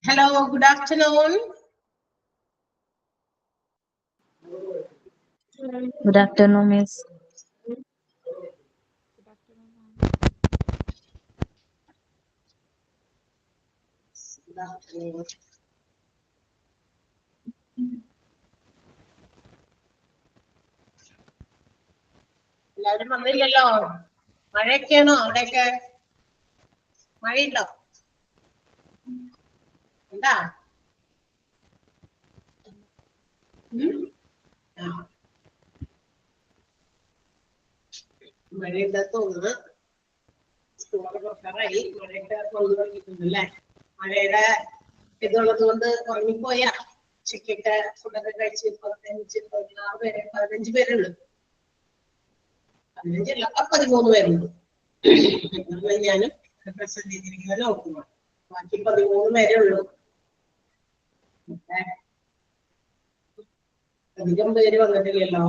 Hello, good afternoon. Good afternoon, Miss. Good afternoon. എല്ലാവരും വന്നില്ലല്ലോ. മഴയൊക്കെയാണോ അവിടെയൊക്കെ? മഴയുണ്ടോ? എന്താ? മഴയുടെ തോന്നുന്നു. സ്കൂളൊക്കെ തുറക്കാറായി. മഴയൊക്കെ കൊണ്ടു തുടങ്ങിയിട്ടുണ്ടല്ലേ? മഴയുടെ ഇതുള്ളത് കൊണ്ട് ഉറങ്ങിപ്പോയാ ഉച്ചക്കൊക്കെ ഫുഡൊക്കെ കഴിച്ച് 15 പേരുള്ളൂ. 15 13 പേരുള്ളൂ. ഞാനും പ്രസന്റ് ചെയ്തിരിക്കുന്നത് നോക്കുമ്പോൾ ബാക്കി 13 പേരേ ഉള്ളൂ. അധികം പേര് വന്നിട്ടില്ലല്ലോ.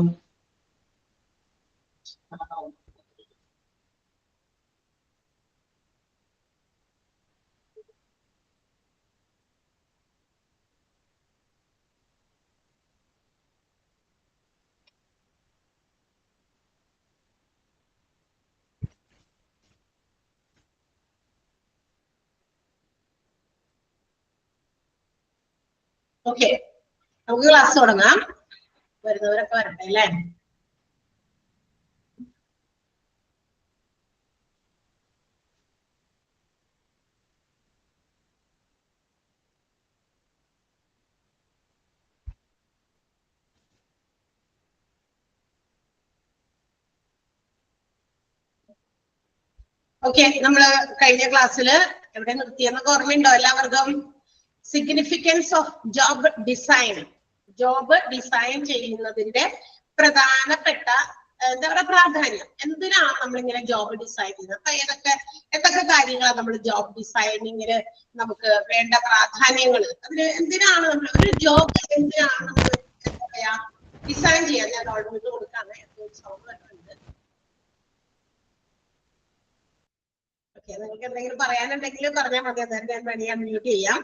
ഓക്കെ, നമുക്ക് ക്ലാസ് തുടങ്ങാം. വരുന്നവരൊക്കെ വരട്ടെ അല്ലേ? ഓക്കെ, നമ്മള് കഴിഞ്ഞ ക്ലാസ്സില് എവിടെ നിർത്തിയെന്നൊക്കെ ഓർമ്മയുണ്ടോ എല്ലാവർക്കും? Significance of job design. Job design ചെയ്യുന്നതിന്റെ പ്രധാനപ്പെട്ട എന്താ പറയുക പ്രാധാന്യം. എന്തിനാണ് നമ്മളിങ്ങനെ ജോബ് ഡിസൈൻ ചെയ്യുന്നത്? അപ്പൊ എന്തൊക്കെ കാര്യങ്ങളാണ് നമ്മൾ ജോബ് ഡിസൈനിങ്ങിന് നമുക്ക് വേണ്ട പ്രാധാന്യങ്ങൾ? അതിന് എന്തിനാണ് നമ്മൾ ഒരു ജോബ് എന്തിനാണ് നമ്മൾ എന്താ പറയാ ഡിസൈൻ ചെയ്യാൻ? ഞാൻ ഓൾറെഡി കൊടുക്കാണ്. സൗണ്ട് വരുന്നുണ്ട്. ഓക്കെ, നിങ്ങൾക്ക് എന്തെങ്കിലും പറയാനുണ്ടെങ്കിൽ പറഞ്ഞാൽ മതി. അതായത് ഞാൻ വേണമെങ്കിൽ അൺമ്യൂട്ട് ചെയ്യാം.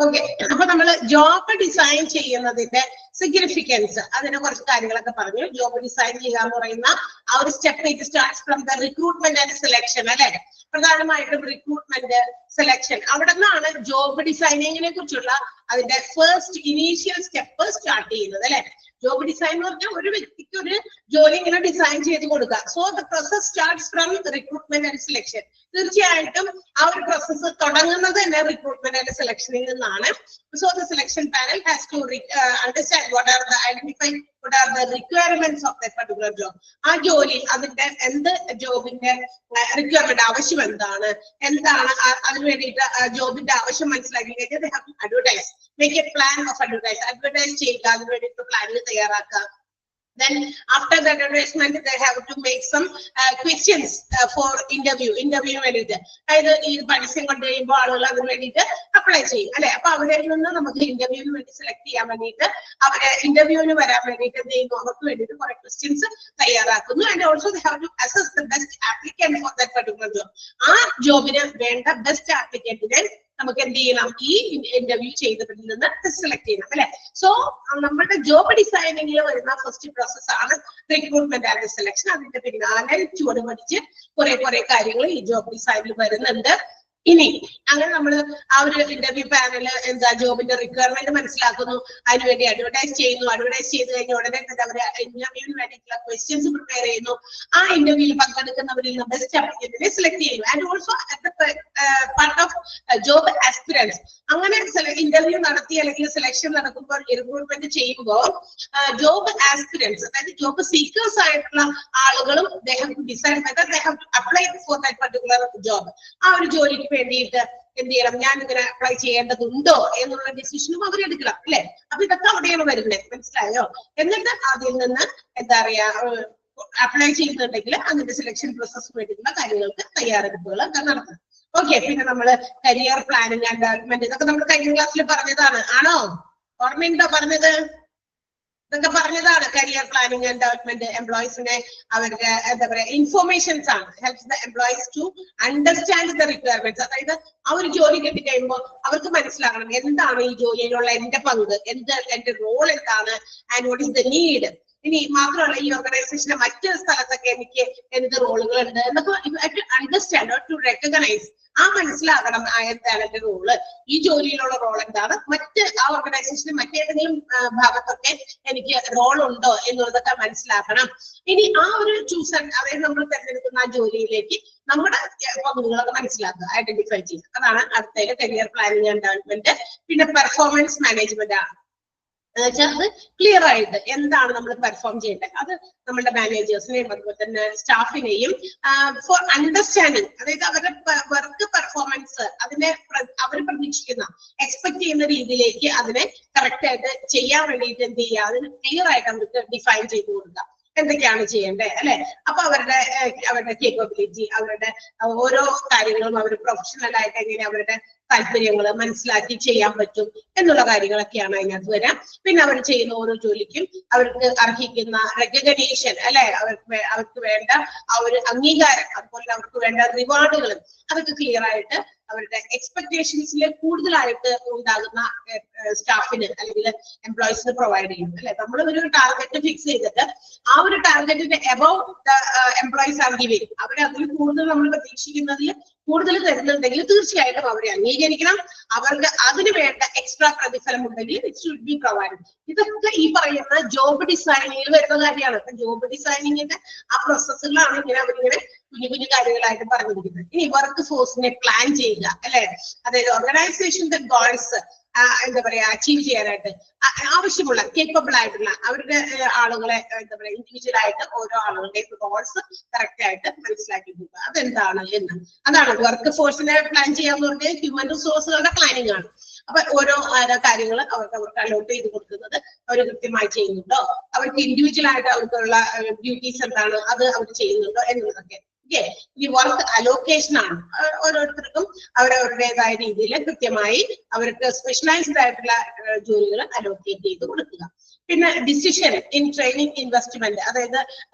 ഓക്കെ, അപ്പൊ നമ്മള് ജോബ് ഡിസൈൻ ചെയ്യുന്നതിന്റെ സിഗ്നിഫിക്കൻസ്, അതിനെ കുറച്ച് കാര്യങ്ങളൊക്കെ പറഞ്ഞു. ജോബ് ഡിസൈൻ ചെയ്യാൻ പറയുന്ന ആ ഒരു step it starts from the recruitment and selection അല്ലെ? പ്രധാനമായിട്ടും റിക്രൂട്ട്മെന്റ് സെലക്ഷൻ, അവിടെ നിന്നാണ് ജോബ് ഡിസൈനിങ്ങിനെ കുറിച്ചുള്ള അതിന്റെ ഫസ്റ്റ് ഇനീഷ്യൽ സ്റ്റെപ്പ് സ്റ്റാർട്ട് ചെയ്യുന്നത് അല്ലെ? ജോബ് ഡിസൈൻ എന്ന് പറഞ്ഞാൽ ഒരു വ്യക്തിക്ക് ഒരു ജോലി ഇങ്ങനെ ഡിസൈൻ ചെയ്ത് കൊടുക്കുക. So the process starts from recruitment and selection. തീർച്ചയായിട്ടും ആ ഒരു പ്രോസസ്സ് തുടങ്ങുന്നത് തന്നെ റിക്രൂട്ട്മെന്റ് ആൻഡ് സെലക്ഷനിൽ നിന്നാണ്. So the selection panel has to understand what are the identify what are the requirements of that particular job. ആ ജോലി അതിന്റെ എന്ത് ജോബിന്റെ റിക്വയർമെന്റ് ആവശ്യം എന്താണ് അതിന് വേണ്ടിയിട്ട് ജോബിന്റെ ആവശ്യം മനസ്സിലാക്കി കഴിഞ്ഞാൽ advertise, make A plan of advertise ചെയ്യുക, അതിന് വേണ്ടിയിട്ട് പ്ലാനിൽ തയ്യാറാക്കുക. Then after the advertisement they have to make some questions for interview വേണ്ടിയിട്ട്. അതായത് ഈ പരസ്യം കണ്ടു കഴിയുമ്പോൾ ആളുകൾ അതിന് വേണ്ടിയിട്ട് അപ്ലൈ ചെയ്യും അല്ലെ? അപ്പൊ അവരിൽ നിന്ന് നമുക്ക് ഇന്റർവ്യൂവിന് വേണ്ടി സെലക്ട് ചെയ്യാൻ വേണ്ടിയിട്ട് അവരെ ഇന്റർവ്യൂവിന് വരാൻ വേണ്ടിയിട്ട് എന്ത് ചെയ്യുന്നു? അവർക്ക് വേണ്ടിയിട്ട് കുറെ ക്വസ്റ്റ്യൻസ് തയ്യാറാക്കുന്നു. And also they have to assess the best applicant for that particular job. ആ ജോബിന് വേണ്ട ബെസ്റ്റ് ആപ്ലിക്കന്റിനെ നമുക്ക് എന്ത് ചെയ്യണം? ഈ ഇന്റർവ്യൂ ചെയ്തവരിൽ നിന്ന് സെലക്ട് ചെയ്യണം അല്ലെ? സോ നമ്മുടെ ജോബ് ഡിസൈനിങ്ങിൽ വരുന്ന ഫസ്റ്റ് പ്രോസസ് ആണ് റിക്രൂട്ട്മെന്റ് ആൻഡ് സെലക്ഷൻ. അതിന്റെ പിന്നാലെ ചുവട് പഠിച്ച് കുറെ കാര്യങ്ങൾ ഈ ജോബ് ഡിസൈനിൽ വരുന്നുണ്ട്. ഇനി അങ്ങനെ നമ്മൾ ആ ഒരു ഇന്റർവ്യൂ പാനൽ എന്താ ജോബിന്റെ റിക്വയർമെന്റ് മനസ്സിലാക്കുന്നു, അതിനുവേണ്ടി അഡ്വർടൈസ് ചെയ്യുന്നു. അഡ്വർടൈസ് ചെയ്ത് കഴിഞ്ഞ ഉടനെ തന്നെ അവർ ഇന്റർവ്യൂവിന് വേണ്ടിയിട്ടുള്ള ക്വസ്റ്റ്യൻസ് പ്രിപ്പയർ ചെയ്യുന്നു. ആ ഇന്റർവ്യൂവിൽ പങ്കെടുക്കുന്നവരിൽ നിന്ന് ബെസ്റ്റ് ആപ്ലിക്കന്റിനെ സെലക്ട് ചെയ്യുന്നു. And also part of job aspirants. അങ്ങനെ ഇന്റർവ്യൂ നടത്തി അല്ലെങ്കിൽ സെലക്ഷൻ നടക്കുമ്പോൾ റിക്രൂട്ട്മെന്റ് ചെയ്യുമ്പോൾ ജോബ് ആസ്പിറൻസ്, അതായത് ജോബ് സീക്കേഴ്സ് ആയിട്ടുള്ള ആളുകളും they have to decide whether they have to apply for that particular job. ആ ഒരു ജോലിക്ക് വേണ്ടിയിട്ട് എന്ത് ചെയ്യണം? ഞാൻ ഇങ്ങനെ അപ്ലൈ ചെയ്യേണ്ടതുണ്ടോ എന്നുള്ള ഡിസിഷനും അവർ എടുക്കണം അല്ലെ? അപ്പൊ ഇതൊക്കെ അവിടെയാണ് വരുന്നത്, മനസ്സിലായോ? എന്നിട്ട് അതിൽ നിന്ന് എന്താ പറയാ അപ്ലൈ ചെയ്യുന്നുണ്ടെങ്കിൽ അതിന്റെ സെലക്ഷൻ പ്രോസസ് വേണ്ടിയിട്ടുള്ള കാര്യങ്ങൾക്ക് തയ്യാറെടുപ്പുകൾ ഒക്കെ നടത്തണം. ഓക്കെ, പിന്നെ നമ്മള് കരിയർ പ്ലാനിങ് ആൻഡ് ഡെവലപ്മെന്റ്, ഇതൊക്കെ നമ്മൾ കഴിഞ്ഞ ക്ലാസ്സിൽ പറഞ്ഞതാണ്. ആണോ? ഓർമ്മയുണ്ടോ പറഞ്ഞത്? എന്നൊക്കെ പറഞ്ഞതാണ്. കരിയർ പ്ലാനിങ് ആൻഡ് ഡെവലപ്മെന്റ് എംപ്ലോയീസിനെ അവരുടെ എന്താ പറയാ ഇൻഫോർമേഷൻസ് ആണ്. Helps the employees to understand the requirements. അതായത് ആ ഒരു ജോലി കിട്ടിക്കഴിയുമ്പോൾ അവർക്ക് മനസ്സിലാകണം എന്താണ് ഈ ജോലിയിലുള്ള എന്റെ പങ്ക്, എന്റെ റോൾ എന്താണ്, and what is the need. ഇനി മാത്രമല്ല ഈ ഓർഗനൈസേഷന്റെ മറ്റ് സ്ഥലത്തൊക്കെ എനിക്ക് എന്ത് റോളുകൾ ഉണ്ട് എന്നൊക്കെ അണ്ടർസ്റ്റാൻഡ് ടു റെക്കഗ്നൈസ്. ആ മനസ്സിലാകണം എന്താണ് എന്റെ റോള്, ഈ ജോലിയിലുള്ള റോൾ എന്താണ്, ആ ഓർഗനൈസേഷന്റെ മറ്റേതെങ്കിലും ഭാഗത്തൊക്കെ എനിക്ക് റോൾ ഉണ്ടോ എന്നുള്ളതൊക്കെ മനസ്സിലാക്കണം. ഇനി ആ ഒരു അതായത് നമ്മൾ തിരഞ്ഞെടുക്കുന്ന ആ ജോലിയിലേക്ക് നമ്മുടെ പങ്കുകളൊക്കെ മനസ്സിലാക്കുക, ഐഡന്റിഫൈ ചെയ്യുക. അതാണ് അടുത്തതിൽ കരിയർ പ്ലാനിങ് ആൻഡ് ഡെവലപ്മെന്റ്. പിന്നെ പെർഫോമൻസ് മാനേജ്മെന്റ് ആണ്. അത് ക്ലിയർ ആയിട്ട് എന്താണ് നമ്മൾ പെർഫോം ചെയ്യേണ്ടത് അത് നമ്മുടെ മാനേജേഴ്സിനെയും അതുപോലെ തന്നെ സ്റ്റാഫിനെയും ഫോർ അണ്ടർസ്റ്റാൻഡിങ്, അതായത് അവരുടെ വർക്ക് പെർഫോമൻസ് അതിനെ അവർ പ്രതീക്ഷിക്കുന്ന എക്സ്പെക്ട് ചെയ്യുന്ന രീതിയിലേക്ക് അതിനെ കറക്റ്റ് ആയിട്ട് ചെയ്യാൻ വേണ്ടിയിട്ട് എന്ത് ചെയ്യുക, അതിന് ക്ലിയർ ആയിട്ട് അവർക്ക് ഡിഫൈൻ ചെയ്ത് കൊടുക്കുക എന്തൊക്കെയാണ് ചെയ്യേണ്ടത് അല്ലെ. അപ്പൊ അവരുടെ കേപ്പബിലിറ്റി, അവരുടെ ഓരോ കാര്യങ്ങളും അവർ പ്രൊഫഷണൽ ആയിട്ട് എങ്ങനെ അവരുടെ താല്പര്യങ്ങൾ മനസ്സിലാക്കി ചെയ്യാൻ പറ്റും എന്നുള്ള കാര്യങ്ങളൊക്കെയാണ് അതിനകത്ത് വരാം. പിന്നെ അവർ ചെയ്യുന്ന ഓരോ ജോലിക്കും അവർക്ക് അർഹിക്കുന്ന റെക്കഗ്നേഷൻ അല്ലെ, അവർക്ക് വേണ്ട ആ ഒരു അംഗീകാരം, അതുപോലെ അവർക്ക് വേണ്ട റിവാർഡുകളും അതൊക്കെ ക്ലിയർ ആയിട്ട് അവരുടെ എക്സ്പെക്ടേഷൻസിൽ കൂടുതലായിട്ട് ഉണ്ടാകുന്ന സ്റ്റാഫിന് അല്ലെങ്കിൽ എംപ്ലോയീസിന് പ്രൊവൈഡ് ചെയ്യും അല്ലെ. നമ്മൾ ഒരു ടാർഗറ്റ് ഫിക്സ് ചെയ്തിട്ട് ആ ഒരു ടാർഗറ്റിന്റെ എബവ് എംപ്ലോയീസ് ആർ ഗിവിംഗ്, അവർ അതിൽ കൂടുതൽ നമ്മൾ പ്രതീക്ഷിക്കുന്നതിൽ കൂടുതൽ തരുന്നുണ്ടെങ്കിൽ തീർച്ചയായിട്ടും അവരെ അംഗീകരിക്കണം. അവർക്ക് അതിന് വേണ്ട എക്സ്ട്രാ പ്രതിഫലം ഉണ്ടെങ്കിൽ ഇറ്റ് ഷുഡ് ബി പ്രൊവൈഡ്. ഇതൊക്കെ ഈ പറയുന്ന ജോബ് ഡിസൈനിങ്ങിൽ വരുന്ന കാര്യമാണ്. അപ്പൊ ജോബ് ഡിസൈനിങ്ങിന്റെ ആ പ്രോസസ്സുകളാണ് അവരിങ്ങനെ കുഞ്ഞു കുഞ്ഞു കാര്യങ്ങളായിട്ട് പറഞ്ഞിരിക്കുന്നത്. ഇനി വർക്ക് ഫോഴ്സിനെ പ്ലാൻ ചെയ്യുക അല്ലെ, അതായത് ഓർഗനൈസേഷന്റെ ഗോൾസ് എന്താ പറയാ അച്ചീവ് ചെയ്യാനായിട്ട് ആവശ്യമുള്ള കേപ്പബിൾ ആയിട്ടുള്ള അവരുടെ ആളുകളെ എന്താ പറയാ ഇൻഡിവിജ്വൽ ആയിട്ട് ഓരോ ആളുകളുടെയും ഗോൾസ് കറക്റ്റ് ആയിട്ട് മനസ്സിലാക്കി കൊടുക്കുക അതെന്താണ് എന്ന്. അതാണ് വർക്ക് ഫോഴ്സിനെ പ്ലാൻ ചെയ്യാന്ന് പറഞ്ഞാൽ ഹ്യൂമൻ റിസോഴ്സുകളുടെ പ്ലാനിങ് ആണ്. അപ്പൊ ഓരോ കാര്യങ്ങൾ അവർക്ക് അലോട്ട് ചെയ്ത് കൊടുക്കുന്നത് അവർ കൃത്യമായി ചെയ്യുന്നുണ്ടോ, അവർക്ക് ഇൻഡിവിജ്വൽ ആയിട്ട് അവർക്കുള്ള ഡ്യൂട്ടീസ് എന്താണ് അത് അവർ ചെയ്യുന്നുണ്ടോ എന്നുള്ളതൊക്കെ. ഈ വർക്ക് അലോക്കേഷൻ ആണ്. ഓരോരുത്തർക്കും അവരവരുടേതായ രീതിയിൽ കൃത്യമായി അവർക്ക് സ്പെഷ്യലൈസ്ഡ് ആയിട്ടുള്ള ജോലികൾ അലോക്കേറ്റ് ചെയ്ത് കൊടുക്കുക. പിന്നെ ഡിസിഷൻ ഇൻ ട്രെയിനിങ് ഇൻവെസ്റ്റ്മെന്റ്, അതായത്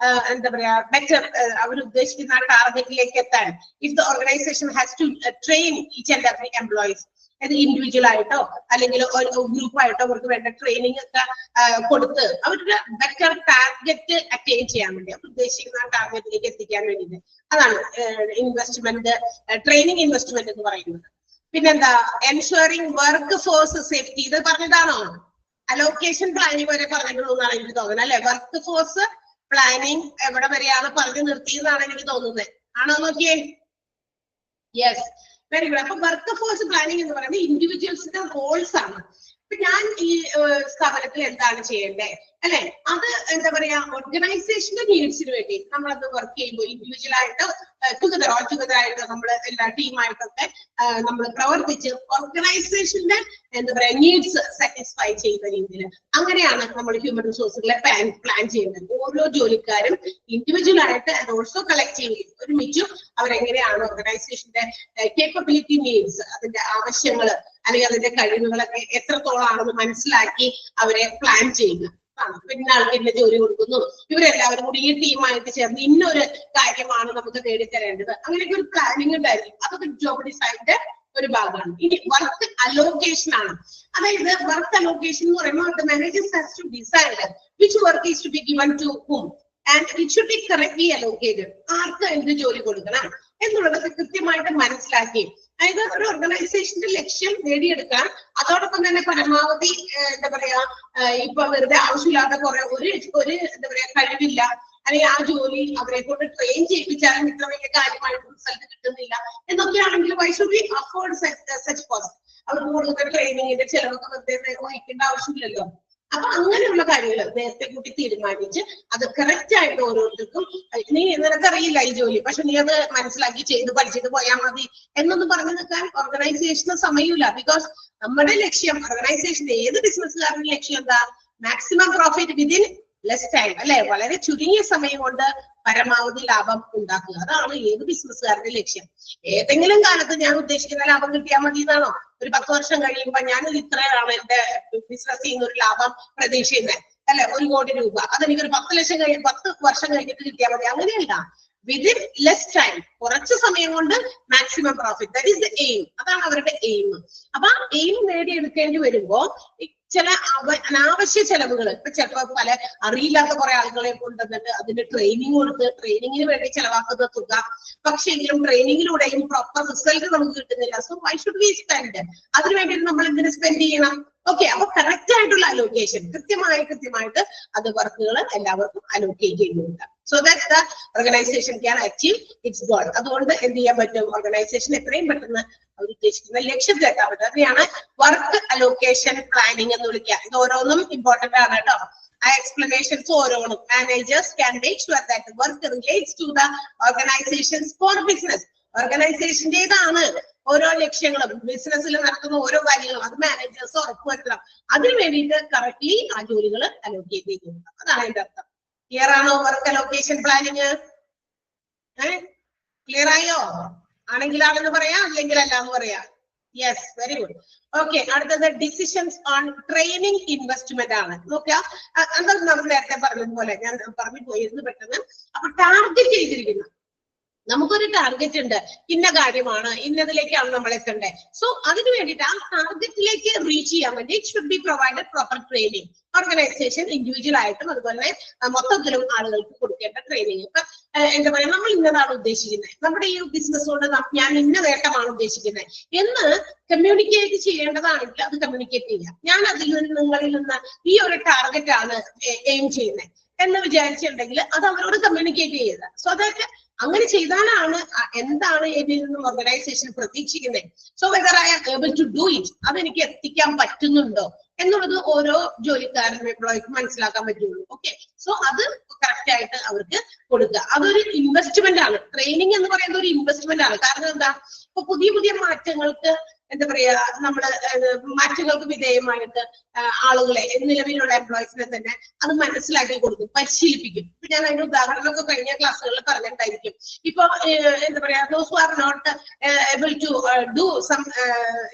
എന്താ പറയാ ബെറ്റർ അവർ ഉദ്ദേശിക്കുന്ന ആ ടാർഗറ്റിലേക്ക് എത്താൻ if the organisation has to train each and every employees, അത് ഇൻഡിവിജ്വൽ ആയിട്ടോ അല്ലെങ്കിൽ ഒരു ഗ്രൂപ്പായിട്ടോ അവർക്ക് വേണ്ട ട്രെയിനിങ് ഒക്കെ കൊടുത്ത് അവരുടെ ബെറ്റർ ടാർഗറ്റ് അറ്റൈൻ ചെയ്യാൻ വേണ്ടി അവർ ഉദ്ദേശിക്കുന്ന ടാർഗറ്റിലേക്ക് എത്തിക്കാൻ വേണ്ടിയിട്ട് അതാണ് ഇൻവെസ്റ്റ്മെന്റ് ട്രെയിനിങ് ഇൻവെസ്റ്റ്മെന്റ് എന്ന് പറയുന്നത്. പിന്നെന്താ എൻഷുറിങ് വർക്ക് ഫോഴ്സ് സേഫ്റ്റി, ഇത് പറഞ്ഞതാണോ അലോക്കേഷൻ പ്ലാനിങ് വരെ പറഞ്ഞിട്ടുള്ളൂ എന്നാണ് എനിക്ക് തോന്നുന്നത് അല്ലെ. വർക്ക് ഫോഴ്സ് പ്ലാനിങ് എവിടെ വരെയാണ് പറഞ്ഞു നിർത്തിയെന്നാണ് എനിക്ക് തോന്നുന്നത്. ആണോ നോക്കിയേ? Yes, very good. അപ്പൊ വർക്ക് ഫോഴ്സ് പ്ലാനിങ് എന്ന് പറയുന്നത് ഇൻഡിവിജ്വൽസിന്റെ റോൾസ് ആണ്. അപ്പൊ ഞാൻ ഈ സ്ഥാപനത്തിൽ എന്താണ് ചെയ്യേണ്ടത് അല്ലെ, അത് എന്താ പറയാ ഓർഗനൈസേഷന്റെ നീഡ്സിന് വേണ്ടി നമ്മളത് വർക്ക് ചെയ്യുമ്പോൾ ഇൻഡിവിജ്വൽ ആയിട്ട് ഓൾ ടുഗദർ ആയിട്ട് നമ്മൾ എല്ലാ ടീമായിട്ടൊക്കെ നമ്മൾ പ്രവർത്തിച്ച് ഓർഗനൈസേഷന്റെ എന്താ പറയാ നീഡ്സ് സാറ്റിസ്ഫൈ ചെയ്യുന്ന രീതിയിൽ അങ്ങനെയാണ് നമ്മൾ ഹ്യൂമൻ റിസോഴ്സുകളെ പ്ലാൻ ചെയ്യുന്നത്. ഓരോ ജോലിക്കാരും ഇൻഡിവിജ്വൽ ആയിട്ട് ആൻഡ് ഓൾസോ കളക്റ്റീവ്ലി ഒരുമിച്ചും അവരെങ്ങനെയാണ് ഓർഗനൈസേഷന്റെ കേപ്പബിലിറ്റി നീഡ്സ്, അതിന്റെ ആവശ്യങ്ങൾ അല്ലെങ്കിൽ അതിന്റെ കഴിവുകളൊക്കെ എത്രത്തോളാണെന്ന് മനസ്സിലാക്കി അവരെ പ്ലാൻ ചെയ്യുക. പിന്നെ ആൾക്ക് ഇന്ന ജോലി കൊടുക്കുന്നു, ഇവരെല്ലാവരും കൂടി ഈ ടീമായിട്ട് ചേർന്ന് ഇന്നൊരു കാര്യമാണ് നമുക്ക് നേടിത്തരേണ്ടത്, അങ്ങനെയൊക്കെ ഒരു പ്ലാനിങ് ഉണ്ടായിരിക്കും. അതൊക്കെ ജോബ് ഡിസൈനിന്റെ ഒരു ഭാഗമാണ്. ഇനി വർക്ക് അലോക്കേഷൻ ആണ്. അതായത് വർക്ക് അലോക്കേഷൻ എന്ന് പറയുമ്പോൾ managers has to decide which work is to be given to whom and it should be correctly allocated. ആർക്ക് എന്ത് ജോലി കൊടുക്കണം എന്നുള്ളതൊക്കെ കൃത്യമായിട്ട് മനസ്സിലാക്കി, അതായത് ഒരു ഓർഗനൈസേഷന്റെ ലക്ഷ്യം നേടിയെടുക്കാൻ അതോടൊപ്പം തന്നെ പരമാവധി എന്താ പറയാ ഇപ്പൊ വെറുതെ ആവശ്യമില്ലാത്ത കുറെ ഒരു എന്താ പറയാ കഴിവില്ല അല്ലെങ്കിൽ ആ ജോലി അവരെ കൊണ്ട് ട്രെയിൻ ചെയ്യിപ്പിച്ചാലും ഇത്ര വലിയ കാര്യമായിട്ട് റിസൾട്ട് കിട്ടുന്നില്ല എന്നൊക്കെയാണെങ്കിൽ why should be afford such cost. അവർക്ക് കൂടുതൽ ട്രെയിനിങ്ങിന്റെ ചിലവൊക്കെ വെറുതെ വഹിക്കേണ്ട ആവശ്യമില്ലല്ലോ. അപ്പൊ അങ്ങനെയുള്ള കാര്യങ്ങൾ നേരത്തെ കൂട്ടി തീരുമാനിച്ച് അത് കറക്റ്റ് ആയിട്ട് ഓരോരുത്തർക്കും നിനക്കറിയില്ല ഈ ജോലി, പക്ഷെ നീ അത് മനസ്സിലാക്കി ചെയ്ത് പഠിച്ചിട്ട് പോയാൽ മതി എന്നൊന്നും പറഞ്ഞു നിൽക്കാൻ ഓർഗനൈസേഷന് സമയമില്ല. ബിക്കോസ് നമ്മുടെ ലക്ഷ്യം ഓർഗനൈസേഷന്റെ ഏത് ബിസിനസ്സുകാരുടെ ലക്ഷ്യം എന്താ? Maximum profit within less time അല്ലെ, വളരെ ചുരുങ്ങിയ സമയം കൊണ്ട് പരമാവധി ലാഭം ഉണ്ടാക്കുക. അതാണ് ഏത് ബിസിനസ്സുകാരുടെ ലക്ഷ്യം. ഏതെങ്കിലും കാലത്ത് ഞാൻ ഉദ്ദേശിക്കുന്ന ലാഭം കിട്ടിയാൽ മതി എന്നാണോ? ഒരു 10 വർഷം കഴിയുമ്പോ ഞാൻ ഇത്രയാണ് എന്റെ ബിസിനസ് ചെയ്യുന്ന ഒരു ലാഭം പ്രതീക്ഷിക്കുന്നത്, അല്ലെ 1 കോടി രൂപ, അതെനിക്കൊരു 10 ലക്ഷം 10 വർഷം കഴിഞ്ഞിട്ട് കിട്ടിയാൽ മതി. അങ്ങനെയല്ല, വിതിൻ ലെസ് ടൈം, കുറച്ച് സമയം കൊണ്ട് maximum profit. That is the aim. അതാണ് അവരുടെ എയിം. അപ്പൊ ആ എയിം നേടിയെടുക്കേണ്ടി വരുമ്പോ ചില അനാവശ്യ ചെലവുകൾ, ഇപ്പൊ ചിലപ്പോ പല അറിയില്ലാത്ത കുറെ ആളുകളെ കൊണ്ടുവന്നിട്ട് അതിന് ട്രെയിനിങ് കൊടുത്ത് ട്രെയിനിങ്ങിന് വേണ്ടി ചെലവാക്കുന്ന തുക, പക്ഷെങ്കിലും ട്രെയിനിങ്ങിലൂടെയും പ്രോപ്പർ റിസൾട്ട് നമുക്ക് കിട്ടുന്നില്ല. So why should we spend? അതിനു വേണ്ടിയിട്ട് നമ്മൾ എന്തിനു സ്പെൻഡ് ചെയ്യണം? ഓക്കെ, അപ്പൊ കറക്റ്റ് ആയിട്ടുള്ള അലോക്കേഷൻ, കൃത്യമായിട്ട് അത് വർക്കുകൾ എല്ലാവർക്കും അലോക്കേറ്റ് ചെയ്യുന്നുണ്ട്. So that the organisation can achieve it's goal. അതുകൊണ്ട് എന്ത് ചെയ്യാൻ പറ്റും? ഓർഗനൈസേഷൻ എത്രയും പെട്ടെന്ന് അവർ ഉദ്ദേശിക്കുന്ന ലക്ഷ്യത്തിൽ എത്താൻ പറ്റും. അതിനെയാണ് വർക്ക് അലോക്കേഷൻ പ്ലാനിങ് എന്ന് വിളിക്കുക. ഇത് ഓരോന്നും ഇമ്പോർട്ടന്റ് ആണ് കേട്ടോ. ആ എക്സ്പ്ലനേഷൻസ് ഓരോന്നും. Managers can make sure that work relates to the organisations for business. ഓർഗനൈസേഷന്റേതാണ് ഓരോ ലക്ഷ്യങ്ങളും, ബിസിനസ്സിൽ നടക്കുന്ന ഓരോ കാര്യങ്ങളും അത് മാനേജേഴ്സ് ഉറപ്പുവരുത്തണം. അതിനു വേണ്ടിയിട്ട് കറക്റ്റ്ലി ആ ജോലികൾ അലോക്കേറ്റ് ചെയ്യുന്നത്. അതാണ് അതിന്റെ അർത്ഥം. ക്ലിയർ ആണോ വർക്ക് അലോക്കേഷൻ പ്ലാനിങ്? ക്ലിയർ ആയോ? ആണെങ്കിലാണെന്ന് പറയാം, അല്ലെങ്കിൽ അല്ല എന്ന് പറയാം. Yes, very good. ഓക്കെ, അടുത്തത് ഡിസിഷൻസ് ഓൺ ട്രെയിനിങ് ഇൻവെസ്റ്റ്മെന്റ് ആണ്. നോക്കുക, എന്താ നമ്മൾ നേരത്തെ പറഞ്ഞതുപോലെ ഞാൻ പറഞ്ഞു പോയിരുന്നു പെട്ടെന്ന്. അപ്പൊ ടാർഗറ്റ് ചെയ്തിരിക്കുന്നു, നമുക്കൊരു ടാർഗറ്റ് ഉണ്ട്, ഇന്ന കാര്യമാണ്, ഇന്നതിലേക്കാണ് നമ്മൾ എത്തേണ്ടത്. സോ അതിന് വേണ്ടിയിട്ട് ആ ടാർഗറ്റിലേക്ക് റീച്ച് ചെയ്യാൻ വേണ്ടി it should be provided proper training. Organisation individual ആയിട്ടും അതുപോലെ മൊത്തത്തിലും ആളുകൾക്ക് കൊടുക്കേണ്ട ട്രെയിനിങ്. ഇപ്പൊ എന്താ പറയാ, നമ്മൾ ഇന്നതാണ് ഉദ്ദേശിക്കുന്നത്, നമ്മുടെ ഈ ബിസിനസ് കൊണ്ട് ഞാൻ ഇന്ന നേട്ടമാണ് ഉദ്ദേശിക്കുന്നത് എന്ന് കമ്മ്യൂണിക്കേറ്റ് ചെയ്യേണ്ടതാണെങ്കിൽ അത് കമ്മ്യൂണിക്കേറ്റ് ചെയ്യാം. ഞാൻ അതിൽ നിന്ന്, നിങ്ങളിൽ നിന്ന് ഈ ഒരു ടാർഗറ്റ് ആണ് എയിം ചെയ്യുന്നത് എന്ന് വിചാരിച്ചിട്ടുണ്ടെങ്കിൽ അത് അവരോട് കമ്മ്യൂണിക്കേറ്റ് ചെയ്യുക. സോ ദാറ്റ് അങ്ങനെ ചെയ്താലാണ് എന്താണ് എന്നിൽ നിന്നും ഓർഗനൈസേഷൻ പ്രതീക്ഷിക്കുന്നത്. So whether I am able to do it, അതെനിക്ക് എത്തിക്കാൻ പറ്റുന്നുണ്ടോ എന്നുള്ളത് ഓരോ ജോലിക്കാരനും എംപ്ലോയിക്കും മനസ്സിലാക്കാൻ പറ്റുള്ളൂ. ഓക്കെ, സോ അത് കറക്റ്റ് ആയിട്ട് അവർക്ക് കൊടുക്കുക. അതൊരു ഇൻവെസ്റ്റ്മെന്റ് ആണ്. ട്രെയിനിങ് എന്ന് പറയുന്നത് ഒരു ഇൻവെസ്റ്റ്മെന്റ് ആണ്. കാരണം എന്താ, ഇപ്പൊ പുതിയ മാറ്റങ്ങൾക്ക് എന്താ പറയാ, നമ്മള് മാറ്റങ്ങൾക്ക് വിധേയമായിട്ട് ആളുകളെ, നിലവിലുള്ള എംപ്ലോയീസിനെ തന്നെ അത് മനസ്സിലാക്കി കൊടുക്കും, പരിശീലിപ്പിക്കും. ഇപ്പൊ ഞാൻ അതിന്റെ ഉദാഹരണമൊക്കെ കഴിഞ്ഞ ക്ലാസ്സുകളിൽ പറഞ്ഞിട്ടുണ്ടായിരിക്കും. ഇപ്പൊ എന്താ പറയാ, those who are not able to do some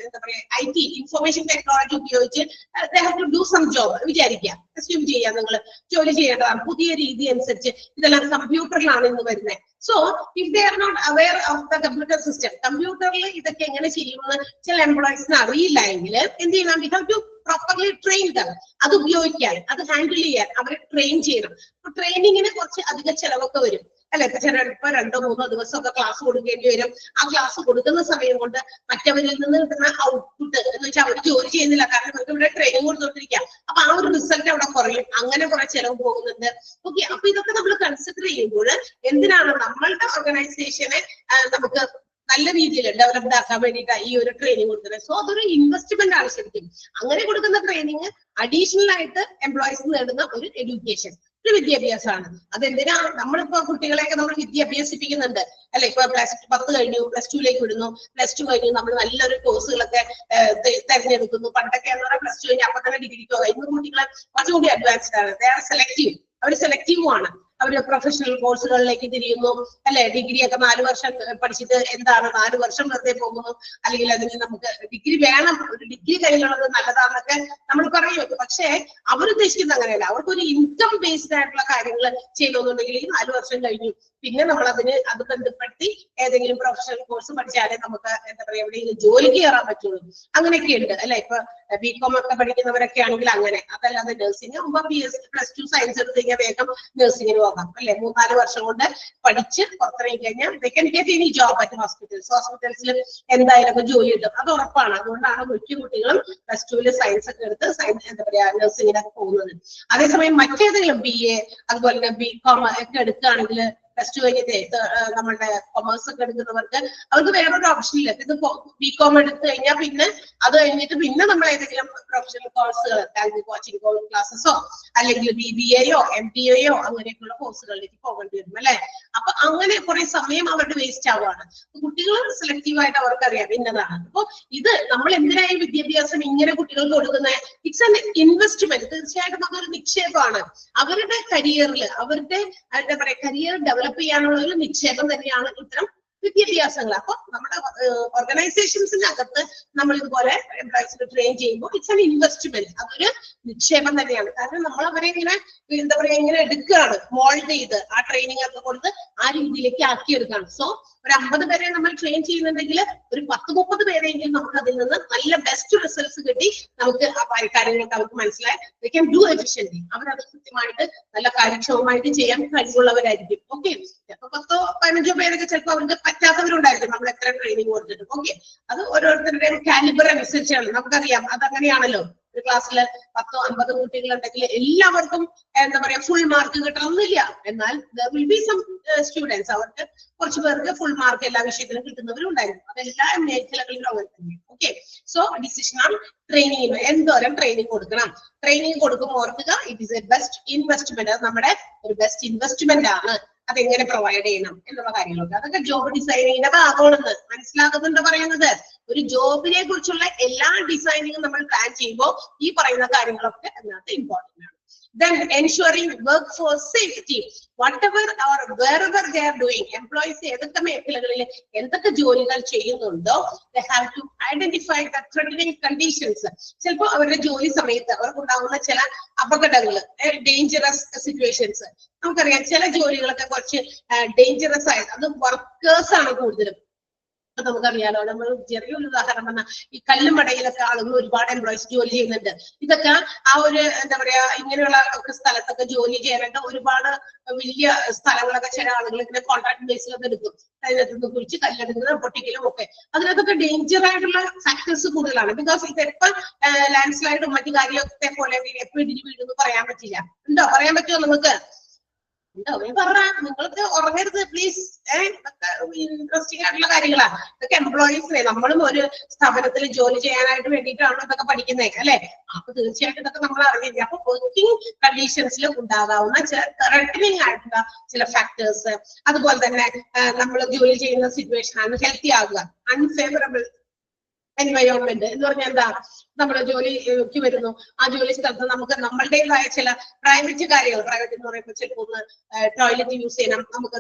എന്താ പറയാ IT ഇൻഫർമേഷൻ ടെക്നോളജി ഉപയോഗിച്ച് they have to do some job വിചാരിക്കുക, അസ്യൂം ചെയ്യാം, നിങ്ങൾ ജോലി ചെയ്യേണ്ടതാണ്. പുതിയ രീതി അനുസരിച്ച് ഇതെല്ലാം കമ്പ്യൂട്ടറിലാണ് ഇന്ന് വരുന്നത്. So if they are not aware of the computer system, കമ്പ്യൂട്ടറിൽ ഇതൊക്കെ എങ്ങനെ ചെയ്യുമെന്ന് ചില എംപ്ലോയീസിന് അറിയില്ല എങ്കിൽ എന്ത് ചെയ്യണം? We have to properly train them. അത് ഉപയോഗിക്കാൻ, അത് ഹാൻഡിൽ ചെയ്യാൻ അവരെ ട്രെയിൻ ചെയ്യണം. അപ്പൊ ട്രെയിനിങ്ങിന് കുറച്ച് അധിക ചെലവൊക്കെ വരും അല്ലെ. ഇപ്പൊ 2-3 ദിവസമൊക്കെ ക്ലാസ് കൊടുക്കേണ്ടി വരും. ആ ക്ലാസ് കൊടുക്കുന്ന സമയം കൊണ്ട് മറ്റവരിൽ നിന്ന് കിട്ടുന്ന ഔട്ട്പുട്ട് എന്ന് വെച്ചാൽ അവർ ജോലി ചെയ്യുന്നില്ല, കാരണം അവർക്ക് ഇവിടെ ട്രെയിനിങ് കൊടുത്തോണ്ടിരിക്കുക. അപ്പൊ ആ ഒരു റിസൾട്ട് അവിടെ കുറയും. അങ്ങനെ കുറെ ചെലവ് പോകുന്നുണ്ട്. ഓക്കെ, അപ്പൊ ഇതൊക്കെ നമ്മൾ കൺസിഡർ ചെയ്യുമ്പോൾ എന്തിനാണ് നമ്മളുടെ ഓർഗനൈസേഷനെ നമുക്ക് നല്ല രീതിയിൽ ഡെവലപ്ഡ് ആക്കാൻ വേണ്ടിയിട്ട് ഈ ഒരു ട്രെയിനിങ് കൊടുക്കുന്നത്. സോ അതൊരു ഇൻവെസ്റ്റ്മെന്റ് ആണ് ശരിക്കും. അങ്ങനെ കൊടുക്കുന്ന ട്രെയിനിങ് അഡീഷണൽ ആയിട്ട് എംപ്ലോയീസ് നേടുന്ന ഒരു എഡ്യൂക്കേഷൻ, ഒരു വിദ്യാഭ്യാസമാണ്. അതെന്തിനാ നമ്മളിപ്പോ കുട്ടികളെയൊക്കെ നമ്മൾ വിദ്യാഭ്യാസിപ്പിക്കുന്നുണ്ട് അല്ലെ. ഇപ്പൊ +10 കഴിഞ്ഞു, +2ലേക്ക് വിടുന്നു, +2 കഴിഞ്ഞു, നമ്മൾ നല്ലൊരു കോഴ്സുകളൊക്കെ തെരഞ്ഞെടുക്കുന്നു. പണ്ടൊക്കെ എന്ന് പറഞ്ഞാൽ +2 കഴിഞ്ഞ് അപ്പൊ തന്നെ ഡിഗ്രിക്ക് പോകാം. ഇന്ന് കുട്ടികളെ കുറച്ചുകൂടി അഡ്വാൻസ്ഡ് ആണ്. They are selective. അവർ സെലക്റ്റീവും ആണ്. അവര് പ്രൊഫഷണൽ കോഴ്സുകളിലേക്ക് തിരിയുന്നു അല്ലെ. ഡിഗ്രി ഒക്കെ 4 വർഷം പഠിച്ചിട്ട് എന്താണ് 4 വർഷം വെറുതെ പോകുന്നു, അല്ലെങ്കിൽ അതിന് നമുക്ക് ഡിഗ്രി വേണം, ഒരു ഡിഗ്രി കയ്യിലുള്ളത് നല്ലതാണെന്നൊക്കെ നമ്മൾ പറയും. പക്ഷേ അവരുദ്ദേശിക്കുന്നത് അങ്ങനെയല്ല. അവർക്കൊരു ഇൻകം ബേസ്ഡ് ആയിട്ടുള്ള കാര്യങ്ങൾ ചെയ്യണമെന്നുണ്ടെങ്കിൽ ഈ 4 വർഷം കഴിഞ്ഞു പിന്നെ നമ്മൾ അത് ബന്ധപ്പെടുത്തി ഏതെങ്കിലും പ്രൊഫഷണൽ കോഴ്സ് പഠിച്ചാലേ നമുക്ക് എന്താ പറയാ എവിടെയെങ്കിലും ജോലിക്ക് കയറാൻ പറ്റുള്ളൂ. അങ്ങനെയൊക്കെ ഉണ്ട് അല്ലെ. ഇപ്പൊ BCom ഒക്കെ പഠിക്കുന്നവരൊക്കെ ആണെങ്കിൽ അങ്ങനെ. അതല്ലാതെ നഴ്സിംഗ് +2 സയൻസ് എടുത്ത് കഴിഞ്ഞാൽ വേഗം നഴ്സിംഗിന് പോകാം അല്ലെ. 3-4 വർഷം കൊണ്ട് പഠിച്ച് പുറത്തിറങ്ങി കഴിഞ്ഞാൽ they can get any job at ഹോസ്പിറ്റൽസിൽ എന്തായാലും ജോലി കിട്ടും, അത് ഉറപ്പാണ്. അതുകൊണ്ടാണ് മിക്ക കുട്ടികളും +2 സയൻസ് ഒക്കെ എടുത്ത് എന്താ പറയാ നഴ്സിംഗിനൊക്കെ പോകുന്നത്. അതേസമയം മറ്റേതെങ്കിലും BA അതുപോലെ തന്നെ BCom ഒക്കെ എടുക്കുകയാണെങ്കിൽ +2 കഴിഞ്ഞിട്ട് നമ്മളുടെ കൊമേഴ്സ് ഒക്കെ എടുക്കുന്നവർക്ക് അവർക്ക് വേറൊരു ഓപ്ഷൻ ഇല്ല. ഇത് BCom എടുത്തു കഴിഞ്ഞാൽ പിന്നെ അത് കഴിഞ്ഞിട്ട് പിന്നെ നമ്മൾ ഏതെങ്കിലും പ്രൊഫഷണൽ കോഴ്സുകൾ, കോച്ചിങ് ക്ലാസ്സസോ അല്ലെങ്കിൽ BBAയോ MBAയോ അങ്ങനെയൊക്കെയുള്ള കോഴ്സുകളിലേക്ക് പോകേണ്ടി വരും അല്ലെ. അപ്പൊ അങ്ങനെ കുറെ സമയം അവരുടെ വേസ്റ്റ് ആവുകയാണ്. കുട്ടികൾ സെലക്റ്റീവ് ആയിട്ട് അവർക്കറിയാം ഇന്നതാണ്. അപ്പൊ ഇത് നമ്മൾ എന്തിനായി വിദ്യാഭ്യാസം ഇങ്ങനെ കുട്ടികൾക്ക് കൊടുക്കുന്നത്? It's an investment. തീർച്ചയായിട്ടും അതൊരു നിക്ഷേപമാണ്. അവരുടെ കരിയറിൽ, അവരുടെ എന്താ പറയാ കരിയർ ഡെവലപ്പ് ചെയ്യാനുള്ള ഒരു നിക്ഷേപം തന്നെയാണ് ഇത്തരം വിദ്യാഭ്യാസങ്ങൾ. അപ്പൊ നമ്മുടെ ഓർഗനൈസേഷൻസിനകത്ത് നമ്മൾ ഇതുപോലെ എംപ്ലോയീസിനെ ട്രെയിൻ ചെയ്യുമ്പോൾ ഇറ്റ്സ് ആൻ ഇൻവെസ്റ്റ്മെന്റ്, അതൊരു നിക്ഷേപം തന്നെയാണ്. കാരണം നമ്മൾ അവരെ ഇങ്ങനെ എന്താ പറയാ ഇങ്ങനെ എടുക്കുകയാണ്, മോൾഡ് ചെയ്ത് ആ ട്രെയിനിങ് ഒക്കെ കൊടുത്ത് ആ രീതിയിലേക്ക് ആക്കിയെടുക്കുകയാണ്. സോ ഒരു 50 പേരെ നമ്മൾ ട്രെയിൻ ചെയ്യുന്നുണ്ടെങ്കിൽ ഒരു 10-30 പേരെങ്കിലും നമുക്ക് അതിൽ നിന്ന് നല്ല ബെസ്റ്റ് റിസൾട്ട്സ് കിട്ടി, നമുക്ക് ആ കാര്യങ്ങളൊക്കെ അവർക്ക് മനസ്സിലായി ദേ ക്യാൻ ഡു എഫിഷ്യന്റ്ലി. അവരത് കൃത്യമായിട്ട് നല്ല കാര്യക്ഷമമായിട്ട് ചെയ്യാൻ കഴിവുള്ളവരായിരിക്കും. ഓക്കെ, അപ്പൊ 10-15 പേരൊക്കെ ചിലപ്പോൾ അവർക്ക് പറ്റാത്തവരുണ്ടായിരിക്കും നമ്മൾ എത്ര ട്രെയിനിങ് കൊടുത്തിട്ട്. ഓക്കെ, അത് ഓരോരുത്തരുടെയും കാലിബർ അനുസരിച്ചാണ്. നമുക്കറിയാം അതങ്ങനെയാണല്ലോ. ഒരു ക്ലാസ്സിൽ 10-50 കുട്ടികളുണ്ടെങ്കിൽ എല്ലാവർക്കും എന്താ പറയാ ഫുൾ മാർക്ക് കിട്ടണമെന്നില്ല. എന്നാൽ there will be some students, അവർക്ക് കുറച്ച് പേർക്ക് ഫുൾ മാർക്ക് എല്ലാ വിഷയത്തിലും കിട്ടുന്നവരും ഉണ്ടായിരുന്നു. അതെല്ലാ മേഖലകളിലും അങ്ങനെ തന്നെ. ഓക്കെ, സോ ഡിസിഷൻ ആണ് ട്രെയിനിങ്. എന്തോരം ട്രെയിനിങ് കൊടുക്കണം, ട്രെയിനിങ് കൊടുക്കുമ്പോൾ ഓർക്കുക it is A best investment. അത് നമ്മുടെ ഒരു ബെസ്റ്റ് ഇൻവെസ്റ്റ്മെന്റ് ആണ്. അതെങ്ങനെ പ്രൊവൈഡ് ചെയ്യണം എന്നുള്ള കാര്യങ്ങളൊക്കെ അതൊക്കെ ജോബ് ഡിസൈനിങ്ങിന്റെ ഭാഗമാണെന്ന് മനസ്സിലാക്കുന്നുണ്ട് പറയുന്നത്. ഒരു ജോബിനെ കുറിച്ചുള്ള എല്ലാ ഡിസൈനിങ്ങും നമ്മൾ പ്ലാൻ ചെയ്യുമ്പോൾ ഈ പറയുന്ന കാര്യങ്ങളൊക്കെ അതിനകത്ത് ഇമ്പോർട്ടന്റ് ആണ്. Then ensuring workforce safety, whatever or wherever they are doing, employees ഏതൊക്കെ മേഖലകളിൽ എന്തൊക്കെ ജോലികൾ ചെയ്യുന്നുണ്ടോ they have to identify the threatening conditions. ചിലപ്പോൾ അവരുടെ ജോലി സമയത്ത് അവർക്കുണ്ടാകുന്ന ചില അപകടങ്ങൾ, ഡേഞ്ചറസ് സിറ്റുവേഷൻസ്. നമുക്കറിയാം ചില ജോലികളൊക്കെ കുറച്ച് ഡേഞ്ചറസ് ആയത് അത് വർക്കേഴ്സ് ആണ് കൂടുതലും. നമുക്കറിയാലോ, നമ്മൾ ചെറിയൊരു ഉദാഹരണം പറഞ്ഞാൽ ഈ കല്ലുമടയിലൊക്കെ ആളുകൾ ഒരുപാട് എംപ്ലോയീസ് ജോലി ചെയ്യുന്നുണ്ട്. ഇതൊക്കെ ആ ഒരു എന്താ പറയാ ഇങ്ങനെയുള്ള സ്ഥലത്തൊക്കെ ജോലി ചെയ്യാനായിട്ട് ഒരുപാട് വലിയ സ്ഥലങ്ങളൊക്കെ ചില ആളുകൾ ഇങ്ങനെ കോൺട്രാക്ട് ബേസിലൊക്കെ എടുക്കും. അതിനകത്ത് കുറിച്ച് കല്ലെടുക്കുന്നതും പൊട്ടിക്കലും ഒക്കെ അതിനകത്തൊക്കെ ഡേഞ്ചർ ആയിട്ടുള്ള ഫാക്ടേഴ്സ് കൂടുതലാണ്. ബിക്കോസ് ഇത് എപ്പോൾ ലാൻഡ് സ്ലൈഡും മറ്റു കാര്യത്തെ പോലെ എപ്പോൾ ഇടിഞ്ഞു വീഴുന്നു പറയാൻ പറ്റില്ല. ഉണ്ടോ, പറയാൻ പറ്റുമോ നമുക്ക്? പറഞ്ഞ നിങ്ങൾക്ക് ഉറങ്ങരുത് പ്ലീസ്. ഇൻട്രസ്റ്റിംഗ് ആയിട്ടുള്ള കാര്യങ്ങളാ ഇതൊക്കെ. എംപ്ലോയീസിനെ നമ്മളും ഒരു സ്ഥാപനത്തിൽ ജോലി ചെയ്യാനായിട്ട് വേണ്ടിയിട്ടാണ് ഇതൊക്കെ പഠിക്കുന്നത് അല്ലെ. അപ്പൊ തീർച്ചയായിട്ടും ഇതൊക്കെ നമ്മൾ അറിഞ്ഞില്ല. അപ്പൊ വർക്കിംഗ് കണ്ടീഷൻസിൽ ഉണ്ടാകാവുന്ന ചില ത്രെട്ടനിങ് ആയിട്ടുള്ള ചില ഫാക്ടേഴ്സ്, അതുപോലെ തന്നെ നമ്മൾ ജോലി ചെയ്യുന്ന സിറ്റുവേഷൻ ആണ് ഹെൽത്തി ആകുക. അൺഫേവറബിൾ എൻവയോൺമെന്റ് എന്ന് പറഞ്ഞാൽ എന്താ, നമ്മൾ ജോലിക്ക് വരുന്നു, ആ ജോലി സ്ഥലത്ത് നമുക്ക് നമ്മളുടേതായ ചില പ്രൈവറ്റ് കാര്യങ്ങൾ, പ്രൈവറ്റ് എന്ന് പറയുമ്പോൾ ചിലപ്പോൾ ഒന്ന് ടോയ്ലറ്റ് യൂസ് ചെയ്യണം, നമുക്ക്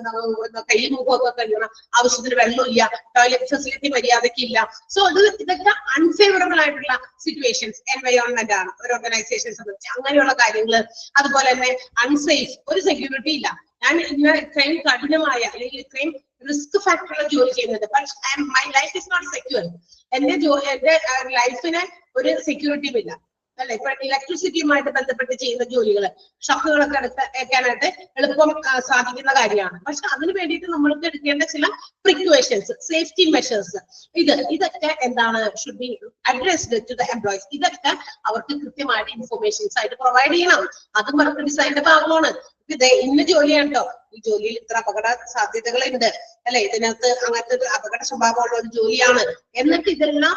കയ്യിൽ മുഖമൊക്കെ കഴുകണം, ആവശ്യത്തിന് വെള്ളമില്ല, ടോയ്ലറ്റ് ഫെസിലിറ്റി മര്യാദയ്ക്കില്ല. സോ ഇതൊക്കെ അൺഫേവറബിൾ ആയിട്ടുള്ള സിറ്റുവേഷൻസ് എൻവയോൺമെന്റ് ആണ് ഒരു ഓർഗനൈസേഷനെ സംബന്ധിച്ച്. അങ്ങനെയുള്ള കാര്യങ്ങൾ, അതുപോലെ തന്നെ അൺസേഫ്, ഒരു സെക്യൂരിറ്റി ഇല്ല. ഞാൻ ഇങ്ങനെ ഇത്രയും കഠിനമായ അല്ലെങ്കിൽ ഇത്രയും റിസ്ക് ഫാക്ടറുള്ള ജോലി ചെയ്യുന്നുണ്ട്, but my life is not secure. എന്റെ ലൈഫിന് ഒരു സെക്യൂരിറ്റിയും ഇല്ല അല്ലെ. ഇപ്പൊ ഇലക്ട്രിസിറ്റിയുമായിട്ട് ബന്ധപ്പെട്ട് ചെയ്യുന്ന ജോലികൾ, ഷോക്കുകളൊക്കെ എടുക്കാനായിട്ട് എളുപ്പം സാധിക്കുന്ന കാര്യമാണ്. പക്ഷെ അതിന് വേണ്ടിയിട്ട് നമ്മൾക്ക് എടുക്കേണ്ട ചില പ്രിക്വേഷൻസ്, സേഫ്റ്റി മെഷേഴ്സ്, ഇതൊക്കെ എന്താണ് should be addressed to the employees. ഇതൊക്കെ അവർക്ക് കൃത്യമായിട്ട് ഇൻഫോർമേഷൻസ് ആയിട്ട് പ്രൊവൈഡ് ചെയ്യണം. അതും വർക്ക് ഡിസൈനിന്റെ ഭാഗമാണ്. ഇന്ന ജോലിയാണ് കേട്ടോ, ഈ ജോലിയിൽ ഇത്ര അപകട സാധ്യതകളുണ്ട് അല്ലെ, ഇതിനകത്ത് അങ്ങനത്തെ ഒരു അപകട സ്വഭാവമുള്ള ഒരു ജോലിയാണ് എന്നിട്ട് ഇതെല്ലാം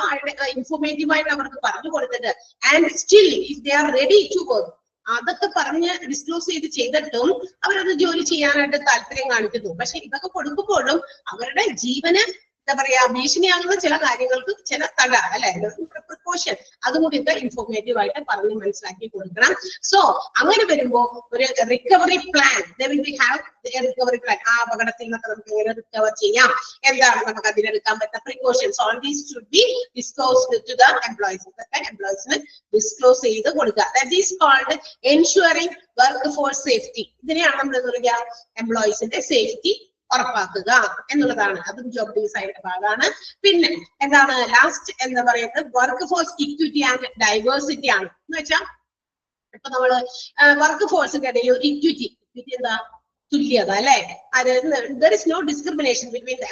ഇൻഫോർമേറ്റീവ് ആയിട്ട് അവർക്ക് പറഞ്ഞു കൊടുത്തിട്ട് and still if they are ready to work, അതൊക്കെ പറഞ്ഞ് ഡിസ്ക്ലോസ് ചെയ്തിട്ടും അവരത് ജോലി ചെയ്യാനായിട്ട് താല്പര്യം കാണിക്കുന്നു. പക്ഷെ ഇതൊക്കെ കൊടുക്കുമ്പോഴും അവരുടെ ജീവന് എന്താ പറയാ ഭീഷണിയാകുന്ന ചില കാര്യങ്ങൾക്ക് ചില തട അല്ലെ പ്രിക്കോഷൻ, അതും കൂടി ഒക്കെ ഇൻഫോർമേറ്റീവ് ആയിട്ട് പറഞ്ഞ് മനസ്സിലാക്കി കൊടുക്കണം. സോ അങ്ങനെ വരുമ്പോ ഒരു റിക്കവറി പ്ലാൻ, റിക്കവറി പ്ലാൻ, ആ അപകടത്തിൽ നിന്നൊക്കെ നമുക്ക് എങ്ങനെ റിക്കവർ ചെയ്യാം, എന്താണ് നമുക്ക് അതിനെടുക്കാൻ പറ്റുന്ന precautions, all these should be disclosed to the employees. ഇതൊക്കെ എംപ്ലോയീസിന് ഡിസ്ക്ലോസ് ചെയ്ത് കൊടുക്കുക. That is called ensuring workforce safety. ഇതിനെയാണ് നമ്മൾ എന്താ പറയുക, എംപ്ലോയീസിന്റെ സേഫ്റ്റി ഉറപ്പാക്കുക എന്നുള്ളതാണ്. അതും ജോബ് ഡിസൈനിന്റെ ഭാഗമാണ്. പിന്നെ എന്താണ് ലാസ്റ്റ് എന്താ പറയുന്നത്, work force equity and diversity ആണ്. എന്ന് വെച്ചാൽ ഇപ്പൊ നമ്മള് വർക്ക് ഫോഴ്സിന്റെ ഇടയിൽ ഒരു ഇക്വിറ്റി എന്താ, തുല്യത അല്ലെ. There is no discrimination between the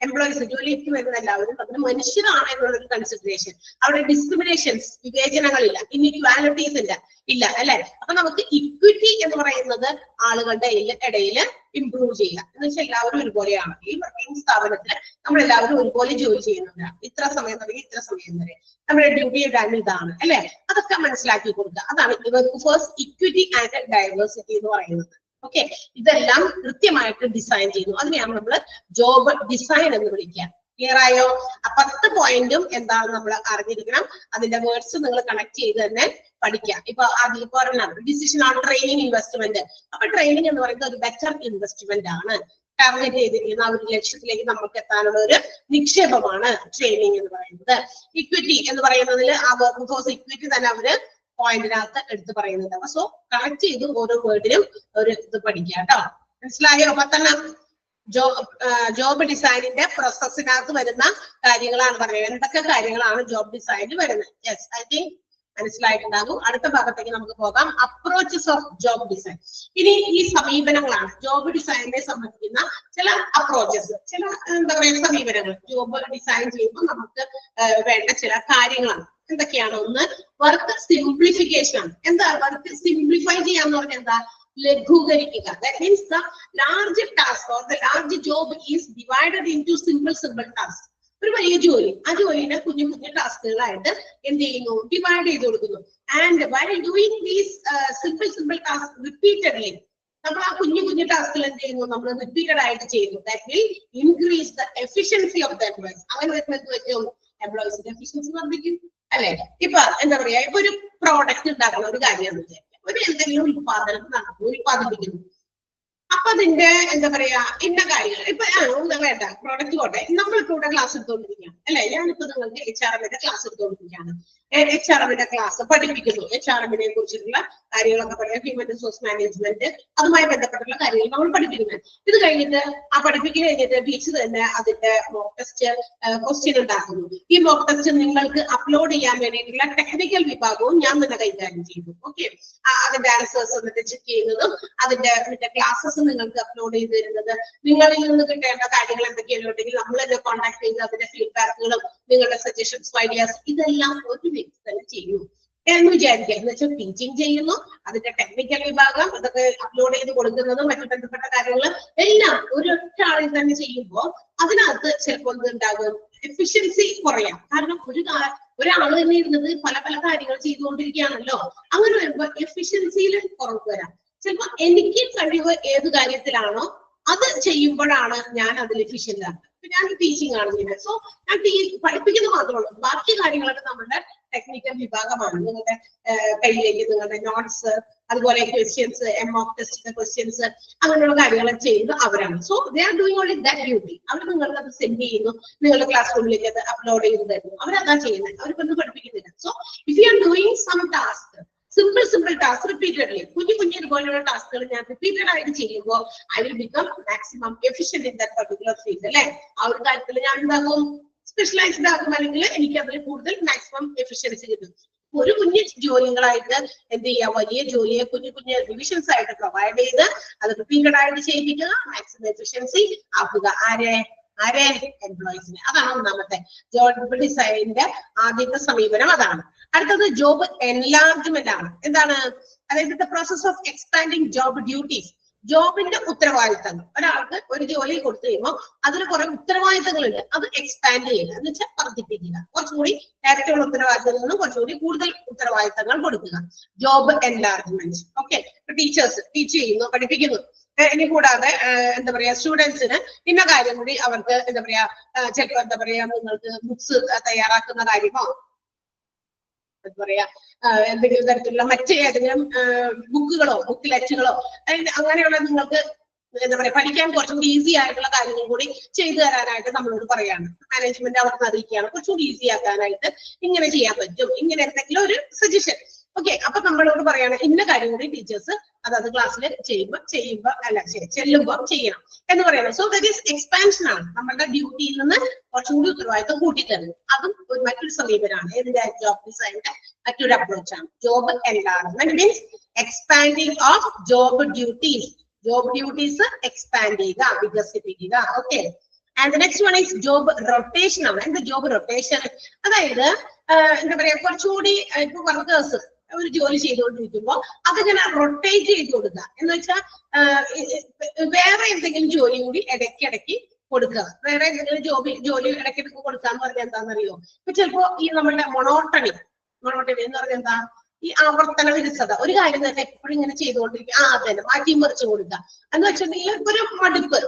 employees ജോലിക്ക് വരുന്ന എല്ലാവരും അതിന് മനുഷ്യരാണ് എന്നുള്ളൊരു കൺസിഡറേഷൻ. അവിടെ ഡിസ്ക്രിമിനേഷൻസ്, വിവേചനങ്ങളില്ല, ഇൻഇക്വാലിറ്റീസ് ഇല്ല അല്ലെ. അപ്പൊ നമുക്ക് ഇക്വിറ്റി എന്ന് പറയുന്നത് ആളുകളുടെ ഇടയിൽ ഇംപ്രൂവ് ചെയ്യുക എന്ന് വെച്ചാൽ എല്ലാവരും ഒരുപോലെയാണ്. ഈ വർക്കിംഗ് സ്ഥാപനത്തിൽ നമ്മളെല്ലാവരും ഒരുപോലെ ജോലി ചെയ്യുന്നവരാണ്. ഇത്ര സമയം തുടങ്ങി ഇത്ര സമയം വരെ നമ്മുടെ ഡ്യൂട്ടി ടൈം ഇതാണ് അല്ലെ. അതൊക്കെ മനസ്സിലാക്കി കൊടുക്കുക. അതാണ് work force equity and diversity എന്ന് പറയുന്നത്. ഓക്കെ, ഇതെല്ലാം കൃത്യമായിട്ട് ഡിസൈൻ ചെയ്യുന്നു. അതിനെയാണ് നമ്മൾ ജോബ് ഡിസൈൻ എന്ന് വിളിക്കുക. ക്ലിയർ ആയോ? 10 പോയിന്റും എന്താണെന്ന് നമ്മൾ അറിഞ്ഞിരിക്കണം. അതിന്റെ വേർഡ്സ് നിങ്ങൾ കണക്ട് ചെയ്ത് തന്നെ പഠിക്കാം. ഇപ്പൊ അതിൽ പറഞ്ഞ ഡിസിഷൻ ഓൺ ട്രെയിനിങ് ഇൻവെസ്റ്റ്മെന്റ്. അപ്പൊ ട്രെയിനിങ് എന്ന് പറയുന്നത് ഒരു ബെറ്റർ ഇൻവെസ്റ്റ്മെന്റ് ആണ്. ടാർഗറ്റ് ചെയ്തിരിക്കുന്ന ആ ഒരു ലക്ഷ്യത്തിലേക്ക് നമുക്ക് എത്താനുള്ള ഒരു നിക്ഷേപമാണ് ട്രെയിനിങ് എന്ന് പറയുന്നത്. ഇക്വിറ്റി എന്ന് പറയുന്നതിൽ ആ വർക്ക് ഫോഴ്സ് ഇക്വിറ്റി തന്നെ അവര് പോയിന്റിനകത്ത് എടുത്ത് പറയുന്നുണ്ട്. അപ്പൊ സോ കണക്ട് ചെയ്ത് ഓരോ വേർഡിനും ഒരു ഇത് പഠിക്കുക കേട്ടോ. മനസ്സിലായോ? അപ്പൊ തന്നെ ജോബ് ഡിസൈനിന്റെ പ്രോസസ്സിനകത്ത് വരുന്ന കാര്യങ്ങളാണ് പറയുന്നത്. എന്തൊക്കെ കാര്യങ്ങളാണ് ജോബ് ഡിസൈനിൽ വരുന്നത്? യെസ്, ഐ തിങ്ക് മനസ്സിലായിട്ടുണ്ടാകും. അടുത്ത ഭാഗത്തേക്ക് നമുക്ക് പോകാം. Approaches of job design. ഇനി ഈ സമീപനങ്ങളാണ് ജോബ് ഡിസൈനിനെ സംബന്ധിക്കുന്ന ചില അപ്രോച്ചസ്, ചില എന്താ പറയുക സമീപനങ്ങൾ. ജോബ് ഡിസൈൻ ചെയ്യുമ്പോൾ നമുക്ക് വേണ്ട ചില കാര്യങ്ങളാണ്. എന്തൊക്കെയാണ്? ഒന്ന്, വർക്ക് സിംപ്ലിഫിക്കേഷൻ ആണ്. എന്താ വർക്ക് സിംപ്ലിഫൈ ചെയ്യാന്ന് പറഞ്ഞാൽ എന്താ? ലഘൂകരിക്കുക. That means the large task or the large job is divided into simple tasks. ഒരു വലിയ ജോലി, ആ ജോലിനെ കുഞ്ഞു കുഞ്ഞു ടാസ്കുകളായിട്ട് എന്ത് ചെയ്യുന്നു? ഡിവൈഡ് ചെയ്ത് കൊടുക്കുന്നു. And while doing these simple tasks repeatedly, നമ്മൾ ആ കുഞ്ഞു കുഞ്ഞു ടാസ്കുകൾ എന്ത് ചെയ്യുന്നു? നമ്മൾ റിപ്പീറ്റഡ് ആയിട്ട് ചെയ്യുന്നു. That will increase the efficiency of the employees. അങ്ങനെ വരുന്നത് പറ്റും എംപ്ലോയീസിന്റെ എഫിഷ്യൻസി വർദ്ധിക്കും അല്ലെ? ഇപ്പൊ എന്താ പറയാ, ഇപ്പൊ ഒരു പ്രോഡക്റ്റ് ഉണ്ടാക്കുന്ന ഒരു കാര്യമാണ് വിചാരിക്കുക. ഒരു എന്തെങ്കിലും ഉൽപ്പാദിപ്പിക്കുന്നു. അപ്പൊ അതിന്റെ എന്താ പറയാ ഇന്ന കാര്യങ്ങൾ ഇപ്പൊ വേണ്ട പ്രോഡക്റ്റ് പോട്ടെ, നമ്മളിപ്പോ ഇവിടെ ക്ലാസ് എടുത്തുകൊണ്ടിരിക്കുകയാണ് അല്ലെ? ഞാനിപ്പോ നിങ്ങൾക്ക് HRM-ന്റെ ക്ലാസ് എടുത്തുകൊണ്ടിരിക്കുകയാണ്. HRM-ന്റെ ക്ലാസ് പഠിപ്പിക്കുന്നു. HRM-നെ കുറിച്ചിട്ടുള്ള കാര്യങ്ങളൊക്കെ പറയാം, ഹ്യൂമൻ റിസോഴ്സ് മാനേജ്മെന്റ്, അതുമായി ബന്ധപ്പെട്ടുള്ള കാര്യങ്ങൾ നമ്മൾ പഠിപ്പിക്കുന്നത്. ഇത് കഴിഞ്ഞിട്ട് ആ പഠിപ്പിക്കൽ കഴിഞ്ഞിട്ട് ടീച്ചർ തന്നെ അതിന്റെ മോക്ക് ടെസ്റ്റ് ക്വസ്റ്റ്യൻ ഉണ്ടാക്കുന്നു. ഈ മോക്ക് ടെസ്റ്റ് നിങ്ങൾക്ക് അപ്ലോഡ് ചെയ്യാൻ വേണ്ടിയിട്ടുള്ള ടെക്നിക്കൽ വിഭാഗവും ഞാൻ തന്നെ കൈകാര്യം ചെയ്തു. ഓക്കെ, അതിന്റെ ആൻസേഴ്സ് എന്നിട്ട് ചെക്ക് ചെയ്യുന്നതും അതിന്റെ ക്ലാസ്സസ് നിങ്ങൾക്ക് അപ്ലോഡ് ചെയ്ത് തരുന്നത്, നിങ്ങളിൽ നിന്ന് കിട്ടേണ്ട കാര്യങ്ങൾ എന്തൊക്കെയുണ്ടെങ്കിൽ നമ്മൾ തന്നെ കോൺടാക്ട് ചെയ്ത് അതിന്റെ ഫീഡ്ബാക്കുകളും നിങ്ങളുടെ സജഷൻസ് ഐഡിയാസ് ഇതെല്ലാം ഒരു വ്യക്തി തന്നെ ചെയ്യുന്നു എന്ന് വിചാരിക്കുക. എന്ന് വെച്ചാൽ ടീച്ചിങ് ചെയ്യുന്നു, അതിന്റെ ടെക്നിക്കൽ വിഭാഗം അതൊക്കെ അപ്ലോഡ് ചെയ്ത് കൊടുക്കുന്നതും മറ്റു ബന്ധപ്പെട്ട കാര്യങ്ങൾ എല്ലാം ഒരൊറ്റ ആളിൽ തന്നെ ചെയ്യുമ്പോൾ അതിനകത്ത് ചിലപ്പോൾ എന്തുണ്ടാകും? എഫിഷ്യൻസി കുറയാം. കാരണം ഒരാൾ തന്നെ ഇരുന്നത് പല പല കാര്യങ്ങൾ ചെയ്തുകൊണ്ടിരിക്കുകയാണല്ലോ. അങ്ങനെ വരുമ്പോൾ എഫിഷ്യൻസിയിൽ കുറവ് വരാം. ചിലപ്പോ എനിക്ക് കഴിവ് ഏത് കാര്യത്തിലാണോ അത് ചെയ്യുമ്പോഴാണ് ഞാൻ അതിൽ എഫിഷ്യന്റ് ആകുന്നത്. ഞാൻ ടീച്ചിങ് ആണ്, സോ ഞാൻ പഠിപ്പിക്കുന്നത് മാത്രമേ ഉള്ളൂ. ബാക്കി കാര്യങ്ങളൊക്കെ നമ്മുടെ ടെക്നിക്കൽ വിഭാഗമാണ്. നിങ്ങളുടെ കയ്യിലേക്ക് നിങ്ങളുടെ നോട്ട്സ്, അതുപോലെ ക്വസ്റ്റ്യൻസ്, മോക്ക് ടെസ്റ്റിന്റെ ക്വസ്റ്റ്യൻസ്, അങ്ങനെയുള്ള കാര്യങ്ങളൊക്കെ ചെയ്യുന്നത് അവരാണ്. So they are doing only that duty. അവർ നിങ്ങൾക്ക് അത് സെൻഡ് ചെയ്യുന്നു, നിങ്ങളുടെ ക്ലാസ് റൂമിലേക്ക് അത് അപ്ലോഡ് ചെയ്ത് തരുന്നു. അവരതാ ചെയ്യുന്നത്, അവർക്കൊന്നും പഠിപ്പിക്കുന്നില്ല. So if you are doing some task, simple task repeatedly, കുഞ്ഞു ഇതുപോലെയുള്ള ടാസ്കുകൾ ഞാൻ റിപ്പീറ്റഡ് ആയിട്ട് ചെയ്യുമ്പോൾ I will become maximum efficient in that particular field അല്ലെ? ആ ഒരു കാര്യത്തിൽ ഞാൻ എന്താകും? സ്പെഷ്യലൈസ്ഡ് ആകും, അല്ലെങ്കിൽ എനിക്ക് അതിൽ കൂടുതൽ മാക്സിമം എഫിഷ്യൻസി കിട്ടും. ഒരു കുഞ്ഞു ജോലികളായിട്ട് എന്ത് ചെയ്യുക? വലിയ ജോലിയെ കുഞ്ഞു ഡിവിഷൻസ് ആയിട്ട് പ്രൊവൈഡ് ചെയ്ത് അത് റിപ്പീറ്റഡ് ആയിട്ട് ചെയ്യിപ്പിക്കുക, മാക്സിമം എഫിഷ്യൻസി ആക്കുക. ആരെ എംപ്ലോയീസിനെ. അതാണ് ഒന്നാമത്തെ ജോബ് ഡിസൈനിന്റെ ആദ്യത്തെ സമീപനം. അതാണ്. അടുത്തത് ജോബ് എൻലാർജ്മെന്റ് ആണ്. എന്താണ്? അതായത് the process of expanding job duties. ജോബിന്റെ ഉത്തരവാദിത്തങ്ങൾ. ഒരാൾക്ക് ഒരു ജോലി കൊടുത്തു കഴിയുമ്പോൾ അതിന് കുറെ ഉത്തരവാദിത്തങ്ങളുണ്ട്, അത് എക്സ്പാൻഡ് ചെയ്യുക എന്ന് വെച്ചാൽ വർദ്ധിപ്പിക്കുക. കുറച്ചുകൂടി നേരത്തെയുള്ള ഉത്തരവാദിത്തങ്ങളിൽ നിന്നും കുറച്ചുകൂടി കൂടുതൽ ഉത്തരവാദിത്തങ്ങൾ കൊടുക്കുക. Job enlargement. Okay, teachers teach ചെയ്യുന്നു, പഠിപ്പിക്കുന്നു. ഇനി കൂടാതെ എന്താ പറയാ, സ്റ്റുഡൻസിന് ഇന്ന കാര്യം കൂടി അവർക്ക് എന്താ പറയാ, ചിലപ്പോൾ എന്താ പറയാ, നിങ്ങൾക്ക് ബുക്സ് തയ്യാറാക്കുന്ന കാര്യമോ എന്താ പറയാ, എന്തെങ്കിലും തരത്തിലുള്ള മറ്റേതെങ്കിലും ബുക്കുകളോ ബുക്കിലെറ്റുകളോ അങ്ങനെയുള്ള നിങ്ങൾക്ക് എന്താ പറയാ പഠിക്കാൻ കുറച്ചുകൂടി ഈസി ആയിട്ടുള്ള കാര്യങ്ങൾ കൂടി ചെയ്തു തരാനായിട്ട് നമ്മളോട് പറയാണ്. മാനേജ്മെന്റ് അവർക്ക് അറിയിക്കുകയാണ് കുറച്ചുകൂടി ഈസി ആക്കാനായിട്ട് ഇങ്ങനെ ചെയ്യാൻ പറ്റും, ഇങ്ങനെ എന്തെങ്കിലും ഒരു സജഷൻ. ഓക്കെ, അപ്പൊ നമ്മളോട് പറയാണ് ഇന്ന കാര്യം കൂടി ടീച്ചേഴ്സ് അതായത് ക്ലാസ്സിൽ ചെല്ലുമ്പോൾ ചെയ്യണം എന്ന് പറയുന്നത്. സോ ദാറ്റ് ഈസ് എക്സ്പാൻഷൻ ആണ്. നമ്മുടെ ഡ്യൂട്ടിയിൽ നിന്ന് കുറച്ചുകൂടി ഉത്തരവാദിത്വം കൂട്ടിത്തരുന്നു. അതും മറ്റൊരു സമീപനമാണ്. ഇതിന്റെ ജോബ് ഡിസൈനിന്റെ മറ്റൊരു അപ്രോച്ചാണ്. Job enlargement means expanding of job duties. Job duties expand ചെയ്യുക, വികസിപ്പിക്കുക. Okay, and next one is job rotation ആണ്. എന്താ ജോബ് റൊട്ടേഷൻ? അതായത് എന്താ പറയാ, കുറച്ചുകൂടി ഇപ്പൊ വർക്കേഴ്സ് ഒരു ജോലി ചെയ്തുകൊണ്ടിരിക്കുമ്പോൾ അതിങ്ങനെ റൊട്ടേറ്റ് ചെയ്ത് കൊടുക്കുക എന്ന് വെച്ചാൽ വേറെ എന്തെങ്കിലും ജോലി കൂടി ഇടയ്ക്കിടയ്ക്ക് കൊടുക്കുക. വേറെ എന്തെങ്കിലും ജോലി ഇടയ്ക്കിടയ്ക്ക് കൊടുക്കാന്ന് പറഞ്ഞാൽ എന്താണെന്നറിയോ? ഇപ്പൊ ചിലപ്പോ ഈ നമ്മളുടെ മൊണോട്ടണി എന്ന് പറഞ്ഞാൽ എന്താ? ഈ ആവർത്തന വിരുദ്ധത. ഒരു കാര്യം തന്നെ എപ്പോഴും ഇങ്ങനെ ചെയ്തുകൊണ്ടിരിക്കുക, അതന്നെ മാറ്റി മറിച്ച് കൊടുക്കുക എന്ന് വെച്ചിട്ടുണ്ടെങ്കിൽ ഒരു മടുപ്പ്,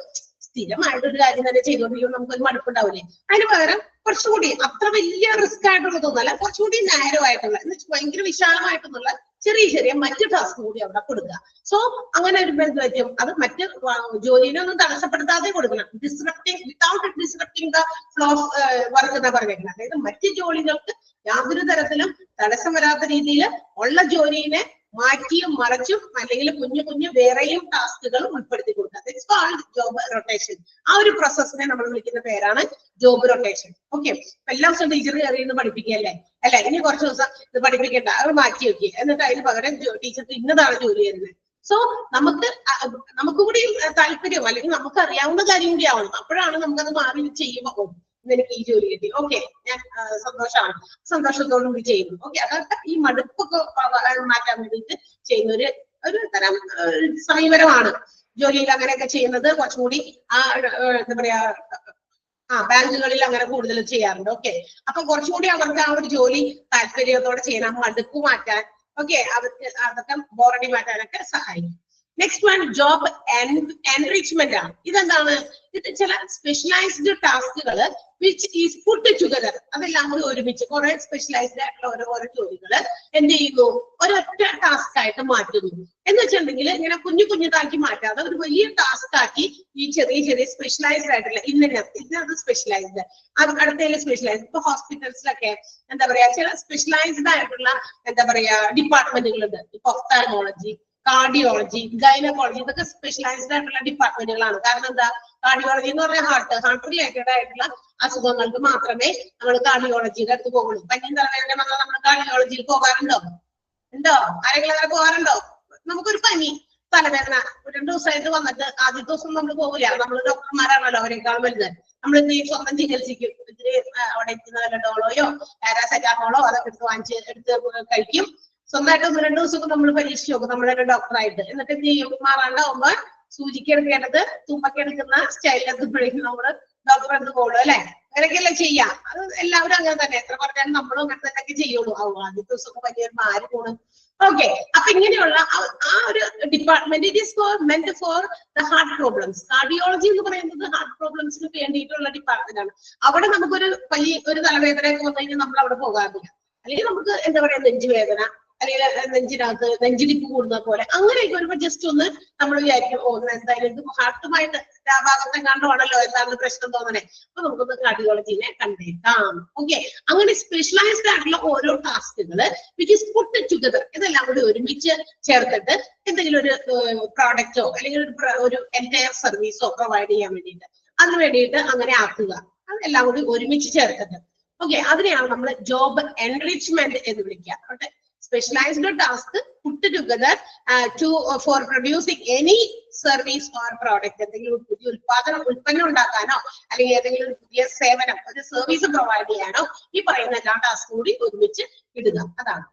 സ്ഥിരമായിട്ടൊരു കാര്യം തന്നെ ചെയ്തുകൊണ്ടിരിക്കുമ്പോൾ നമുക്കൊരു മടുപ്പുണ്ടാവില്ലേ? അതിന് പകരം കുറച്ചുകൂടി അത്ര വലിയ റിസ്ക് ആയിട്ടുള്ളതൊന്നുമല്ല, കുറച്ചുകൂടി നാരോ ആയിട്ടുള്ള ഭയങ്കര വിശാലമായിട്ടുള്ള ചെറിയ ചെറിയ മറ്റു ടാസ്ക് കൂടി അവിടെ കൊടുക്കുക. സോ അങ്ങനെ ഒരു എന്ത് പറ്റും, അത് മറ്റ് ജോലിയിലൊന്നും തടസ്സപ്പെടുത്താതെ കൊടുക്കണം. Disrupting without disrupting the flow of work എന്നാ പറഞ്ഞേക്കുന്നത്. അതായത് മറ്റ് ജോലികൾക്ക് യാതൊരു തരത്തിലും തടസ്സം വരാത്ത രീതിയിൽ ഉള്ള ജോലിനെ മാറ്റിയും മറച്ചും അല്ലെങ്കിൽ കുഞ്ഞു കുഞ്ഞു വേറെയും ടാസ്കുകൾ ഉൾപ്പെടുത്തി കൊടുക്കുക. Job rotation. ആ ഒരു പ്രോസസ്സിനെ നമ്മൾ വിളിക്കുന്ന പേരാണ് ജോബ് റൊട്ടേഷൻ. ഓക്കെ, എല്ലാ ദിവസവും ടീച്ചർ കയറി നിന്ന് പഠിപ്പിക്കുകയല്ലേ? അല്ലെ, ഇനി കുറച്ച് ദിവസം ഇത് പഠിപ്പിക്കണ്ട, അത് മാറ്റി വെക്കുക, എന്നിട്ട് അതിന് പകരം ടീച്ചർക്ക് ഇന്നതാണ് ജോലി ചെയ്യുന്നത്. സോ നമുക്ക് കൂടി താല്പര്യം അല്ലെങ്കിൽ നമുക്ക് അറിയാവുന്ന കാര്യം കൂടി ആവണം. അപ്പോഴാണ് നമുക്കത് മാറി ചെയ്യുമ്പോൾ എനിക്ക് ഈ ജോലി കിട്ടി, ഓക്കെ, ഞാൻ സന്തോഷത്തോടു കൂടി ചെയ്യുന്നു. ഓക്കെ, അതൊക്കെ ഈ മടുപ്പൊക്കെ മാറ്റാൻ വേണ്ടിയിട്ട് ചെയ്യുന്ന ഒരു തരം സമീപനമാണ്. ജോലിയിൽ അങ്ങനെയൊക്കെ ചെയ്യുന്നത് കുറച്ചുകൂടി എന്താ പറയാ, ബാങ്കുകളിൽ അങ്ങനെ കൂടുതൽ ചെയ്യാറുണ്ട്. ഓക്കെ, അപ്പൊ കുറച്ചുകൂടി അവർക്ക് ആ ഒരു ജോലി താല്പര്യത്തോടെ ചെയ്യണം, മടുപ്പ് മാറ്റാൻ, ഓക്കെ, അവർക്ക് അതൊക്കെ ബോറടി മാറ്റാനൊക്കെ സഹായിക്കും. നെക്സ്റ്റ് വൺ ജോബ് എൻറിച്ച്മെന്റ് ആണ്. ഇതെന്താണ്? ഇത് ചില സ്പെഷ്യലൈസ്ഡ് ടാസ്കുകൾ വിച്ച് ഈസ് പുട്ട് ടുഗദർ. അതെല്ലാം കൂടി ഒരുമിച്ച് കുറെ സ്പെഷ്യലൈസ്ഡ് ആയിട്ടുള്ള ഓരോ ജോലികൾ എന്ത് ചെയ്യുന്നു, ഒരൊറ്റ ടാസ്ക് ആയിട്ട് മാറ്റുന്നു. എന്ന് വെച്ചിട്ടുണ്ടെങ്കിൽ ഇങ്ങനെ കുഞ്ഞു കുഞ്ഞുതാക്കി മാറ്റാതെ ഒരു വലിയ ടാസ്ക് ആക്കി ഈ ചെറിയ ചെറിയ സ്പെഷ്യലൈസ്ഡ് ആയിട്ടുള്ള ഇതിനകത്ത് സ്പെഷ്യലൈസ്ഡ്, അടുത്തതിൽ സ്പെഷ്യലൈസ്ഡ്. ഇപ്പൊ ഹോസ്പിറ്റൽസിലൊക്കെ എന്താ പറയാ, ചില സ്പെഷ്യലൈസ്ഡ് ആയിട്ടുള്ള എന്താ പറയാ ഡിപ്പാർട്ട്മെന്റുകളുണ്ട്. ഇപ്പൊ ഒഫ്താൽമോളജി, കാർഡിയോളജി, ഗൈനക്കോളജി, ഇതൊക്കെ സ്പെഷ്യലൈസ്ഡ് ആയിട്ടുള്ള ഡിപ്പാർട്ട്മെന്റുകളാണ്. കാരണം എന്താ, കാർഡിയോളജി എന്ന് പറഞ്ഞാൽ ഹാർട്ട് റിലേറ്റഡ് ആയിട്ടുള്ള അസുഖങ്ങൾക്ക് മാത്രമേ നമ്മൾ കാർഡിയോളജിയുടെ അടുത്ത് പോകുള്ളൂ. പനിയും തലവേദന വന്നാൽ നമ്മൾ കാർഡിയോളജിയിൽ പോകാറുണ്ടോ? ആരെങ്കിലും അങ്ങനെ പോകാറുണ്ടോ? നമുക്കൊരു പനി തലവേദന 2 ദിവസമായിട്ട് വന്നിട്ട് ആദ്യത്തെ ദിവസം നമ്മൾ പോകില്ല. നമ്മൾ ഡോക്ടർമാരാണല്ലോ അവരെക്കാൾ വലുത്. നമ്മൾ എന്ത് ചെയ്യും, സ്വന്തം ചികിത്സിക്കും. ഇതിന് അവിടെ ഇരിക്കുന്ന ഡോളോയോ പാരാസെറ്റാമോളോ അതൊക്കെ എടുത്ത് കഴിക്കും. സ്വന്തമായിട്ട് 1-2 ദിവസമൊക്കെ നമ്മൾ പരീക്ഷിച്ച് നോക്കും നമ്മളൊരു ഡോക്ടറായിട്ട്. എന്നിട്ട് എന്ത് ചെയ്യും, മാറാണ്ടാവുമ്പോ സൂചിക്ക് എടുക്കേണ്ടത് തുമ്പൊക്കെ എടുക്കുന്ന സ്റ്റൈലെത്തുമ്പോഴേക്കും നമ്മള് ഡോക്ടറെ അടുത്ത് പോകുള്ളൂ, അല്ലെ? അങ്ങനെയൊക്കെയല്ലേ ചെയ്യാം. അത് എല്ലാവരും അങ്ങനെ തന്നെ. എത്ര പറഞ്ഞാലും നമ്മളും അങ്ങനെ തന്നെ ചെയ്യുള്ളൂ. ആദ്യത്തെ ദിവസമൊക്കെ വലിയൊരു ആര് പോണ്. ഓക്കെ, അപ്പൊ ഇങ്ങനെയുള്ള ആ ഒരു department it is മെന്റ് for the heart problems. Cardiology എന്ന് പറയുന്നത് ഹാർട്ട് പ്രോബ്ലംസിന് വേണ്ടിയിട്ടുള്ള ഡിപ്പാർട്ട്മെന്റ് ആണ്. അവിടെ നമുക്കൊരു ഒരു തലവേദനയൊക്കെ വന്നു കഴിഞ്ഞാൽ നമ്മൾ അവിടെ പോകാറില്ല. അല്ലെങ്കിൽ നമുക്ക് എന്താ പറയാ, നെഞ്ചുവേദന അല്ലെങ്കിൽ നെഞ്ചിനകത്ത് നെഞ്ചിടിപ്പ് കൂടുന്ന പോലെ അങ്ങനെയൊക്കെ വരുമ്പോ ജസ്റ്റ് ഒന്ന് നമ്മൾ വിചാരിക്കും, എന്തായാലും ഇത് ഹാർട്ടുമായിട്ട് ആ ഭാഗത്തെ കണ്ടുവാണല്ലോ എന്താണ് പ്രശ്നം തോന്നണേ, അപ്പൊ നമുക്കൊന്ന് കാർഡിയോളജിനെ കണ്ടേക്കാം. ഓക്കെ, അങ്ങനെ സ്പെഷ്യലൈസ്ഡ് ആയിട്ടുള്ള ഓരോ ടാസ്കുകള് വിച്ച് ഇസ് പുട്ട് ടുഗദർ, ഇതെല്ലാം കൂടി ഒരുമിച്ച് ചേർത്തിട്ട് എന്തെങ്കിലും ഒരു പ്രോഡക്റ്റോ അല്ലെങ്കിൽ ഒരു എൻറ്റയർ സർവീസോ പ്രൊവൈഡ് ചെയ്യാൻ വേണ്ടിയിട്ട് അതിന് വേണ്ടിയിട്ട് അങ്ങനെ ആക്കുക. അതെല്ലാം കൂടി ഒരുമിച്ച് ചേർത്തിട്ട് ഓക്കെ, അതിനെയാണ് നമ്മൾ ജോബ് എൻറിച്ച്മെന്റ് എന്ന് വിളിക്കുക. Okay, specialized task put together for producing any service or product. എന്തെങ്കിലും പുതിയ ഉൽപ്പന്നം ഉണ്ടാക്കാനോ അല്ലെങ്കിൽ ഏതെങ്കിലും ഒരു പുതിയ സേവനം, ഒരു സർവീസ് പ്രൊവൈഡ് ചെയ്യാനോ ഈ പറയുന്ന എല്ലാ ടാസ്കും കൂടി ഒരുമിച്ച് ഇടുക. അതാണ്.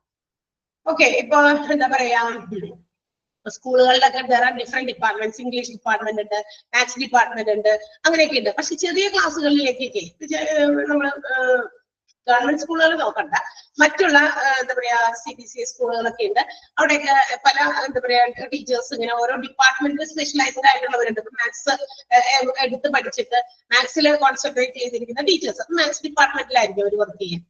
ഓക്കെ, ഇപ്പൊ എന്താ പറയാ, സ്കൂളുകളിലൊക്കെ there are different departments. English department ഉണ്ട്, മാത്സ് ഡിപ്പാർട്ട്മെന്റ് ഉണ്ട്, അങ്ങനെയൊക്കെ ഉണ്ട്. പക്ഷെ ചെറിയ ക്ലാസ്സുകളിലേക്കൊക്കെ നമ്മള് ഗവൺമെന്റ് സ്കൂളുകൾ നോക്കണ്ട, മറ്റുള്ള എന്താ പറയാ CBSE സ്കൂളുകളൊക്കെ ഉണ്ട്. അവിടെയൊക്കെ പല എന്താ പറയാ ടീച്ചേഴ്സ് ഇങ്ങനെ ഓരോ ഡിപ്പാർട്ട്മെന്റിൽ സ്പെഷ്യലൈസ്ഡ് ആയിട്ടുള്ളവരുണ്ട്. മാത്സ് എടുത്ത് പഠിച്ചിട്ട് മാത്സിൽ കോൺസെൻട്രേറ്റ് ചെയ്തിരിക്കുന്ന ടീച്ചേഴ്സ് മാത്സ് ഡിപ്പാർട്ട്മെന്റിലായിരിക്കും അവർ വർക്ക് ചെയ്യുക.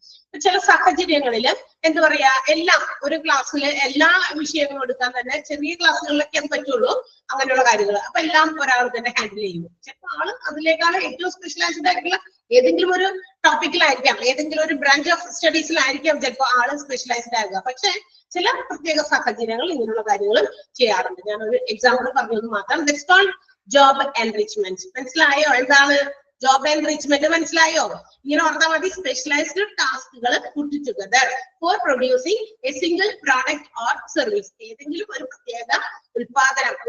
ചില സാഹചര്യങ്ങളിൽ എന്താ പറയാ, എല്ലാം ഒരു ക്ലാസ്സിൽ എല്ലാ വിഷയങ്ങളും എടുക്കാൻ തന്നെ ചെറിയ ക്ലാസ്സുകളിലൊക്കെ അത് പറ്റുള്ളൂ അങ്ങനെയുള്ള കാര്യങ്ങൾ. അപ്പൊ എല്ലാം ഒരാൾ തന്നെ ഹാൻഡിൽ ചെയ്യും. ചിലപ്പോൾ ആള് അതിലേക്കാൾ ഏറ്റവും സ്പെഷ്യലൈസ്ഡ് ആയിട്ടുള്ള ഏതെങ്കിലും ഒരു ടോപ്പിക്കിലായിരിക്കാം, ഏതെങ്കിലും ഒരു ബ്രാഞ്ച് ഓഫ് സ്റ്റഡീസിലായിരിക്കാം ചിലപ്പോൾ ആള് സ്പെഷ്യലൈസ്ഡ് ആകുക. പക്ഷെ ചില പ്രത്യേക സാഹചര്യങ്ങൾ ഇങ്ങനെയുള്ള കാര്യങ്ങൾ ചെയ്യാറുണ്ട്. ഞാനൊരു എക്സാമ്പിൾ പറഞ്ഞത് മാത്രം. That's called job enrichment. മനസ്സിലായോ എന്താണ് ജോബ് എൻറിച്ച്മെന്റ്? മനസ്സിലായോ? ഇങ്ങനെ ഓർത്താൽ മതി. സ്പെഷ്യലൈസ്ഡ് ടാസ്കുകൾ puttu together for producing A single product or service. ഏതെങ്കിലും ഒരു പ്രത്യേക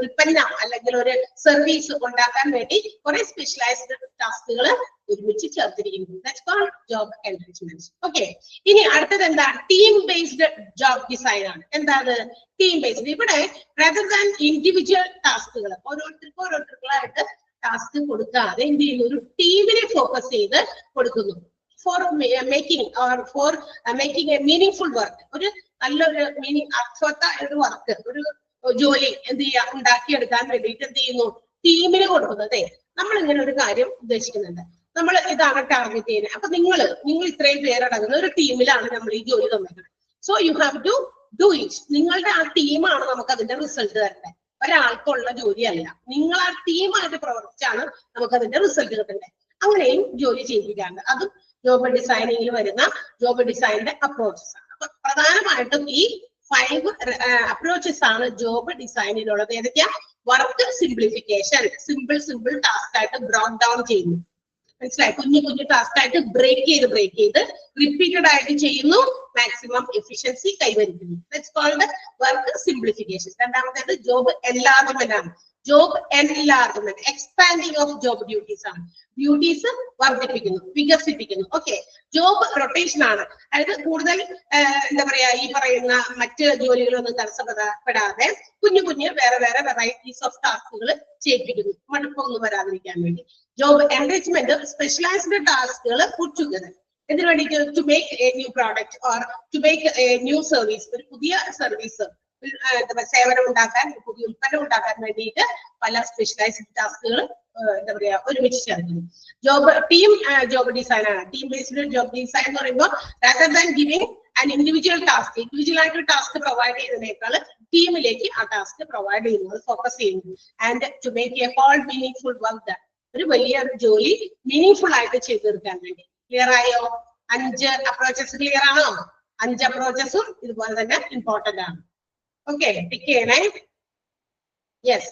ഉൽപ്പന്നം അല്ലെങ്കിൽ ഒരു സർവീസ് ഉണ്ടാക്കാൻ വേണ്ടി കുറെ സ്പെഷ്യലൈസ്ഡ് ടാസ്കുകൾ ഒരുമിച്ച് ചേർത്തിരിക്കുന്നു. That's called job enrichment. Okay, ഇനി അടുത്തത് എന്താ? ടീം ബേസ്ഡ് ജോബ് ഡിസൈൻ ആണ്. എന്താണ് ടീം ബേസ്ഡ്? ഇവിടെ rather than ഇൻഡിവിജ്വൽ ടാസ്കുകൾ ഓരോരുത്തർക്കുള്ളായിട്ട് ടാസ്ക് കൊടുക്കാതെ എന്ത് ചെയ്യുന്നു, ഒരു ടീമിനെ ഫോക്കസ് ചെയ്ത് കൊടുക്കുന്നു. For making A meaning work, ഒരു നല്ലൊരു അർത്ഥവത്തായ ഒരു വർക്ക്, ഒരു ജോലി എന്ത് ചെയ്യാ ഉണ്ടാക്കിയെടുക്കാൻ വേണ്ടിയിട്ട് എന്ത് ചെയ്യുന്നു, ടീമിന് കൊടുക്കുന്നത്. നമ്മൾ ഇങ്ങനെ ഒരു കാര്യം ഉദ്ദേശിക്കുന്നുണ്ട്. നമ്മൾ ഇതാണ് ടാർഗറ്റ് ചെയ്യുന്നത്. അപ്പൊ നിങ്ങൾ ഇത്രയും പേരടങ്ങുന്ന ഒരു ടീമിലാണ് നമ്മൾ ഈ ജോലി തന്നിട്ടുള്ളത്. So you have to do it. നിങ്ങളുടെ ആ ടീമാണ് നമുക്ക് അതിന്റെ റിസൾട്ട് തരേണ്ടത്. ഒരാൾക്കുള്ള ജോലിയല്ല. നിങ്ങൾ ആ ടീമായിട്ട് പ്രവർത്തിച്ചാണ് നമുക്ക് അതിന്റെ റിസൾട്ട് കിട്ടേണ്ടത്. അങ്ങനെയും ജോലി ചെയ്യിപ്പിക്കാറുണ്ട്. അതും ജോബ് ഡിസൈനിങ്ങിൽ വരുന്ന ജോബ് ഡിസൈനിന്റെ അപ്രോച്ചസ് ആണ്. അപ്പൊ പ്രധാനമായിട്ടും ഈ 5 അപ്രോച്ചസ് ആണ് ജോബ് ഡിസൈനിലുള്ളത്. ഏതൊക്കെയാ? വർക്ക് സിംപ്ലിഫിക്കേഷൻ, സിമ്പിൾ ടാസ്ക് ആയിട്ട് ബ്രോക്ക് ഡൗൺ ചെയ്യുന്നു. മനസ്സിലായി? കുഞ്ഞു ടാസ്ക് ആയിട്ട് ബ്രേക്ക് ചെയ്ത് റിപ്പീറ്റഡ് ആയിട്ട് ചെയ്യുന്നു, മാക്സിമം എഫിഷ്യൻസി കൈവരിക്കുന്നു. That's called work simplification. രണ്ടാമത്തേത് ജോബ് എൻലാർജ്മെന്റ് ആണ്. Job enlargement, expanding of job duties ആണ്. ഡ്യൂട്ടീസ് വർദ്ധിപ്പിക്കുന്നു, വികസിപ്പിക്കുന്നു. ഓക്കെ. ജോബ് റൊട്ടേഷൻ ആണ്. അതായത് കൂടുതൽ എന്താ പറയാ, ഈ പറയുന്ന മറ്റ് ജോലികളൊന്നും തടസ്സപ്പെടാതെ കുഞ്ഞു വേറെ വെറൈറ്റീസ് ഓഫ് ടാസ്കുകൾ ചെയ്യിപ്പിക്കുന്നു, മടുപ്പൊന്നും വരാതിരിക്കാൻ വേണ്ടി. ജോബ് എൻറിച്ച്മെന്റ്, സ്പെഷ്യലൈസ്ഡ് ടാസ്കുകൾ പുട്ട് ടുഗദർ. ഇതിനു വേണ്ടിയിട്ട് to make a new product or to make a new service, ഒരു പുതിയ സർവീസ് സേവനം ഉണ്ടാക്കാൻ, പുതിയ ഉൽപ്പന്നം ഉണ്ടാക്കാൻ വേണ്ടിയിട്ട് പല സ്പെഷ്യലൈസ്ഡ് ടാസ്കുകൾ എന്താ പറയാ ഒരുമിച്ച് ചേർക്കുന്നു. ജോബ് ഡിസൈൻ ആണ്. ടീം ബേസ്ഡ് ജോബ് ഡിസൈൻ എന്ന് പറയുമ്പോൾ rather than giving an individual task, individual ആയിട്ട് ടാസ്ക് പ്രൊവൈഡ് ചെയ്യുന്നതിനേക്കാൾ ടീമിലേക്ക് ആ ടാസ്ക് പ്രൊവൈഡ് ചെയ്യുന്നത്, ഫോക്കസ് ചെയ്യുന്നു. And to make a whole meaningful work done, ഒരു വലിയ ജോലി മീനിങ്ഫുൾ ആയിട്ട് ചെയ്തു തീർക്കാൻ വേണ്ടി. ക്ലിയർ ആയോ? 5 അപ്രോച്ചസ് ക്ലിയർ ആണോ? 5 അപ്രോച്ചസും ഇതുപോലെ തന്നെ ഇമ്പോർട്ടന്റ് ആണ്. ഓക്കെ, ടിക്ക് ചെയ്യണേ. Yes.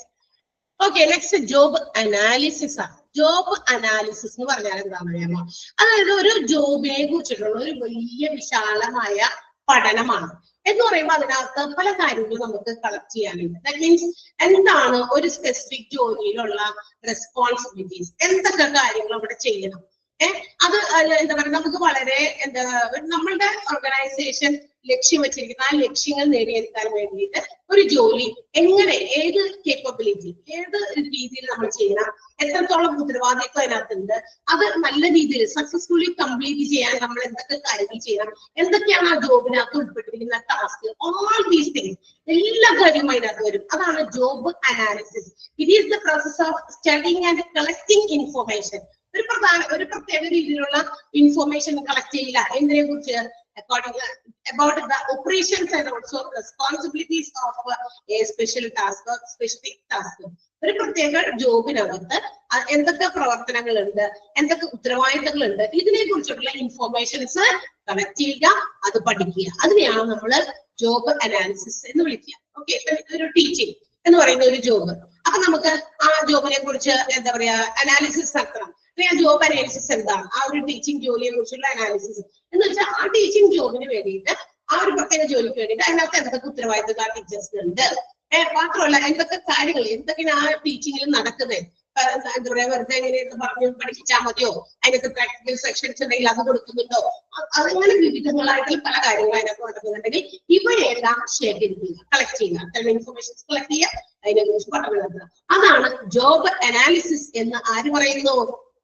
Okay, next job analysis ആണ്. ജോബ് അനാലിസിസ് എന്ന് പറഞ്ഞാൽ എന്താണെന്ന് അറിയാമോ? അതായത് ഒരു ജോബിനെ കുറിച്ചിട്ടുള്ള ഒരു വലിയ വിശാലമായ പഠനമാണ്. എന്ന് പറയുമ്പോൾ അതിനകത്ത് പല കാര്യങ്ങളും നമുക്ക് കളക്ട് ചെയ്യാനുണ്ട്. ദാറ്റ് മീൻസ് എന്താണ് ഒരു സ്പെസിഫിക് ജോലിയിലുള്ള റെസ്പോൺസിബിലിറ്റീസ്, എന്തൊക്കെ കാര്യങ്ങൾ അവിടെ ചെയ്യണം. അത് എന്താ പറയുക, നമുക്ക് വളരെ നമ്മളുടെ ഓർഗനൈസേഷൻ ലക്ഷ്യം വെച്ചിരിക്കുന്ന ആ ലക്ഷ്യങ്ങൾ നേടിയെടുക്കാൻ വേണ്ടിയിട്ട് ഒരു ജോലി എങ്ങനെ, ഏത് കേപ്പബിലിറ്റി, ഏത് രീതിയിൽ നമ്മൾ ചെയ്യണം, എത്രത്തോളം ഉത്തരവാദിത്വം അതിനകത്തുണ്ട്, അത് നല്ല രീതിയിൽ സക്സസ്ഫുള്ളി കംപ്ലീറ്റ് ചെയ്യാൻ നമ്മൾ എന്തൊക്കെ കാര്യങ്ങൾ ചെയ്യണം, എന്തൊക്കെയാണ് ആ ജോബിനകത്ത് ഉൾപ്പെട്ടിരിക്കുന്ന ടാസ്ക്, ഓൾ ദീസ് തിങ്സ്, എല്ലാ കാര്യവും അതിനകത്ത് വരും. അതാണ് job analysis. It is the process of studying and collecting information. ഒരു പ്രത്യേക രീതിയിലുള്ള ഇൻഫർമേഷൻ കളക്ട് ചെയ്യില്ല. എന്തിനെ കുറിച്ച്? about the operations and also responsibilities of a special task or specific task. ഒരു പ്രത്യേക ജോബിനകത്ത് എന്തൊക്കെ പ്രവർത്തനങ്ങളുണ്ട്, എന്തൊക്കെ ഉത്തരവാദിത്തങ്ങളുണ്ട്, ഇതിനെ കുറിച്ചുള്ള ഇൻഫർമേഷൻസ് കളക്ട് ചെയ്യുക, അത് പഠിക്കുക. അതിനെയാണ് നമ്മൾ ജോബ് അനാലിസിസ് എന്ന് വിളിക്കുക. ഓക്കെ, ഒരു ടീച്ചിങ് എന്ന് പറയുന്ന ഒരു ജോബ്. അപ്പൊ നമുക്ക് ആ ജോബിനെ കുറിച്ച് എന്താ പറയാ അനാലിസിസ് നടത്തണം. ആ ജോബ് അനാലിസിസ് എന്താണ്? ആ ഒരു ടീച്ചിങ് ജോലിയെ കുറിച്ചുള്ള അനാലിസിസ് എന്ന് വെച്ചാൽ ആ ടീച്ചിങ് ജോബിന് വേണ്ടിയിട്ട്, ആ ഒരു പ്രത്യേക ജോലിക്ക് വേണ്ടിയിട്ട് അതിനകത്ത് എന്തൊക്കെ ഉത്തരവാദിത്തം ടീച്ചേഴ്സിനുണ്ട്, മാത്രമല്ല എന്തൊക്കെ കാര്യങ്ങൾ, എന്തൊക്കെയാണ് ആ ടീച്ചിങ്ങിൽ നടക്കുന്നത്. എന്താ പറയാ, വെറുതെ എങ്ങനെയെന്ന് പറഞ്ഞു പഠിപ്പിച്ചാൽ മതിയോ, അതിനകത്ത് പ്രാക്ടിക്കൽ സെക്ഷൻസ് ഉണ്ടെങ്കിൽ അത് കൊടുക്കുന്നുണ്ടോ, അങ്ങനെ വിവിധങ്ങളായിട്ടുള്ള പല കാര്യങ്ങൾ അതിനകത്ത് നടക്കുന്നുണ്ടെങ്കിൽ ഇവയെല്ലാം ശേഖരിക്കുക, കളക്ട് ചെയ്യുക, അത്തരം ഇൻഫർമേഷൻസ് കളക്ട് ചെയ്യുക, അതിനെ കുറിച്ച് പഠനം നടത്തുക. അതാണ് ജോബ് അനാലിസിസ് എന്ന് ആര് പറയുന്നു?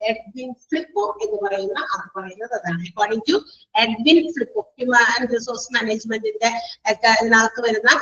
എഡ്വിൻ ഫ്ലിപ്പോ എന്ന് പറയുന്ന ആൾ പറയുന്നത് അതാണ്. According to Edwin Flippo, human resource മാനേജ്മെന്റിന്റെ ഒക്കെ ഇതിനകത്ത് വരുന്ന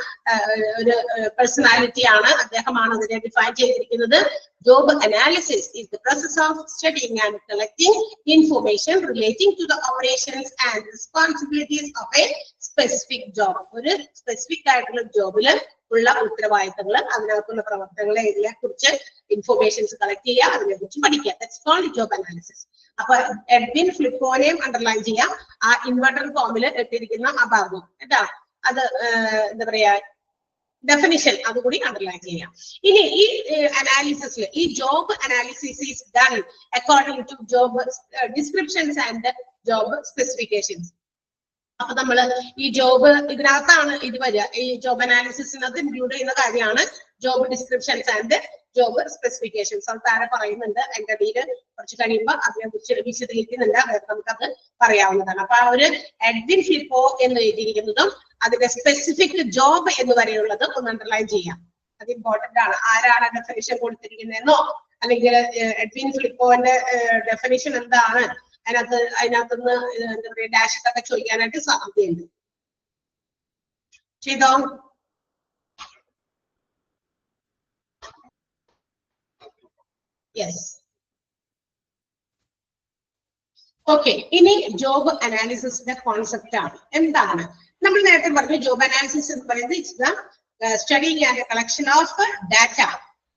ഒരു പേഴ്സണാലിറ്റി ആണ്. അദ്ദേഹമാണ് അതിനെ ഡിഫൈൻ ചെയ്തിരിക്കുന്നത്. Job analysis is the process of studying and collecting information relating to the operations and responsibilities of a specific job. ഒരു സ്പെസിഫിക് ആയിട്ടുള്ള ജോബില് ഉള്ള ഉത്തരവാദിത്തങ്ങൾ, അതിനകത്തുള്ള പ്രവർത്തനങ്ങളെ ഇതിനെ കുറിച്ച് ഇൻഫർമേഷൻസ് കളക്ട് ചെയ്യുക, അതിനെ കുറിച്ച് പഠിക്കുക. That's called job analysis. അപ്പൊ എഡ്വിൻ ഫ്ലിപ്പോനെയും അണ്ടർലൈൻ ചെയ്യാം. ആ ഇൻവെർട്ടർ ഫോമിൽ ഇട്ടിരിക്കുന്ന ആ ഭാഗം കേട്ടാ, അത് എന്താ പറയാ ഡെഫിനിഷൻ അതുകൂടി അണ്ടർലൈൻ ചെയ്യാം. ഇനി ഈ അനാലിസിസിൽ ഈ job analysis is done according to job descriptions and job specifications. അപ്പൊ നമ്മള് ഈ ജോബ് ഇതിനകത്താണ് ഇത് വരിക. ഈ ജോബ് അനാലിസിസിനകത്ത് ഇൻക്ലൂഡ് ചെയ്യുന്ന കാര്യമാണ് job descriptions and job specifications. അത് താരെ പറയുന്നുണ്ട്. അതിന്റെ അടിയിൽ കുറച്ച് കഴിയുമ്പോൾ അതിനെ കുറിച്ച് വിശദീകരിക്കുന്നുണ്ട്. അതായത് നമുക്കത് പറയാവുന്നതാണ്. അപ്പൊ ആ ഒരു എഡ്വിൻ ഫ്ലിപ്പോ എന്ന് എഴുതിയിരിക്കുന്നതും അതിന്റെ സ്പെസിഫിക് ജോബ് എന്ന് വരെയുള്ളത് ഒന്ന് അണ്ടർലൈൻ ചെയ്യാം. അത് ഇമ്പോർട്ടന്റ് ആണ്. ആരാണ് ഡെഫിനിഷൻ കൊടുത്തിരിക്കുന്നതെന്നോ അല്ലെങ്കിൽ എഡ്വിൻ ഫ്ലിപ്പോന്റെ ഡെഫിനിഷൻ എന്താണ്, അതിനകത്തുനിന്ന് എന്താ പറയുക ഡാഷ് ഒക്കെ ചോദിക്കാനായിട്ട് സാധ്യതയുണ്ട്. ചെയ്തോ? യെസ്. ഓക്കെ, ഇനി ജോബ് അനാലിസിസിന്റെ കോൺസെപ്റ്റ് ആണ്. എന്താണ് നമ്മൾ നേരത്തെ പറഞ്ഞു? ജോബ് അനാലിസിസ് എന്ന് പറയുന്നത് it's the studying and collection of data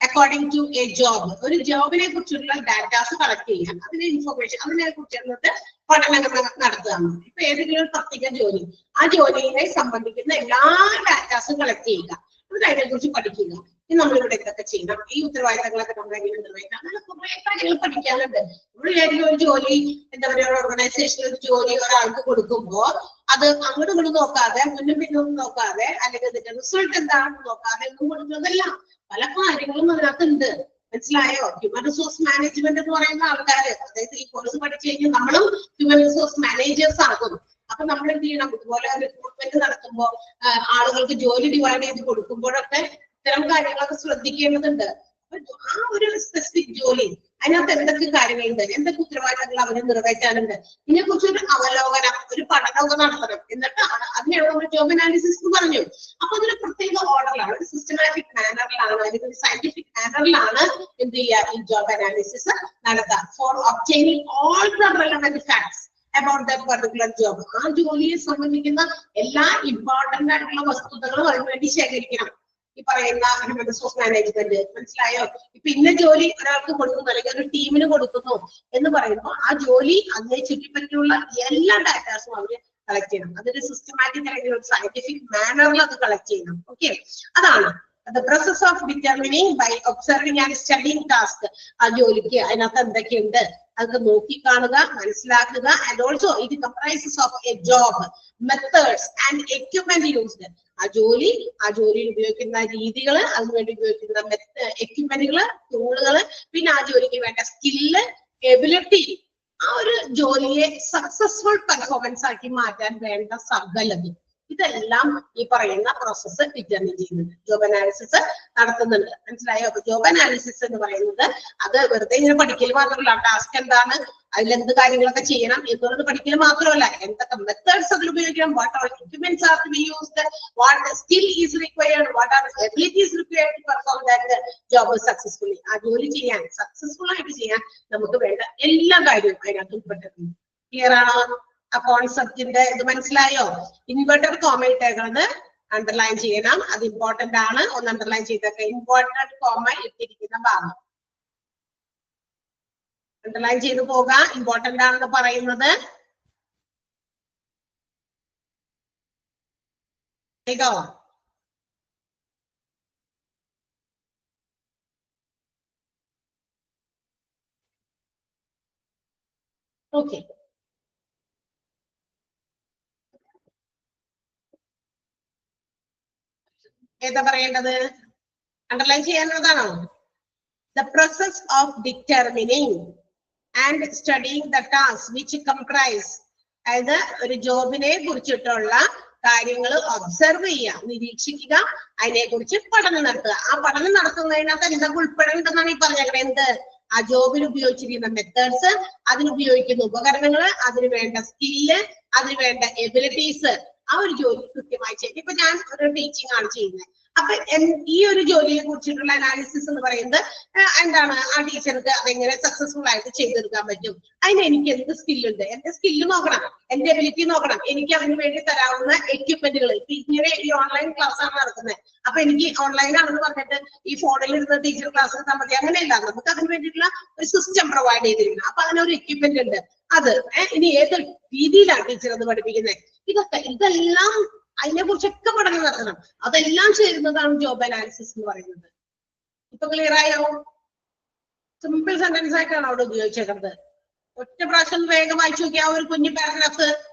according to a job. ഒരു ജോബിനെ കുറിച്ചുള്ള ഡാറ്റാസ് കളക്ട് ചെയ്യാം, അതിന്റെ ഇൻഫർമേഷൻ, അതിനെ കുറിച്ചുള്ളത് പഠനങ്ങൾ നടത്തുകയാണ്. ഇപ്പൊ ഏതെങ്കിലും ഒരു പ്രത്യേക ജോലി, ആ ജോലിയെ സംബന്ധിക്കുന്ന എല്ലാ ഡാറ്റാസും കളക്ട് ചെയ്യുക, എന്നിട്ട് അതിനെ കുറിച്ച് പഠിക്കുക. ഇനി നമ്മളിവിടെ എന്തൊക്കെ ചെയ്യണം, ഈ ഉത്തരവാദിത്തങ്ങളൊക്കെ നമ്മൾ എങ്ങനെ നിർവഹിക്കാം, അങ്ങനെ കുറെ കാര്യങ്ങൾ പഠിക്കാനുണ്ട്. നമ്മൾ ഏതെങ്കിലും ഒരു ജോലി, എന്താ പറയുക, ഒരു ഓർഗനൈസേഷനിൽ ഒരു ജോലി ഒരാൾക്ക് കൊടുക്കുമ്പോ അത് അങ്ങോട്ടും ഇങ്ങോട്ടും നോക്കാതെ, മുന്നും പിന്നും നോക്കാതെ, അല്ലെങ്കിൽ അതിന്റെ റിസൾട്ട് എന്താണെന്ന് നോക്കാതെ ഒന്നും കൊടുക്കുന്നതല്ല. പല കാര്യങ്ങളും അതിനകത്തുണ്ട്. മനസ്സിലായോ? ഹ്യൂമൻ റിസോഴ്സ് മാനേജ്മെന്റ് എന്ന് പറയുന്ന ആൾക്കാര്, അതായത് ഈ കോഴ്സ് പഠിച്ചു കഴിഞ്ഞാൽ നമ്മളും ഹ്യൂമൻ റിസോഴ്സ് മാനേജേഴ്സ് ആകും. അപ്പൊ നമ്മൾ എന്ത് ചെയ്യണം? ഇതുപോലെ റിക്രൂട്ട്മെന്റ് നടത്തുമ്പോൾ ആളുകൾക്ക് ജോലി ഡിവൈഡ് ചെയ്ത് കൊടുക്കുമ്പോഴൊക്കെ ഇത്തരം കാര്യങ്ങളൊക്കെ ശ്രദ്ധിക്കേണ്ടതുണ്ട്. ആ ഒരു സ്പെസിഫിക് ജോലി, അതിനകത്ത് എന്തൊക്കെ കാര്യങ്ങളുണ്ട്, എന്തൊക്കെ ഉത്തരവാദിത്തങ്ങൾ അവര് നിറവേറ്റാനുണ്ട്, ഇതിനെ കുറിച്ച് ഒരു അവലോകനം, ഒരു പഠനമൊക്കെ നടത്തണം. എന്നിട്ടാണ് അതിനെയാണ് നമ്മൾ ജോബ് അനാലിസിസ് എന്ന് പറഞ്ഞു. അപ്പൊ അതൊരു പ്രത്യേക ഓർഡറിലാണ്, ഒരു സിസ്റ്റമാറ്റിക് മാനറിലാണ്, അല്ലെങ്കിൽ ഒരു സയന്റിഫിക് മാനറിലാണ് എന്ത് ചെയ്യുക, ഈ ജോബ് അനാലിസിസ് നടത്തുക. For obtaining all the relevant facts about that particular job. ആ ജോലിയെ സംബന്ധിക്കുന്ന എല്ലാ ഇമ്പോർട്ടന്റ് ആയിട്ടുള്ള വസ്തുതകളും അതിന് വേണ്ടി ശേഖരിക്കണം. ഈ പറയുന്ന ഹ്യൂമൻ റിസോഴ്സ് മാനേജ്മെന്റ്. മനസ്സിലായോ? ഇപ്പൊ ഇന്ന ജോലി ഒരാൾക്ക് കൊടുക്കുന്നു, അല്ലെങ്കിൽ ഒരു ടീമിന് കൊടുക്കുന്നു എന്ന് പറയുമ്പോൾ ആ ജോലി അതിനെ ചുറ്റിപ്പറ്റിയുള്ള എല്ലാ ഡാറ്റാസും അവര് കളക്ട് ചെയ്യണം. അതൊരു സിസ്റ്റമാറ്റിക് അല്ലെങ്കിൽ ഒരു സയന്റിഫിക് മാനറിൽ അത് കളക്ട് ചെയ്യണം. ഓക്കെ, അതാണ് the process of determining by observing and studying task. ആ ജോലിക്ക് അതിനകത്ത് എന്തൊക്കെയുണ്ട് അതൊക്കെ നോക്കി കാണുക, മനസ്സിലാക്കുക. ആൻഡ് ഓൾസോ ഇത് comprises of A job, methods and equipment used. ആ ജോലിയിൽ ഉപയോഗിക്കുന്ന രീതികള്, അതിനുവേണ്ടി ഉപയോഗിക്കുന്ന എക്യുപ്മെന്റുകള്, ടൂളുകള്, പിന്നെ ആ ജോലിക്ക് വേണ്ട സ്കില്ല്, എബിലിറ്റി, ആ ഒരു ജോലിയെ സക്സസ്ഫുൾ പെർഫോമൻസ് ആക്കി മാറ്റാൻ വേണ്ട സകലതും, ഇതെല്ലാം ഈ പറയുന്ന പ്രോസസ്സ് ഡിറ്റർമിൻ ചെയ്യുന്നുണ്ട്, ജോബ് അനാലിസിസ് നടത്തുന്നുണ്ട്. മനസ്സിലായോ? അപ്പൊ ജോബ് അനാലിസിസ് എന്ന് പറയുന്നത് അത് വെറുതെ ഇങ്ങനെ പഠിക്കൽ മാത്രമല്ല, ടാസ്ക് എന്താണ്, അതിലെന്ത് കാര്യങ്ങളൊക്കെ ചെയ്യണം എന്നുള്ളത് പഠിക്കൽ മാത്രമല്ല, എന്തൊക്കെ മെത്തേഡ്സ് അതിൽ ഉപയോഗിക്കണം, what are equipments are to be used, what skill is required, what are abilities required to perform that job successfully. ആ ജോലി ചെയ്യാൻ, സക്സസ്ഫുൾ ആയിട്ട് ചെയ്യാൻ നമുക്ക് വേണ്ട എല്ലാ കാര്യവും അതിനകത്ത് ഉൾപ്പെട്ടിട്ടുണ്ട്. ക്ലിയർ ആണോ? ആ കോൺസെപ്റ്റിന്റെ ഇത് മനസ്സിലായോ? ഇൻവെർട്ടഡ് കോമ ഇട്ടേക്കുന്നത് അണ്ടർലൈൻ ചെയ്യണം, അത് ഇമ്പോർട്ടന്റ് ആണ്. ഒന്ന് അണ്ടർലൈൻ ചെയ്തൊക്കെ, ഇമ്പോർട്ടന്റ് കോമ ഇട്ടിരിക്കുന്ന ഭാഗം അണ്ടർലൈൻ ചെയ്ത് പോകാം. ഇമ്പോർട്ടന്റ് ആണെന്ന് പറയുന്നത് കേട്ടോ? ഓക്കെ, ഏതാ പറയേണ്ടത്? Underline ചെയ്യാനുള്ളതാണോ? The process of determining and studying the tasks which comprise, അതായത് ഒരു ജോബിനെ കുറിച്ചിട്ടുള്ള കാര്യങ്ങൾ ഒബ്സർവ് ചെയ്യുക, നിരീക്ഷിക്കുക, അതിനെ കുറിച്ച് പഠനം നടത്തുക. ആ പഠനം നടത്തുന്നതിനകത്ത് എന്തൊക്കെ ഉൾപ്പെടേണ്ടതെന്നാണ് ഈ പറഞ്ഞത്. എന്ത്? ആ ജോബിൽ ഉപയോഗിച്ചിരിക്കുന്ന മെത്തേഡ്സ്, അതിനുപയോഗിക്കുന്ന ഉപകരണങ്ങള്, അതിന് വേണ്ട സ്കില്ല്, അതിന് വേണ്ട എബിലിറ്റീസ്, ആ ഒരു ജോലി കൃത്യമായി ചെയ്യും. ഇപ്പൊ ഞാൻ ഒരു ടീച്ചിങ് ആണ് ചെയ്യുന്നത്, അപ്പൊ ഈ ഒരു ജോലിയെ കുറിച്ചിട്ടുള്ള അനാലിസിസ് എന്ന് പറയുന്നത് എന്താണ്? ആ ടീച്ചർക്ക് അതെങ്ങനെ സക്സസ്ഫുൾ ആയിട്ട് ചെയ്തെടുക്കാൻ പറ്റും, അതിന് എനിക്ക് എന്ത് സ്കില്ലുണ്ട്, എന്റെ സ്കില്ല് നോക്കണം, എന്റെ എബിലിറ്റി നോക്കണം, എനിക്ക് അതിന് വേണ്ടി തരാവുന്ന എക്യുപ്മെന്റുകൾ. ഇപ്പൊ ഇങ്ങനെ ഈ ഓൺലൈൻ ക്ലാസ് ആണ് നടക്കുന്നത്, അപ്പൊ എനിക്ക് ഓൺലൈൻ ആണെന്ന് പറഞ്ഞിട്ട് ഈ ഫോണിൽ ഇരുന്ന് ടീച്ചർ ക്ലാസ് എടുത്താൽ മതി, അങ്ങനെയല്ല. നമുക്ക് അതിന് വേണ്ടിയിട്ടുള്ള ഒരു സിസ്റ്റം പ്രൊവൈഡ് ചെയ്തിരിക്കുന്നത്, അപ്പൊ അതിനൊരു എക്യുപ്മെന്റ് ഉണ്ട്. അത് ഇനി ഏത് രീതിയിലാണ് ടീച്ചർ അത് പഠിപ്പിക്കുന്നത്, ഇതെല്ലാം അതിനെ കുറിച്ചൊക്കെ പഠനം നടത്തണം. അതെല്ലാം ചേരുന്നതാണ് ജോബ് അനാലിസിസ് എന്ന് പറയുന്നത്. ഇപ്പൊ ക്ലിയർ ആയോ? സിമ്പിൾ സെന്റൻസ് ആയിട്ടാണ് അവിടെ ഉപയോഗിച്ചേക്കുന്നത്. ഒറ്റ പ്രാവശ്യം വേഗം വായിച്ചു നോക്കിയാൽ ആ ഒരു കുഞ്ഞു പാരഗ്രാഫ്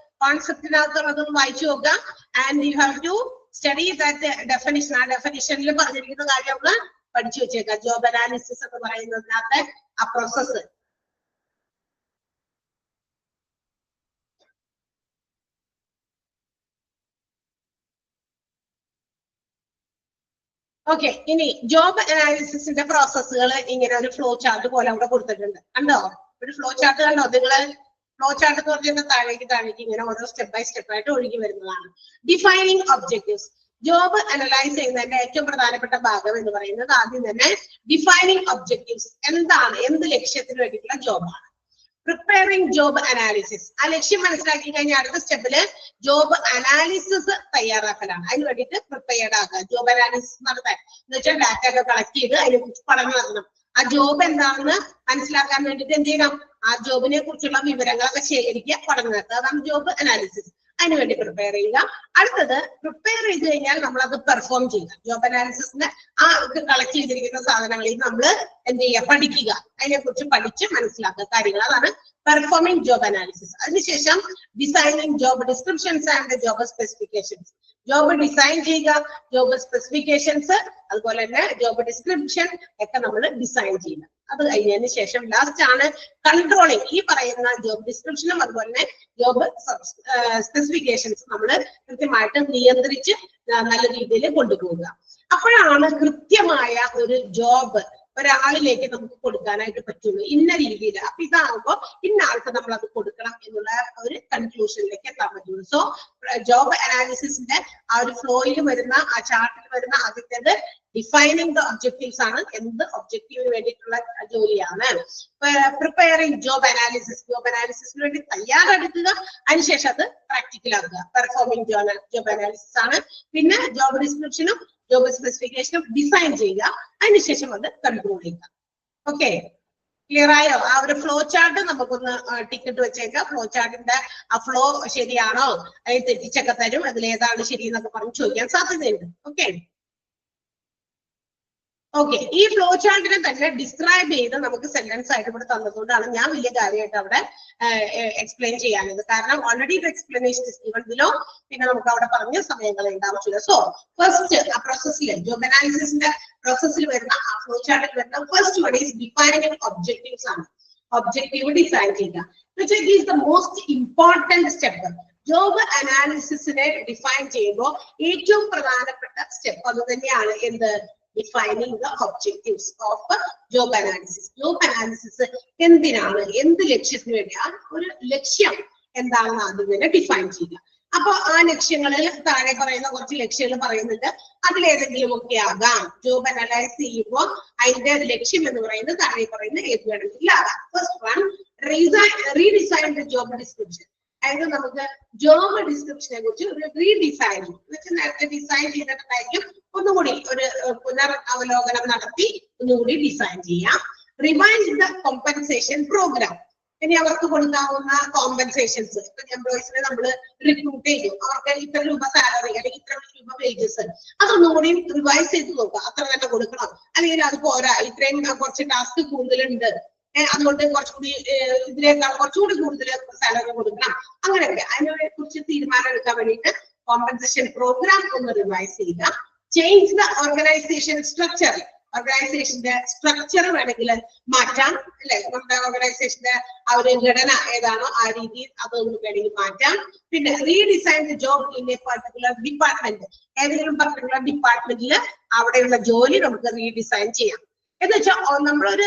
കോൺസെപ്റ്റിനകത്ത് അതൊന്ന് വായിച്ചു നോക്കുക. And you have to study that definition. ആ ഡെഫിനിഷനിൽ പറഞ്ഞിരിക്കുന്ന കാര്യം ഒന്ന് പഠിച്ചു വെച്ചേക്കാം. ജോബ് അനാലിസിസ് എന്ന് പറയുന്നതിനകത്ത് ആ പ്രോസസ്സ്. ഓക്കെ, ഇനി ജോബ് അനാലിസിസിന്റെ പ്രോസസ്സുകൾ ഇങ്ങനെ ഒരു ഫ്ലോ ചാർട്ട് പോലെ അവിടെ കൊടുത്തിട്ടുണ്ട്. കണ്ടോ? ഒരു ഫ്ലോ ചാർട്ട് കണ്ടോ നിങ്ങള്? ഫ്ലോ ചാർട്ട് എന്ന് പറഞ്ഞാൽ താഴേക്ക് ഇങ്ങനെ ഓരോ സ്റ്റെപ്പ് ബൈ സ്റ്റെപ്പ് ആയിട്ട് ഒഴുകി വരുന്നതാണ്. Defining objectives. ജോബ് അനലൈസ് ചെയ്യുന്നതിന്റെ ഏറ്റവും പ്രധാനപ്പെട്ട ഭാഗം എന്ന് പറയുന്നത് ആദ്യം തന്നെ ഡിഫൈനിങ് ഒബ്ജക്റ്റീവ്സ്. എന്താണ്, എന്ത് ലക്ഷ്യത്തിന് വേണ്ടിയിട്ടുള്ള ജോബാണ്. Preparing job analysis. ആ ലക്ഷ്യം മനസ്സിലാക്കി കഴിഞ്ഞാൽ അടുത്ത സ്റ്റെപ്പില് ജോബ് അനാലിസിസ് തയ്യാറാക്കലാണ്. അതിന് വേണ്ടിയിട്ട് പ്രിപ്പയർഡ് ആക്കുക. ജോബ് അനാലിസിസ് നടത്താൻ എന്ന് വെച്ചാൽ ഡാറ്റ ഒക്കെ കളക്ട് ചെയ്ത് അതിനെ കുറിച്ച് പഠനം നടത്തണം. ആ ജോബ് എന്താണെന്ന് മനസ്സിലാക്കാൻ വേണ്ടിയിട്ട് എന്ത് ചെയ്യണം? ആ ജോബിനെ കുറിച്ചുള്ള വിവരങ്ങളൊക്കെ ശേഖരിക്കുക, പഠനം നടത്തുക. അതാണ് ജോബ് അനാലിസിസ്. അതിനുവേണ്ടി പ്രിപ്പയർ ചെയ്യുക. അടുത്തത് പ്രിപ്പയർ ചെയ്ത് കഴിഞ്ഞാൽ നമ്മൾ അത് പെർഫോം ചെയ്യുക. ജോബ് അനാലിസിസിന് ആ കളക്ട് ചെയ്തിരിക്കുന്ന സാധനങ്ങളിൽ നമ്മൾ എന്ത് ചെയ്യുക? പഠിക്കുക. അതിനെക്കുറിച്ച് പഠിച്ച് മനസ്സിലാക്കുക കാര്യങ്ങൾ. അതാണ് പെർഫോമിംഗ് ജോബ് അനാലിസിസ്. അതിനുശേഷം designing job descriptions and job specifications. Job design ചെയ്യുക, ജോബ് സ്പെസിഫിക്കേഷൻസ്, അതുപോലെ തന്നെ ജോബ് ഡിസ്ക്രിപ്ഷൻ ഒക്കെ നമ്മൾ ഡിസൈൻ ചെയ്യുക. അത് കഴിഞ്ഞതിന് ശേഷം ലാസ്റ്റ് ആണ് കൺട്രോളിങ്. ഈ പറയുന്ന ജോബ് ഡിസ്ക്രിപ്ഷനും അതുപോലെ തന്നെ ജോബ് സ്പെസിഫിക്കേഷൻസ് നമ്മൾ കൃത്യമായിട്ട് നിയന്ത്രിച്ച് നല്ല രീതിയിൽ കൊണ്ടുപോകുക. അപ്പോഴാണ് കൃത്യമായ ഒരു ജോബ് ഒരാളിലേക്ക് നമുക്ക് കൊടുക്കാനായിട്ട് പറ്റുള്ളൂ. ഇന്ന രീതിയിൽ. അപ്പൊ ഇതാകുമ്പോ ഇന്ന ആൾക്ക് നമ്മൾ അത് കൊടുക്കണം എന്നുള്ള ഒരു കൺക്ലൂഷനിലേക്ക് എത്താൻ പറ്റുള്ളൂ. സോ ജോബ് അനാലിസിസിന്റെ ആ ഒരു ഫ്ലോയിൽ വരുന്ന, ആ ചാർട്ടിൽ വരുന്ന ആദ്യത്തേത് ഡിഫൈനിങ് ദ ഒബ്ജക്റ്റീവ്സ് ആണ്. എന്ത് ഒബ്ജക്റ്റീവിന് വേണ്ടിയിട്ടുള്ള ജോലിയാണ്. Preparing job analysis. ജോബ് അനാലിസിസിന് വേണ്ടി തയ്യാറെടുക്കുക, അതിനുശേഷം അത് പ്രാക്ടിക്കൽ ആക്കുക. പെർഫോമിംഗ് ജോബ് അനാലിസിസ് ആണ്. പിന്നെ ജോബ് ഡിസ്ക്രിപ്ഷനും ജോബ് സ്പെസിഫിക്കേഷനും ഡിസൈൻ ചെയ്യുക, അതിനുശേഷം അത് കൺട്രോൾ ചെയ്യുക. ഓക്കെ, ക്ലിയർ ആയോ? ആ ഒരു ഫ്ലോ ചാർട്ട് നമുക്കൊന്ന് ടിക്കറ്റ് വെച്ചേക്കാം. ഫ്ലോ ചാർട്ടിന്റെ ആ ഫ്ലോ ശരിയാണോ, അതിൽ തെറ്റിച്ചൊക്കെ തരും. അതിൽ ഏതാണ് ശരി എന്നൊക്കെ പറഞ്ഞ് ചോദിക്കാൻ സാധ്യതയുണ്ട്. ഓക്കെ ഓക്കെ, ഈ ഫ്ലോ ചാർട്ടിനെ തന്നെ ഡിസ്ക്രൈബ് ചെയ്ത് നമുക്ക് സെന്റൻസ് ആയിട്ട് ഇവിടെ തന്നതുകൊണ്ടാണ് ഞാൻ വലിയ കാര്യമായിട്ട് അവിടെ എക്സ്പ്ലെയിൻ ചെയ്യാനത്. കാരണം ഓൾറെഡി എക്സ്പ്ലനേഷൻ ഗിവൺ ബിലോ. പിന്നെ നമുക്ക് അവിടെ പറഞ്ഞ സമയങ്ങൾ ഉണ്ടാവശ്യമില്ല. സോ ഫസ്റ്റ് ആ പ്രോസസ്സിൽ ജോബ് അനാലിസിസിന്റെ പ്രോസസ്സിൽ വരുന്ന ആ ഫ്ലോ ചാർട്ടിൽ വരുന്ന first one is defining objectives ആണ്. ഒബ്ജക്റ്റീവ് ഡിസൈൻ ചെയ്യുക. It is the most important step. Job അനാലിസിസിനെ ഡിഫൈൻ ചെയ്യുമ്പോൾ ഏറ്റവും പ്രധാനപ്പെട്ട സ്റ്റെപ്പ് അത് തന്നെയാണ്. എന്ത്? defining the objectives of job analysis. Job analysis എന്തിനാണ്, എന്ത് ലക്ഷ്യത്തിന് വേണ്ടി, ആ ഒരു ലക്ഷ്യം എന്താണെന്ന് ആദ്യം തന്നെ ഡിഫൈൻ ചെയ്യുക. അപ്പൊ ആ ലക്ഷ്യങ്ങളിൽ താഴെ പറയുന്ന കുറച്ച് ലക്ഷ്യങ്ങൾ പറയുന്നുണ്ട്. അതിലേതെങ്കിലും ഒക്കെ ആകാം. ജോബ് അനലൈസ് ചെയ്യുമ്പോൾ അതിന്റെ ലക്ഷ്യം എന്ന് പറയുന്നത് താഴെ പറയുന്ന ഏത് വേണമെങ്കിലും ആകാം. First one, redesign the job description. അതായത് നമുക്ക് ജോബ് ഡിസ്ക്രിപ്ഷനെ കുറിച്ച് ഒരു റീഡിസൈനിങ് നേരത്തെ ഡിസൈൻ ചെയ്തിട്ടുണ്ടായിരിക്കും, ഒന്നുകൂടി ഒരു പുനരവലോകനം നടത്തി ഒന്നുകൂടി ഡിസൈൻ ചെയ്യാം. Revise the compensation programme. ഇനി അവർക്ക് കൊടുക്കാവുന്ന കോമ്പൻസേഷൻസ്. ഇപ്പൊ എംപ്ലോയീസിനെ നമ്മൾ റിക്രൂട്ട് ചെയ്തു, അവർക്ക് ഇത്ര രൂപ സാലറി അല്ലെങ്കിൽ ഇത്ര രൂപ വേജസ്, അതൊന്നുകൂടി റിവൈസ് ചെയ്ത് നോക്കുക. അത്ര തന്നെ കൊടുക്കണം, അല്ലെങ്കിൽ അത് പോരാ, ഇത്രയും കുറച്ച് ടാസ്ക് കൂടുതലുണ്ട്, അതുകൊണ്ട് കുറച്ചുകൂടി ഇതിനേക്കാൾ കുറച്ചുകൂടി കൂടുതൽ സാലറി കൊടുക്കണം. അങ്ങനെയൊക്കെ അതിനെ കുറിച്ച് തീരുമാനം എടുക്കാൻ വേണ്ടിയിട്ട് കോമ്പൻസേഷൻ പ്രോഗ്രാം ഒന്ന് റിവൈസ് ചെയ്യുക. Change the organisation structure. ഓർഗനൈസേഷന്റെ സ്ട്രക്ചർ വേണമെങ്കിൽ മാറ്റാം, അല്ലെ? നമ്മുടെ ഓർഗനൈസേഷന്റെ ആ ഒരു ഘടന ഏതാണോ ആ രീതിയിൽ അതൊന്നും വേണമെങ്കിൽ മാറ്റാം. പിന്നെ redesign the job in A particular department. ഏതെങ്കിലും പർട്ടിക്കുലർ ഡിപ്പാർട്ട്മെന്റിൽ അവിടെയുള്ള ജോലി നമുക്ക് റീഡിസൈൻ ചെയ്യാം. എന്ന് വെച്ചാൽ നമ്മളൊരു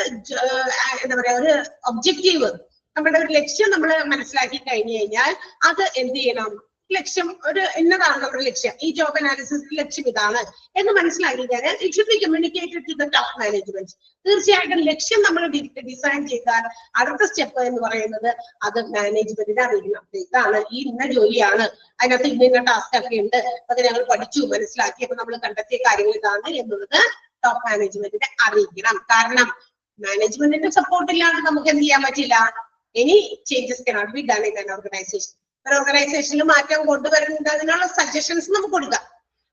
എന്താ പറയാ, ഒരു ഒബ്ജക്റ്റീവ്, നമ്മുടെ ഒരു ലക്ഷ്യം നമ്മൾ മനസ്സിലാക്കി കഴിഞ്ഞു കഴിഞ്ഞാൽ അത് എന്ത് ചെയ്യണം? ലക്ഷ്യം ഒരു എന്നതാണ് നമ്മുടെ ലക്ഷ്യം, ഈ ജോബ് അനാലിസിസ് ലക്ഷ്യം ഇതാണ് എന്ന് മനസ്സിലാക്കി കഴിഞ്ഞാൽ it should be communicated to the top management. തീർച്ചയായിട്ടും ലക്ഷ്യം നമ്മൾ ഡിസൈൻ ചെയ്താൽ അടുത്ത സ്റ്റെപ്പ് എന്ന് പറയുന്നത് അത് മാനേജ്മെന്റിനെ അറിയിക്കണം. ഇതാണ് ഈ ഇന്ന ജോലിയാണ്, അതിനകത്ത് ഇന്ന ടാസ്ക് ഒക്കെ ഉണ്ട്, അത് ഞങ്ങൾ പഠിച്ചു മനസ്സിലാക്കി, അപ്പൊ നമ്മൾ കണ്ടെത്തിയ കാര്യങ്ങൾ ഇതാണ് എന്നുള്ളത് ടോപ്പ് മാനേജ്മെന്റിനെ അറിയിക്കണം. കാരണം മാനേജ്മെന്റിന്റെ സപ്പോർട്ട് ഇല്ലാണ്ട് നമുക്ക് എന്ത് ചെയ്യാൻ പറ്റില്ല. Any changes cannot be done in an organisation. ഒരു ഓർഗനൈസേഷനിൽ മാറ്റം കൊണ്ടുവരുന്നുണ്ട്, അതിനുള്ള സജഷൻസ് നമുക്ക് കൊടുക്കാം,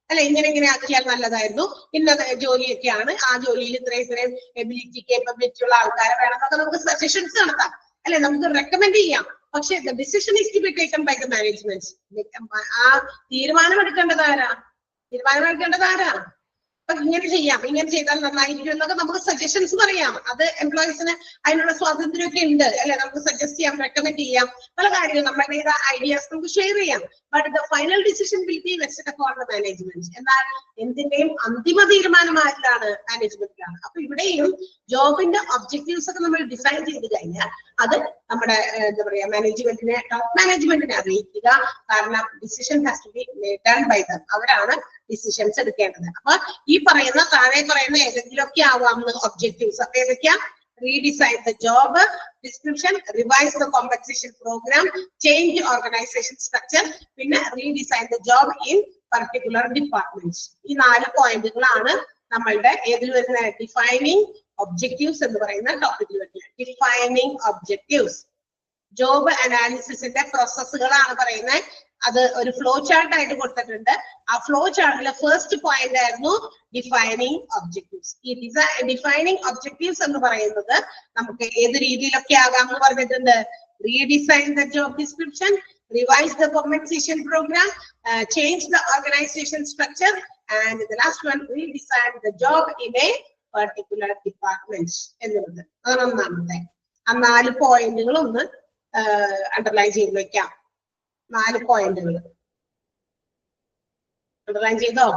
അല്ലെ? ഇങ്ങനെ ആക്കിയാൽ നല്ലതായിരുന്നു, ഇന്ന ജോലിയൊക്കെയാണ്, ആ ജോലിയിൽ ഇത്രയും എബിലിറ്റി കേപ്പബിലിറ്റി ഉള്ള ആൾക്കാരെ വേണമെന്നൊക്കെ നമുക്ക് സജഷൻസ് നടത്താം, അല്ലെ? നമുക്ക് റെക്കമെൻഡ് ചെയ്യാം. പക്ഷെ the decision is to be taken by the management. ആ തീരുമാനം എടുക്കേണ്ടത് ആരാ? അപ്പൊ ഇങ്ങനെ ചെയ്യാം, ഇങ്ങനെ ചെയ്താൽ നന്നായിരിക്കും എന്നൊക്കെ നമുക്ക് സജഷൻസ് പറയാം. അത് എംപ്ലോയീസിന് അതിനുള്ള സ്വാതന്ത്ര്യമൊക്കെ ഉണ്ട്, അല്ലെ? നമുക്ക് സജസ്റ്റ് ചെയ്യാം, റെക്കമെൻഡ് ചെയ്യാം, പല കാര്യങ്ങൾ നമ്മുടെ ഐഡിയാസ് നമുക്ക് ഷെയർ ചെയ്യാം. But the final decision will be vested upon the management. എന്നാൽ എന്തിന്റെയും അന്തിമ തീരുമാനം ആരിലാണ്? മാനേജ്മെന്റിലാണ്. അപ്പൊ ഇവിടെയും ജോബിന്റെ ഒബ്ജക്റ്റീവ്സ് ഒക്കെ നമ്മൾ ഡിസൈൻ ചെയ്ത് കഴിഞ്ഞാൽ അത് നമ്മുടെ എന്താ പറയാ മാനേജ്മെന്റിനെ, ടോപ്പ് മാനേജ്മെന്റിനെ അറിയിക്കുക. കാരണം decision has to be done by them. അവരാണ് ഡിസിഷൻസ് എടുക്കേണ്ടത്. അപ്പൊ ഈ പറയുന്ന താഴെ പറയുന്ന ഏതെങ്കിലുമൊക്കെ ആവാം ഒബ്ജക്റ്റീവ്സ്. അപ്പൊ ഏതൊക്കെയാ? redesign the job description, revise the compensation program, change organization structure, പിന്നെ redesign the job in particular departments. ഈ 4 പോയിന്റുകളാണ് നമ്മളുടെ ഏതിൽ വരുന്ന ഡിഫൈനിങ് ഒബ്ജക്റ്റീവ്സ് എന്ന് പറയുന്ന ടോപ്പിക്കിൽ വരുന്നത്. ഡിഫൈനിങ് ഒബ്ജക്റ്റീവ്സ് ജോബ് അനാലിസിസിന്റെ പ്രോസസ്സുകളാണ് പറയുന്നത്. അത് ഒരു ഫ്ലോ ചാർട്ട് ആയിട്ട് കൊടുത്തിട്ടുണ്ട്. ആ ഫ്ലോ ചാർട്ടിലെ ഫസ്റ്റ് പോയിന്റ് ആയിരുന്നു ഡിഫൈനിങ് ഒബ്ജക്റ്റീവ്സ്. ഈ ഡിഫൈനിങ് ഒബ്ജക്റ്റീവ്സ് എന്ന് പറയുന്നത് നമുക്ക് ഏത് രീതിയിലൊക്കെ ആകാം എന്ന് പറഞ്ഞിട്ടുണ്ട്. Redesign the job description, revise the compensation program, change the organization structure, and the last one, redesign the job in a particular department. എന്നുള്ളത് അതൊന്നാമത്തെ. ആ 4 പോയിന്റുകൾ ഒന്ന് അണ്ടർലൈൻ ചെയ്ത് വെക്കാം. 4 പോയിന്റുകൾ അണ്ടർലൈൻ ചെയ്തോ?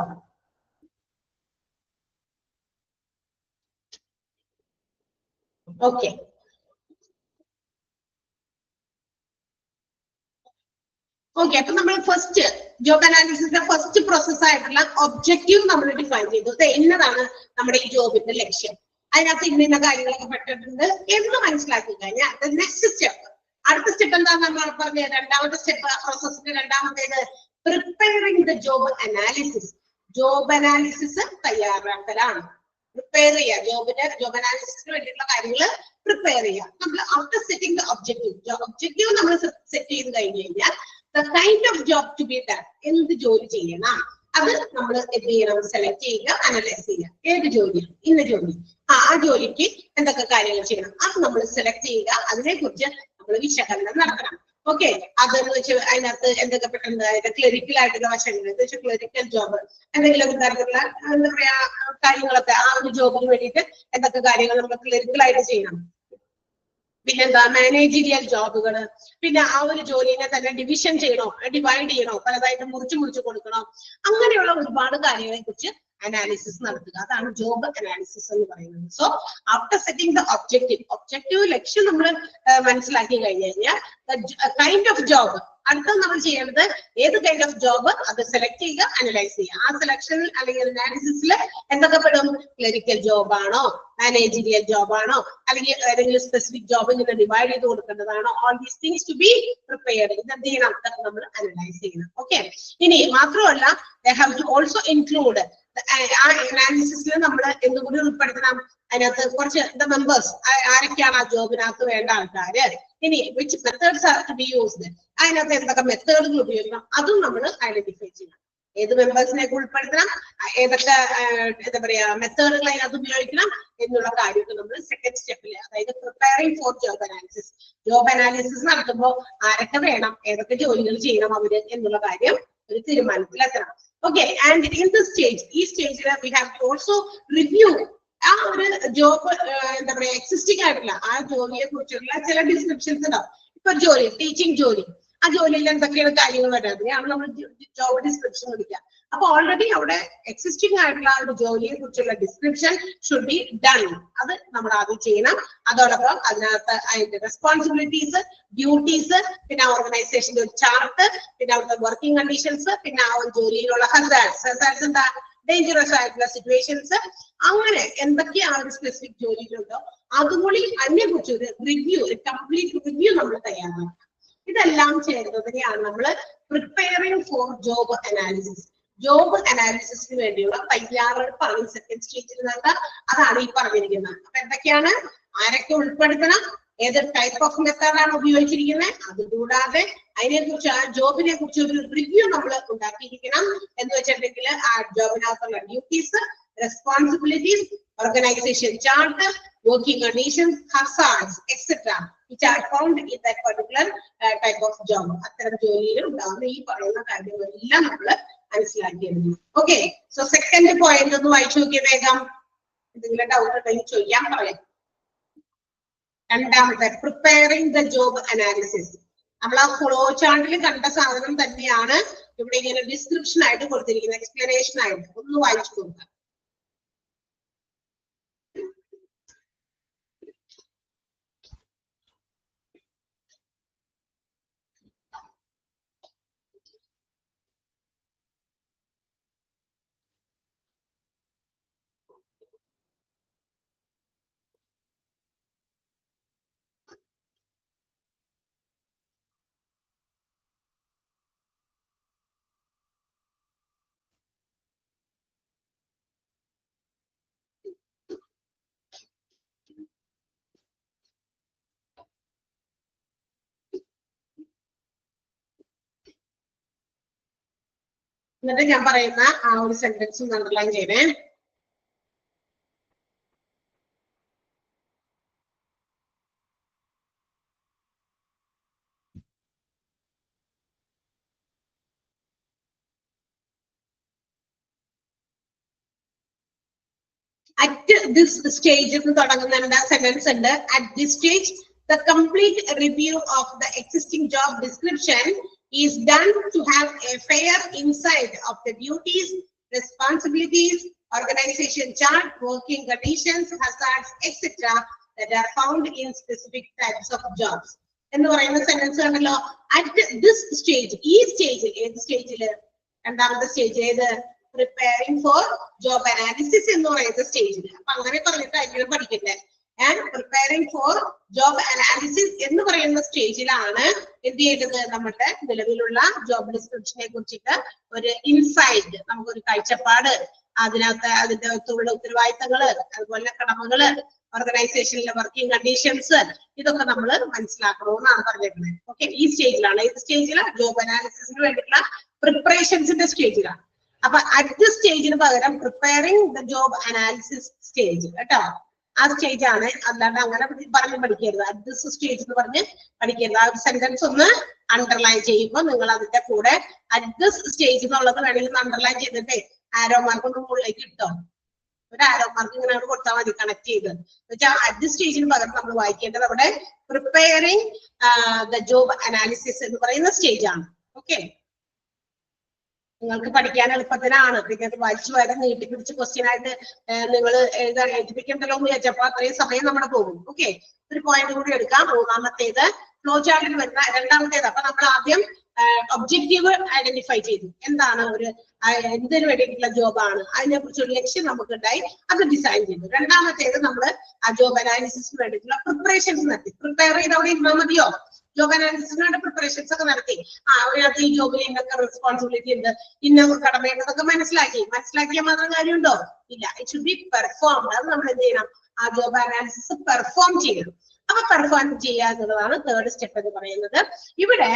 ഓക്കെ. ഓക്കെ, അപ്പൊ നമ്മൾ ഫസ്റ്റ് ജോബ് അനാലിസിസിന്റെ ഫസ്റ്റ് പ്രോസസ് ആയിട്ടുള്ള ഒബ്ജക്റ്റീവ് നമ്മൾ ഡിഫൈൻ ചെയ്തു. എന്നതാണ് നമ്മുടെ ഈ ജോബിന്റെ ലക്ഷ്യം, അതിനകത്ത് ഇന്ന കാര്യങ്ങളൊക്കെ പെട്ടിട്ടുണ്ട് എന്ന് മനസ്സിലാക്കി കഴിഞ്ഞാൽ നെക്സ്റ്റ് സ്റ്റെപ്പ്, അടുത്ത സ്റ്റെപ്പ് എന്താന്ന് നമ്മൾ പറഞ്ഞത്? രണ്ടാമത്തെ സ്റ്റെപ്പ് പ്രോസസ്സിന്റെ രണ്ടാമത്തേത് preparing the job analysis. Job analysis തയ്യാറാക്കലാണ്. പ്രിപ്പയർ ചെയ്യുക, ജോബ് അനാലിസിസിന് വേണ്ടിയിട്ടുള്ള കാര്യങ്ങൾ പ്രിപ്പയർ ചെയ്യുക. നമ്മൾ ആഫ്റ്റർ സെറ്റിംഗ് ദ ഒബ്ജക്റ്റീവ് നമ്മൾ സെറ്റ് ചെയ്ത് കഴിഞ്ഞു കഴിഞ്ഞാൽ the kind of job to be done, എന്ത് ജോലി ചെയ്യണം അത് നമ്മൾ എന്ത് ചെയ്യണം? സെലക്ട് ചെയ്യുക, അനലൈസ് ചെയ്യുക. ഏത് ജോലിയാണ്? ഇന്ന ജോലി. ആ ജോലിക്ക് എന്തൊക്കെ കാര്യങ്ങൾ ചെയ്യണം അത് നമ്മൾ സെലക്ട് ചെയ്യുക. അതിനെ കുറിച്ച് നമ്മൾ വിശകലനം നടത്തണം. ഓക്കെ, അതെന്ന് വെച്ചാൽ അതിനകത്ത് എന്തൊക്കെ പെട്ടെന്ന് അതിന്റെ ക്ലറിക്കൽ ആയിട്ടുള്ള വശങ്ങൾ, എന്ന് വെച്ചാൽ ക്ലറിക്കൽ ജോബ് എന്തെങ്കിലും തരത്തിലുള്ള എന്താ പറയാ കാര്യങ്ങളൊക്കെ ആ ഒരു ജോബിന് വേണ്ടിയിട്ട് എന്തൊക്കെ കാര്യങ്ങൾ നമ്മൾ ക്ലറിക്കൽ ആയിട്ട് ചെയ്യണം. പിന്നെന്താ മാനേജീരിയൽ ജോബുകൾ. പിന്നെ ആ ഒരു ജോലിനെ തന്നെ ഡിവിഷൻ ചെയ്യണോ, ഡിവൈഡ് ചെയ്യണോ, പലതായിട്ട് മുറിച്ചു കൊടുക്കണോ, അങ്ങനെയുള്ള ഒരുപാട് കാര്യങ്ങളെ കുറിച്ച് അനാലിസിസ് നടത്തുക. അതാണ് ജോബ് അനാലിസിസ് എന്ന് പറയുന്നത്. So after setting the objective ലക്ഷ്യം നമ്മൾ മനസ്സിലാക്കി കഴിഞ്ഞു കഴിഞ്ഞാൽ കൈൻഡ് ഓഫ് ജോബ് അടുത്തത് നമ്മൾ ചെയ്യേണ്ടത് ഏത് കൈൻഡ് ഓഫ് ജോബ് അത് സെലക്ട് ചെയ്യുക, അനലൈസ് ചെയ്യുക. ആ സെലക്ഷനിൽ അല്ലെങ്കിൽ അനാലിസിസിൽ എന്തൊക്കെ പെടും? ക്ലറിക്കൽ ജോബ് ആണോ, മാനേജീരിയൽ ജോബ് ആണോ, അല്ലെങ്കിൽ ഏതെങ്കിലും സ്പെസിഫിക് ജോബ് ഇങ്ങനെ ഡിവൈഡ് ചെയ്ത് കൊടുക്കേണ്ടതാണോ? All these things to be prepared. ഇത് എന്ത് ചെയ്യണം? അതൊക്കെ നമ്മൾ അനലൈസ് ചെയ്യണം. ഓക്കെ, ഇനി മാത്രമല്ല they have to also include ആ അനാലിസിസിൽ നമ്മൾ എന്തുകൂടി ഉൾപ്പെടുത്തണം? അതിനകത്ത് കുറച്ച് മെമ്പേഴ്സ് ആരൊക്കെയാണ് ആ ജോബിനകത്ത് വേണ്ട ആൾക്കാര്, ഇനി which methods are to be used, അതിനകത്ത് എന്തൊക്കെ മെത്തേഡുകൾ ഉപയോഗിക്കണം അതും നമ്മൾ ഐഡന്റിഫൈ ചെയ്യണം. ഏത് മെമ്പേഴ്സിനെ ഉൾപ്പെടുത്തണം, ഏതൊക്കെ എന്താ പറയാ മെത്തേഡുകൾ അതിനകത്ത് ഉപയോഗിക്കണം എന്നുള്ള കാര്യമൊക്കെ നമ്മൾ സെക്കൻഡ് സ്റ്റെപ്പിൽ, അതായത് പ്രിപ്പയറിംഗ് ഫോർ ജോബ് അനാലിസിസ് നടത്തുമ്പോൾ ആരൊക്കെ വേണം, ഏതൊക്കെ ജോലികൾ ചെയ്യണം അവര് എന്നുള്ള കാര്യം ഒരു തീരുമാനത്തിലെത്തണം. Okay, and in the stage, ഈ സ്റ്റേജിൽ we have to also review ആ ഒരു ജോബ് എന്താ പറയാ എക്സിസ്റ്റിംഗ് ആയിട്ടുള്ള ആ ജോലിയെ കുറിച്ചുള്ള ചില ഡിസ്ക്രിപ്ഷൻസ് ഉണ്ടാവും. ഇപ്പൊ ജോലി, ടീച്ചിങ് ജോലി, ആ ജോലിയിൽ എന്തൊക്കെയാണ് കാര്യങ്ങൾ വരുന്നത് ആണ് നമ്മൾ ജോബ് ഡിസ്ക്രിപ്ഷൻ വിളിക്കുക. അപ്പൊ ഓൾറെഡി അവിടെ എക്സിസ്റ്റിംഗ് ആയിട്ടുള്ള ആ ഒരു ജോലിയെ കുറിച്ചുള്ള ഡിസ്ക്രിപ്ഷൻ ഷുഡ് ബി ഡൺ. അത് നമ്മൾ ആദ്യം ചെയ്യണം. അതോടൊപ്പം അതിനകത്ത് അതിന്റെ റെസ്പോൺസിബിലിറ്റീസ്, ഡ്യൂട്ടീസ്, പിന്നെ ഓർഗനൈസേഷന്റെ ഒരു ചാർട്ട്, പിന്നെ അവിടുത്തെ വർക്കിംഗ് കണ്ടീഷൻസ്, പിന്നെ ആ ഒരു ജോലിയിലുള്ള ഹസാർഡ്സ് എന്താ, ഡേഞ്ചറസ് ആയിട്ടുള്ള സിറ്റുവേഷൻസ്, അങ്ങനെ എന്തൊക്കെയാണ് ഒരു സ്പെസിഫിക് ജോലിയിലുണ്ടോ അതുകൂടി അതിനെക്കുറിച്ച് ഒരു റിവ്യൂ, ഒരു കംപ്ലീറ്റ് റിവ്യൂ നമ്മൾ തയ്യാറാക്കണം. ഇതെല്ലാം ചേരുന്നതിനെയാണ് നമ്മൾ preparing for job analysis. Job അനാലിസിസിന് വേണ്ടിയുള്ള തയ്യാറെടുപ്പാണ് സെക്കൻഡ് സ്റ്റേജിൽ നടത്തുക. അതാണ് ഈ പറഞ്ഞിരിക്കുന്നത്. അപ്പൊ എന്തൊക്കെയാണ്, ആരൊക്കെ ഉൾപ്പെടുത്തണം, ഏത് ടൈപ്പ് ഓഫ് മെത്തേഡാണ് ഉപയോഗിച്ചിരിക്കുന്നത്, അതുകൂടാതെ അതിനെക്കുറിച്ച് ആ ജോബിനെ കുറിച്ച് ഒരു റിവ്യൂ നമ്മൾ ഉണ്ടാക്കിയിരിക്കണം. എന്ന് വെച്ചിട്ടുണ്ടെങ്കിൽ ആ ജോബിനകത്തുള്ള duties, responsibilities, organisation chart, working conditions, hazards, etc. which are found in that particular type of job. അത്തരം ജോലിയിൽ ഉണ്ടാകുന്ന ഈ പറയുന്ന കാര്യങ്ങളെല്ലാം നമ്മൾ മനസ്സിലാക്കിയിരുന്നു. ഓക്കെ, സോ സെക്കൻഡ് പോയിന്റ് ഒന്ന് വായിച്ചു നോക്കിയ വേഗം. എന്തെങ്കിലും ഡൗട്ട് ഉണ്ടെങ്കിൽ ചോദിക്കാൻ പറയാം. രണ്ടാമത്തെ പ്രിപ്പയറിംഗ് ദ ജോബ് അനാലിസിസ്. നമ്മൾ ആ ഫ്ലോ ചാർട്ടിൽ കണ്ട സാധനം തന്നെയാണ് ഇവിടെ ഇങ്ങനെ ഡിസ്ക്രിപ്ഷൻ ആയിട്ട് കൊടുത്തിരിക്കുന്നത്, എക്സ്പ്ലനേഷൻ ആയിട്ട്. ഒന്ന് വായിച്ചു നോക്കാം. എന്നിട്ട് ഞാൻ പറയുന്ന ആ ഒരു സെന്റൻസ് അണ്ടർലൈൻ ചെയ്യണേ. At this stage എന്ന് തുടങ്ങുന്ന സെന്റൻസ് ഉണ്ട്. At this stage, the complete review of the existing job description is done to have a fair insight of the duties, responsibilities, organization chart, working conditions, hazards, etc. that are found in specific types of jobs. എന്ന് പറയുന്ന sentence കണ്ടല്ലോ. At this stage, ഈ സ്റ്റേജിൽ, ഏത് സ്റ്റേജില്? രണ്ടാമത്തെ stage ഏത്? Preparing for job analysis എന്ന് പറയുന്ന സ്റ്റേജിൽ. അപ്പൊ അങ്ങനെ പറഞ്ഞിട്ടായിരിക്കും പഠിക്കണ്ടേ. And preparing for job analysis എന്ന് പറയുന്ന സ്റ്റേജിലാണ് എന്ത് ചെയ്തത്? നമ്മുടെ നിലവിലുള്ള ജോബ് ഡിസ്ക്രിപ്ഷനെ കുറിച്ചിട്ട് ഒരു ഇൻസൈറ്റ്, നമുക്കൊരു കാഴ്ചപ്പാട്, അതിനകത്ത് അതിന്റെ ഉത്തരവാദിത്തങ്ങള്, അതുപോലെ കടമകള്, ഓർഗനൈസേഷനിലെ വർക്കിംഗ് കണ്ടീഷൻസ്, ഇതൊക്കെ നമ്മൾ മനസ്സിലാക്കണമെന്നാണ് പറഞ്ഞിരിക്കുന്നത്. ഓക്കെ, ഈ സ്റ്റേജിലാണ്. ഏത് സ്റ്റേജിലാണ്? ജോബ് അനാലിസിസിന് വേണ്ടിയിട്ടുള്ള പ്രിപ്പറേഷൻസിന്റെ സ്റ്റേജിലാണ്. അപ്പൊ അറ്റ് സ്റ്റേജിന് പകരം preparing the job analysis stage കേട്ടോ. ആ സ്റ്റേജ് ആണ്. അല്ലാണ്ട് അങ്ങനെ പറഞ്ഞ് പഠിക്കരുത്. അറ്റ് ദിസ് സ്റ്റേജ് എന്ന് പറഞ്ഞ് പഠിക്കരുത്. ആ ഒരു സെന്റൻസ് ഒന്ന് അണ്ടർലൈൻ ചെയ്യുമ്പോൾ നിങ്ങൾ അതിന്റെ കൂടെ അറ്റ് ദിസ് സ്റ്റേജ് എന്നുള്ളത് വേണമെങ്കിൽ അണ്ടർലൈൻ ചെയ്തിട്ട് ആരോ മാർക്ക് ഒന്ന് മുകളിലേക്ക് ഇട്ടോ. ഒരു ആരോ മാർക്ക് ഇങ്ങനെ കൊടുത്താൽ മതി, കണക്ട് ചെയ്ത്. എന്നുവെച്ചാൽ അറ്റ് ദിസ് സ്റ്റേജിന് പകരം നമ്മൾ വായിക്കേണ്ടത് അവിടെ പ്രിപ്പയറിംഗ് ദ ജോബ് അനാലിസിസ് എന്ന് പറയുന്ന സ്റ്റേജ് ആണ്. ഓക്കെ, നിങ്ങൾക്ക് പഠിക്കാൻ എളുപ്പത്തിനാണ്. പിന്നെ അത് വായിച്ചു വരെ നീട്ടിപ്പിടിച്ച് ക്വസ്റ്റ്യൻ ആയിട്ട് നിങ്ങൾ എഴുതാൻ എഴുതിപ്പിക്കണ്ടല്ലോ എന്ന് വിചാരിച്ചപ്പോ അത്രയും സമയം നമ്മുടെ പോകും. ഓക്കെ, ഒരു പോയിന്റ് കൂടി എടുക്കാം. മൂന്നാമത്തേത് ഫ്ലോ ചാർട്ടിൽ വരുന്ന രണ്ടാമത്തേത്. അപ്പൊ നമ്മൾ ആദ്യം ഒബ്ജക്റ്റീവ് ഐഡന്റിഫൈ ചെയ്തു. എന്താണ് എന്തിനു വേണ്ടിയിട്ടുള്ള ജോബാണ്, അതിനെ കുറിച്ചൊരു ലക്ഷ്യം നമുക്കുണ്ടായി, അത് ഡിസൈൻ ചെയ്തു. രണ്ടാമത്തേത് നമ്മൾ ആ ജോബ് അനാലിസിസിന് വേണ്ടിയിട്ടുള്ള പ്രിപ്പറേഷൻസ് നടത്തി. പ്രിപ്പയർ ചെയ്ത് അവിടെ ഇരുന്നാൽ മതിയോ? ജോബ് അനാലിസിസിന് വേണ്ട പ്രിപ്പറേഷൻസ് ഒക്കെ നടത്തി. അതിനകത്ത് ഈ ജോബിൽ ഇന്നൊക്കെ റെസ്പോൺസിബിലിറ്റി ഉണ്ട്, ഇന്ന കടമയുണ്ടെന്നൊക്കെ മനസ്സിലാക്കിയാൽ മാത്രം കാര്യമുണ്ടോ? ഇല്ല. It should B performed. അത് നമ്മൾ എന്ത് ചെയ്യണം? ആ ജോബ് അനാലിസിസ് പെർഫോം ചെയ്യണം. അപ്പൊ പെർഫോം ചെയ്യുക എന്നുള്ളതാണ് തേർഡ് സ്റ്റെപ്പ് എന്ന് പറയുന്നത്. ഇവിടെ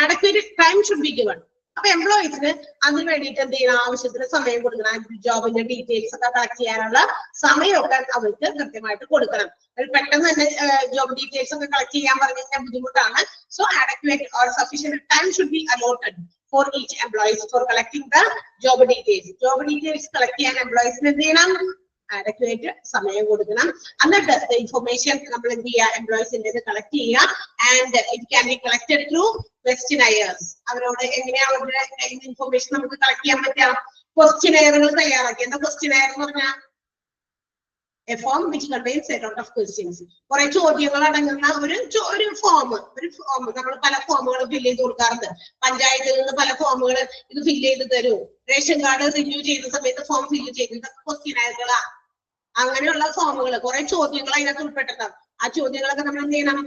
അഡക്വേറ്റ് ടൈം ഷുഡ് ബി ഗിവൺ. അപ്പൊ എംപ്ലോയീസിന് അതിന് വേണ്ടിയിട്ട് എന്ത് ചെയ്യണം? ആവശ്യത്തിന് സമയം കൊടുക്കണം. ജോബിന്റെ ഡീറ്റെയിൽസ് ഒക്കെ കളക്ട് ചെയ്യാനുള്ള സമയമൊക്കെ അവർക്ക് കൃത്യമായിട്ട് കൊടുക്കണം. പെട്ടെന്ന് തന്നെ ജോബ് ഡീറ്റെയിൽസ് ഒക്കെ കളക്ട് ചെയ്യാൻ പറഞ്ഞു കഴിഞ്ഞാൽ ബുദ്ധിമുട്ടാണ്. So adequate or sufficient time should be allotted for each employees for collecting the job details. Job details collect ചെയ്യാൻ എംപ്ലോയീസിന് എന്ത് ചെയ്യണം? adequate സമയം കൊടുക്കണം. എന്നിട്ട് ഇൻഫർമേഷൻ നമ്മൾ എന്ത് ചെയ്യുക? എംപ്ലോയീസിന്റെ കളക്ട് ചെയ്യുക. And it can be collected through questionnaires. അവരോട് എങ്ങനെയാണ് അവരുടെ ഇൻഫർമേഷൻ നമുക്ക് കളക്ട് ചെയ്യാൻ പറ്റുക? ക്വസ്റ്റ്യനയറുകൾ തയ്യാറാക്കി. എന്താ ക്വസ്റ്റ്യനയർ എന്ന് പറഞ്ഞാൽ? A form which contains a lot of questions. കുറെ ചോദ്യങ്ങൾ അടങ്ങുന്ന ഒരു ഫോം. നമ്മൾ പല ഫോമുകൾ ഫില്ല് ചെയ്ത് കൊടുക്കാറുണ്ട്. പഞ്ചായത്തിൽ നിന്ന് പല ഫോമുകൾ ഇത് ഫില്ല് ചെയ്ത് തരൂ. റേഷൻ കാർഡ് റിന്യൂ ചെയ്യുന്ന സമയത്ത് ഫോം ഫില്ല് ചെയ്ത് ക്വസ്റ്റ്യനയറുകളാ. അങ്ങനെയുള്ള ഫോമുകൾ, കുറെ ചോദ്യങ്ങൾ അതിനകത്ത് ഉൾപ്പെട്ടിട്ടുണ്ടാവും. ആ ചോദ്യങ്ങളൊക്കെ നമ്മൾ എന്ത് ചെയ്യണം?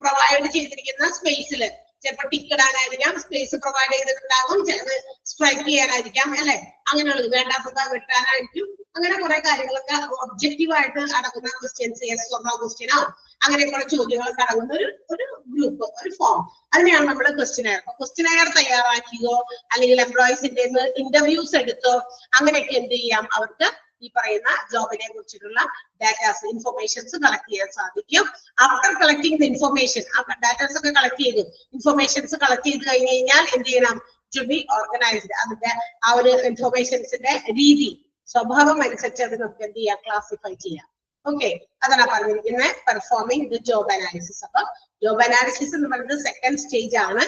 പ്രൊവൈഡ് ചെയ്തിരിക്കുന്ന സ്പേസിൽ ചിലപ്പോൾ ടിക്ക് ഇടാനായിരിക്കാം, സ്പേസ് പ്രൊവൈഡ് ചെയ്തിട്ടുണ്ടാകും, ചിലത് സ്ട്രൈക്ക് ചെയ്യാനായിരിക്കാം, അല്ലെ? അങ്ങനെയുള്ളത് വേണ്ടാത്തത് വെട്ടാനായിരിക്കും. അങ്ങനെ കുറെ കാര്യങ്ങളൊക്കെ ഒബ്ജക്റ്റീവ് ആയിട്ട് അടങ്ങുന്ന ക്വസ്റ്റ്യൻസ്, യെസ് ഓർ നോ ക്വസ്റ്റ്യനോ അങ്ങനെ കുറെ ചോദ്യങ്ങളൊക്കെ അടങ്ങുന്ന ഒരു ഗ്രൂപ്പ്, ഒരു ഫോം. അതിനെയാണ് നമ്മൾ ക്വസ്റ്റ്യനയർ. ക്വസ്റ്റ്യനയർ തയ്യാറാക്കിയോ അല്ലെങ്കിൽ എംപ്ലോയീസിന്റെ ഇന്റർവ്യൂസ് എടുത്തോ അങ്ങനെയൊക്കെ എന്ത് ചെയ്യാം? അവർക്ക് ഈ പറയുന്ന ജോബിനെ കുറിച്ചിട്ടുള്ള ഡാറ്റാസ്, ഇൻഫർമേഷൻസ് കളക്ട് ചെയ്യാൻ സാധിക്കും. ആഫ്റ്റർ കളക്ടിങ് ദ ഇൻഫർമേഷൻ, ആ ഡാറ്റാസ് ഒക്കെ കളക്ട് ചെയ്തു, ഇൻഫർമേഷൻസ് കളക്ട് ചെയ്ത് കഴിഞ്ഞ് കഴിഞ്ഞാൽ എന്ത് ചെയ്യണം? To be organised. അതിന്റെ ആ ഒരു ഇൻഫർമേഷൻസിന്റെ രീതി, സ്വഭാവം അനുസരിച്ച് അത് നമുക്ക് എന്ത് ചെയ്യാം? ക്ലാസിഫൈ ചെയ്യാം. ഓക്കെ, അതാണ് പറഞ്ഞിരിക്കുന്നത് പെർഫോമിംഗ് ദ ജോബ് അനാലിസിസ്. അപ്പൊ ജോബ് അനാലിസിസ് എന്ന് പറയുന്നത് സെക്കൻഡ് സ്റ്റേജ് ആണ്,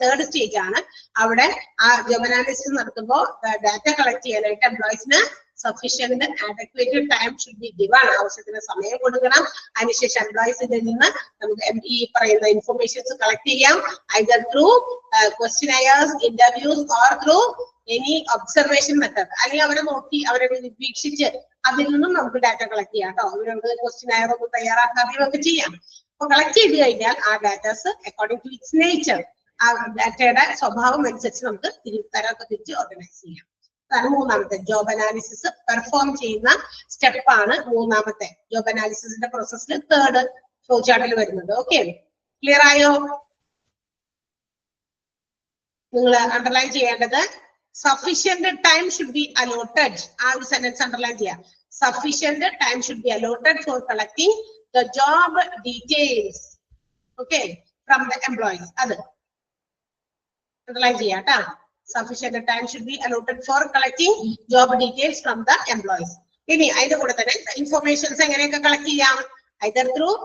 തേർഡ് സ്റ്റേജ് ആണ്. അവിടെ ആ ജോബ് അനാലിസിസ് നടത്തുമ്പോൾ ഡാറ്റ കളക്ട് ചെയ്യാനായിട്ട് എംപ്ലോയീസിന് sufficient adequate time should be given. ആവശ്യത്തിന് സമയം കൊടുക്കണം. അതിനുശേഷം എംപ്ലോയീസിന്റെ നിന്ന് നമുക്ക് ഈ പറയുന്ന ഇൻഫർമേഷൻസ് കളക്ട് ചെയ്യാം. Either through questionnaires, interviews or through any observation method. അല്ലെങ്കിൽ അവരെ നോക്കി, അവരെ വീക്ഷിച്ച് അതിൽ നിന്നും നമുക്ക് ഡാറ്റ കളക്ട് ചെയ്യാം കേട്ടോ. അവരോട് ക്വസ്റ്റ്യനയർ ഒന്ന് തയ്യാറാക്കാതെയും ഒക്കെ ചെയ്യാം. അപ്പൊ കളക്ട് ചെയ്ത് കഴിഞ്ഞാൽ ആ datas according to its nature, ആ ഡാറ്റയുടെ സ്വഭാവം അനുസരിച്ച് നമുക്ക് തിരിച്ച് ഓർഗനൈസ് ചെയ്യാം. അതാണ് മൂന്നാമത്തെ ജോബ് അനാലിസിസ് പെർഫോം ചെയ്യുന്ന സ്റ്റെപ്പാണ്. മൂന്നാമത്തെ ജോബ് അനാലിസിസിന്റെ പ്രോസസ്സിൽ തേർഡ് ഫ്ലോ ചാർട്ടിൽ വരുന്നത്. ഓക്കെ, ക്ലിയർ ആയോ? നിങ്ങൾ അണ്ടർലൈൻ ചെയ്യേണ്ടത് sufficient time should be allotted. ആ ഒരു സെന്റൻസ് അണ്ടർലൈൻ ചെയ്യാം. Sufficient time should be allotted for collecting the job details, okay, from the employees. അത് അണ്ടർലൈൻ ചെയ്യാം ട്ടാ. Sufficient time should be allotted for collecting job details from the employees. ഇനി അതിന്റെ കൂടെ തന്നെ ഇൻഫർമേഷൻസ് എങ്ങനെയൊക്കെ കളക്ട് ചെയ്യാം? either through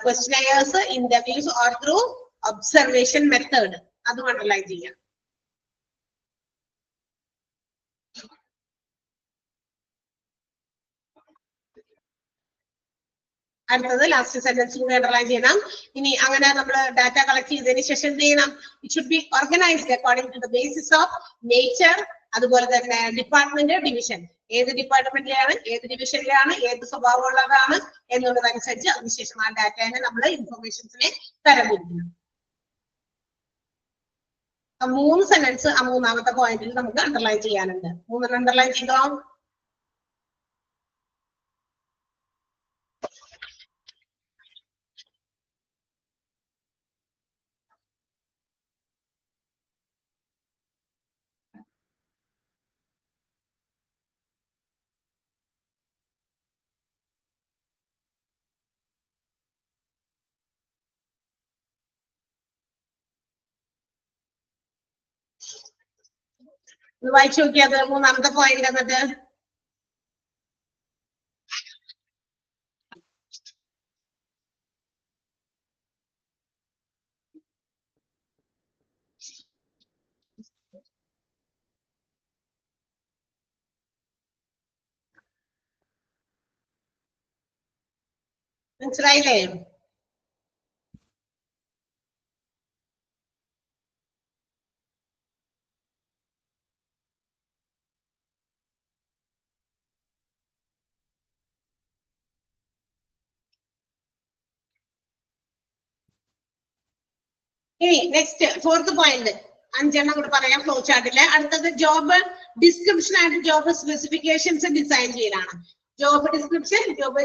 questionnaires, interviews or through observation method. അതും അണ്ടർലൈൻ ചെയ്യാം. അടുത്തത് ലാസ്റ്റ് സെന്റൻസ് കൂടി അണ്ടർലൈൻ ചെയ്യണം. ഇനി അങ്ങനെ നമ്മൾ ഡാറ്റ കളക്ട് ചെയ്തതിനു ശേഷം എന്ത് ചെയ്യണം? It should be organised according to the basis of nature, അതുപോലെ തന്നെ ഡിപ്പാർട്ട്മെന്റ്, ഡിവിഷൻ. ഏത് ഡിപ്പാർട്ട്മെന്റിലാണ്, ഏത് ഡിവിഷനിലാണ്, ഏത് സ്വഭാവമുള്ളതാണ് എന്നുള്ളതനുസരിച്ച് അതിനുശേഷം ആ ഡാറ്റയെ നമ്മൾ ഇൻഫർമേഷൻസിനെ തരംതിരിക്കണം. മൂന്ന് സെന്റൻസ് ആ മൂന്നാമത്തെ പോയിന്റിൽ നമുക്ക് അണ്ടർലൈൻ ചെയ്യാനുണ്ട്. മൂന്നെണ്ണം അണ്ടർലൈൻ ചെയ്തോ? വായിച്ചു നോക്കിയത് മൂന്നാമത്തെ പോയിന്റ് എന്നിട്ട്. മനസ്സിലായില്ലേ? ഇനി നെക്സ്റ്റ് ഫോർത്ത് പോയിന്റ്, അഞ്ചെണ്ണം കൂടെ പറയാം ഫ്ലോ ചാർട്ടില്. അടുത്തത് job description and job specifications design ചെയ്യലാണ്. Job description, job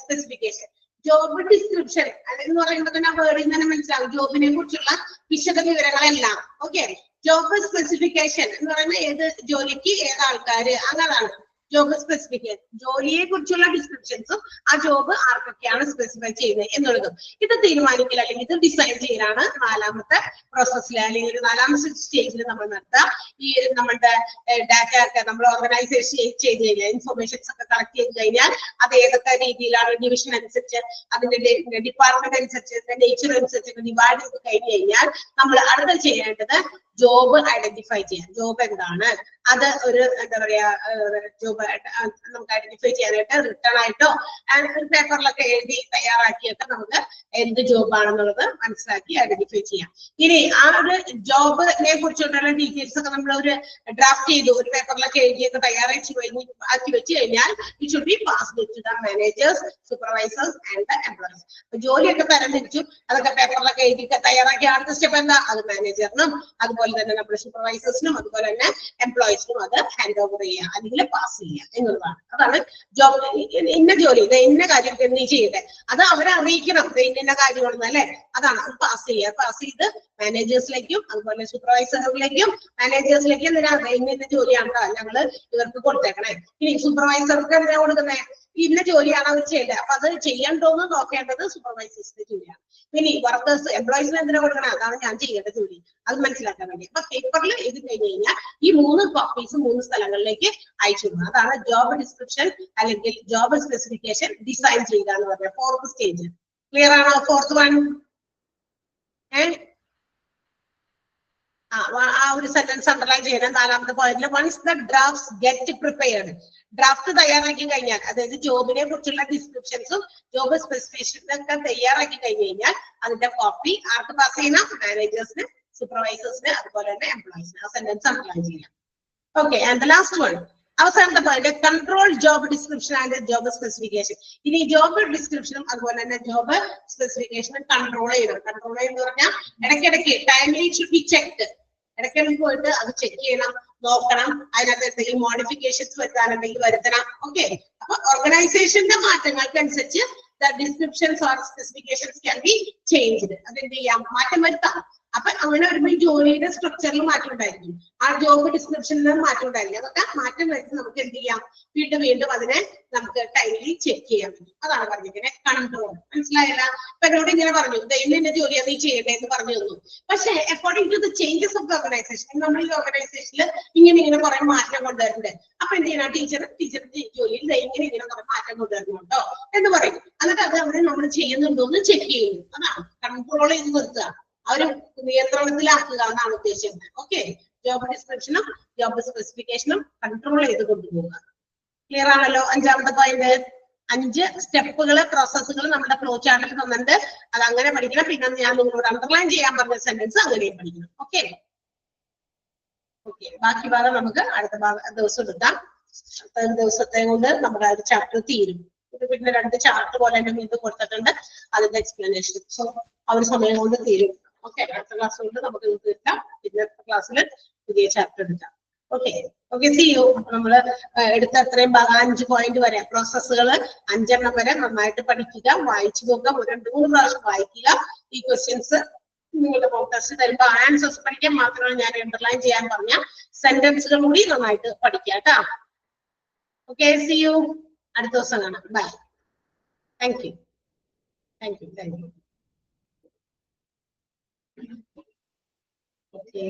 specification. Job description എന്ന് പറയുമ്പോൾ തന്നെ വേർഡിൽ തന്നെ മനസ്സിലാവും ജോബിനെ കുറിച്ചുള്ള വിശദ വിവരങ്ങളെല്ലാം. ഓക്കെ. ജോബ് സ്പെസിഫിക്കേഷൻ എന്ന് പറയുന്നത് ഏത് ജോലിക്ക് ഏത് ആൾക്കാര് അങ്ങനെയാണ് ജോബ് സ്പെസിഫിക്കേഷൻ. ജോലിയെ കുറിച്ചുള്ള ഡിസ്ക്രിപ്ഷൻസും ആ ജോബ് ആർക്കൊക്കെയാണ് സ്പെസിഫൈ ചെയ്യുന്നത് എന്നുള്ളതും ഇത് തീരുമാനിക്കൽ അല്ലെങ്കിൽ ഇത് ഡിസൈൻ ചെയ്യലാണ് നാലാമത്തെ പ്രോസസ്സിൽ അല്ലെങ്കിൽ നാലാമത്തെ സ്റ്റേജിൽ നമ്മൾ നടത്തുക. ഈ നമ്മളുടെ ഡാറ്റ ഒക്കെ നമ്മൾ ഓർഗനൈസേഷൻ ചെയ്ത് കഴിഞ്ഞാൽ, ഇൻഫർമേഷൻസ് ഒക്കെ കളക്ട് ചെയ്ത് കഴിഞ്ഞാൽ അത് ഏതൊക്കെ രീതിയിലാണ് ഡിവിഷൻ അനുസരിച്ച് അതിന്റെ ഡിപ്പാർട്ട്മെന്റ് അനുസരിച്ച് നേച്ചർ അനുസരിച്ച് ഡിവൈഡ് ചെയ്ത് കഴിഞ്ഞു കഴിഞ്ഞാൽ നമ്മൾ അടുത്ത ചെയ്യേണ്ടത് ജോബ് ഐഡന്റിഫൈ ചെയ്യാം. ജോബ് എന്താണ്, അത് ഒരു എന്താ പറയാ ജോബ് നമുക്ക് ഐഡന്റിഫൈ ചെയ്യാനായിട്ട് റിട്ടേൺ ആയിട്ടോ പേപ്പറിലൊക്കെ എഴുതി തയ്യാറാക്കിയിട്ട് നമുക്ക് എന്ത് ജോബാണെന്നുള്ളത് മനസ്സിലാക്കി ഐഡന്റിഫൈ ചെയ്യാം. ഇനി ആ ഒരു ജോബിനെ കുറിച്ചുള്ള ഡീറ്റെയിൽസ് ഒക്കെ നമ്മൾ ഒരു ഡ്രാഫ്റ്റ് ചെയ്തു ഒരു പേപ്പറിലൊക്കെ എഴുതിയൊക്കെ തയ്യാറാക്കി ആക്കി വെച്ച് കഴിഞ്ഞാൽ it should be passed to the managers, supervisors and the employees. ജോലിയൊക്കെ തരംതിരിച്ചു, അതൊക്കെ പേപ്പറിലൊക്കെ എഴുതി തയ്യാറാക്കി. അടുത്ത സ്റ്റെപ്പ് എന്താ? അത് മാനേജറിനും അതുപോലെ തന്നെ നമ്മുടെ സൂപ്പർവൈസേഴ്സിനും അതുപോലെ തന്നെ എംപ്ലോയീസിനും അത് ഹാൻഡ് ഓവർ ചെയ്യുക അല്ലെങ്കിൽ പാസ് ചെയ്യുക എന്നുള്ളതാണ്. അതാണ് ജോബ്. ഇന്ന ജോലി ഇന്ന കാര്യം നീ ചെയ്യട്ടെ, അത് അവരെ അറിയിക്കണം ഇന്ന കാര്യമാണെന്ന് അല്ലെ. അതാണ് അത് പാസ് ചെയ്യുക. പാസ് ചെയ്ത് മാനേജേഴ്സിലേക്കും അതുപോലെ സൂപ്പർവൈസറിലേക്കും മാനേജേഴ്സിലേക്കും എന്തിനാണ് ഇന്ന ജോലിയാണ് ഞങ്ങള് ഇവർക്ക് കൊടുത്തേക്കണേ. ഇനി സൂപ്പർവൈസർക്ക് എന്തിനാ കൊടുക്കുന്നേ? ഇന്ന ജോലിയാണ് അവർ ചെയ്യേണ്ടത്. അപ്പൊ അത് ചെയ്യണ്ടോന്ന് നോക്കേണ്ടത് സൂപ്പർവൈസേഴ്സിന്റെ ജോലിയാണ്. ഇനി വർക്കേഴ്സ് എംപ്ലോയീസിന് എന്തിനാ കൊടുക്കണം? അതാണ് ഞാൻ ചെയ്യേണ്ട ജോലി. അത് മനസ്സിലാക്കാൻ വേണ്ടി അപ്പൊ പേപ്പറിൽ എഴുതി കഴിഞ്ഞ് കഴിഞ്ഞാൽ ഈ 3 കോപ്പീസ് 3 സ്ഥലങ്ങളിലേക്ക് അയച്ചു കൊടുക്കണം. അതാണ് ജോബ് ഡിസ്ക്രിപ്ഷൻ അല്ലെങ്കിൽ ജോബ് സ്പെസിഫിക്കേഷൻ ഡിസൈൻ ചെയ്യുക എന്ന് പറഞ്ഞ ഫോർത്ത് സ്റ്റേജ്. ക്ലിയർ ആണോ? ഫോർത്ത് വൺ ആ ഒരു സെന്റൻസ് അണ്ടർലൈൻ ചെയ്യണം. നാലാമത്തെ പോയിന്റിൽ once the drafts get prepared. Draft തയ്യാറാക്കി കഴിഞ്ഞാൽ, അതായത് ജോബിനെ കുറിച്ചുള്ള ഡിസ്ക്രിപ്ഷൻസും ജോബ് സ്പെസിഫിക്കേഷനും ഒക്കെ തയ്യാറാക്കി കഴിഞ്ഞ് കഴിഞ്ഞാൽ അതിന്റെ കോപ്പി ആർക്ക് പാസ് ചെയ്യണം? മാനേജേഴ്സിന്, സൂപ്പർവൈസേഴ്സിന് അതുപോലെ തന്നെ എംപ്ലോയീസിന്. ആ സെന്റൻസ് അണ്ടർലൈൻ ചെയ്യാം. Okay. And the last one, അവസാനത്തെ point, control job description and job specification. ഇനി ജോബ് ഡിസ്ക്രിപ്ഷനും അതുപോലെ തന്നെ ജോബ് സ്പെസിഫിക്കേഷനും കൺട്രോൾ ചെയ്യണം. കൺട്രോൾ എന്ന് പറഞ്ഞാൽ ഇടയ്ക്കിടയ്ക്ക് ടൈംലി ഷുഡ് ബി ചെക്ക്ഡ്. ഇടയ്ക്കിടയ്ക്ക് പോയിട്ട് അത് ചെക്ക് ചെയ്യണം, നോക്കണം. അതിനകത്ത് എന്തെങ്കിലും മോഡിഫിക്കേഷൻസ് വരുത്താനുണ്ടെങ്കിൽ വരുത്തണം. ഓക്കെ. അപ്പൊ ഓർഗനൈസേഷന്റെ മാറ്റങ്ങൾക്കനുസരിച്ച് the descriptions or specifications can be changed. അതെന്ത് ചെയ്യാം? മാറ്റം വരുത്താം. അപ്പൊ അങ്ങനെ വരുമ്പോൾ ഈ ജോലിയുടെ സ്ട്രക്ചറിൽ മാറ്റം ഉണ്ടായിരിക്കും, ആ ജോബ് ഡിസ്ക്രിപ്ഷനിൽ മാറ്റം ഉണ്ടായിരിക്കും. അതൊക്കെ മാറ്റം വരുത്തി നമുക്ക് എന്ത് ചെയ്യാം, വീണ്ടും അതിനെ നമുക്ക് ടൈമിലി ചെക്ക് ചെയ്യാൻ പറ്റും. അതാണ് പറഞ്ഞിരിക്കുന്നത് കൺട്രോൾ. മനസ്സിലായില്ല? അപ്പൊ എന്നോട് ഇങ്ങനെ പറഞ്ഞു, ഇന്ന ജോലിയാണ് നീ ചെയ്യണ്ടേ എന്ന് പറഞ്ഞു തന്നു. പക്ഷെ according to the changes of the organisation, നമ്മൾ ഈ ഓർഗനൈസേഷനിൽ ഇങ്ങനെ കുറെ മാറ്റം കൊണ്ടുവരുന്നുണ്ട്. അപ്പൊ എന്ത് ചെയ്യണം, ടീച്ചറിന്റെ ജോലിയിൽ ഇങ്ങനെ കുറെ മാറ്റം കൊണ്ടുവരുന്നുണ്ടോ എന്ന് പറയും. എന്നിട്ട് അത് അവിടെ നമ്മൾ ചെയ്യുന്നുണ്ടോ എന്ന് ചെക്ക് ചെയ്യുന്നു. അതാണ് കൺട്രോൾ ചെയ്ത് നിർത്തുക, അവര് നിയന്ത്രണത്തിലാക്കുക എന്നാണ് ഉദ്ദേശിക്കുന്നത്. ഓക്കെ, ജോബ് ഡിസ്ക്രിപ്ഷനും ജോബ് സ്പെസിഫിക്കേഷനും കൺട്രോൾ ചെയ്ത് കൊണ്ടുപോകുക. ക്ലിയർ ആണല്ലോ? അഞ്ചാമത്തെ പോയിന്റ്, 5 സ്റ്റെപ്പുകള് പ്രോസസ്സുകൾ നമ്മുടെ ഫ്ലോ ചാർട്ടിൽ തന്നിട്ടുണ്ട്. അത് അങ്ങനെ പഠിക്കണം. പിന്നെ ഞാൻ നിങ്ങളോട് അണ്ടർലൈൻ ചെയ്യാൻ പറഞ്ഞ സെന്റൻസ് അങ്ങനെയും പഠിക്കണം. ഓക്കെ, ബാക്കി ഭാഗം നമുക്ക് അടുത്ത ദിവസം എടുക്കാം. ദിവസത്തെ കൊണ്ട് നമ്മുടെ ഒരു ചാപ്റ്റർ തീരും. ഇത് പിന്നെ 2 ചാർട്ട് പോലെ തന്നെ ഇത് കൊടുത്തിട്ടുണ്ട്, അതിന്റെ എക്സ്പ്ലനേഷൻ. സോ ആ ഒരു സമയം കൊണ്ട് തീരും. ഓക്കെ, അടുത്ത ക്ലാസ് കൊണ്ട് നമുക്ക് ഇത് തീർക്കാം. പിന്നെ അടുത്ത ക്ലാസ്സിൽ പുതിയ ചാപ്റ്റർ എടുക്കാം. Okay see you. നമ്മള് എടുത്ത അത്രയും 5 പോയിന്റ് വരെ പ്രോസസ്സുകൾ 5 വരെ നന്നായിട്ട് പഠിക്കുക, വായിച്ചു നോക്കുക, 2-3 പ്രാവശ്യം വായിക്കുക. ഈ ക്വസ്റ്റ്യൻസ് നിങ്ങളുടെ മോക്ക് ടെസ്റ്റ് തരുമ്പോൾ ആൻസേഴ്സ് പഠിക്കാൻ മാത്രമാണ് ഞാൻ അണ്ടർലൈൻ ചെയ്യാൻ പറഞ്ഞ സെന്റൻസുകൾ കൂടി നന്നായിട്ട് പഠിക്കുക കേട്ടോ. Okay see you. അടുത്ത ദിവസം കാണാം. ബൈ. Thank you. ഓക്കെ.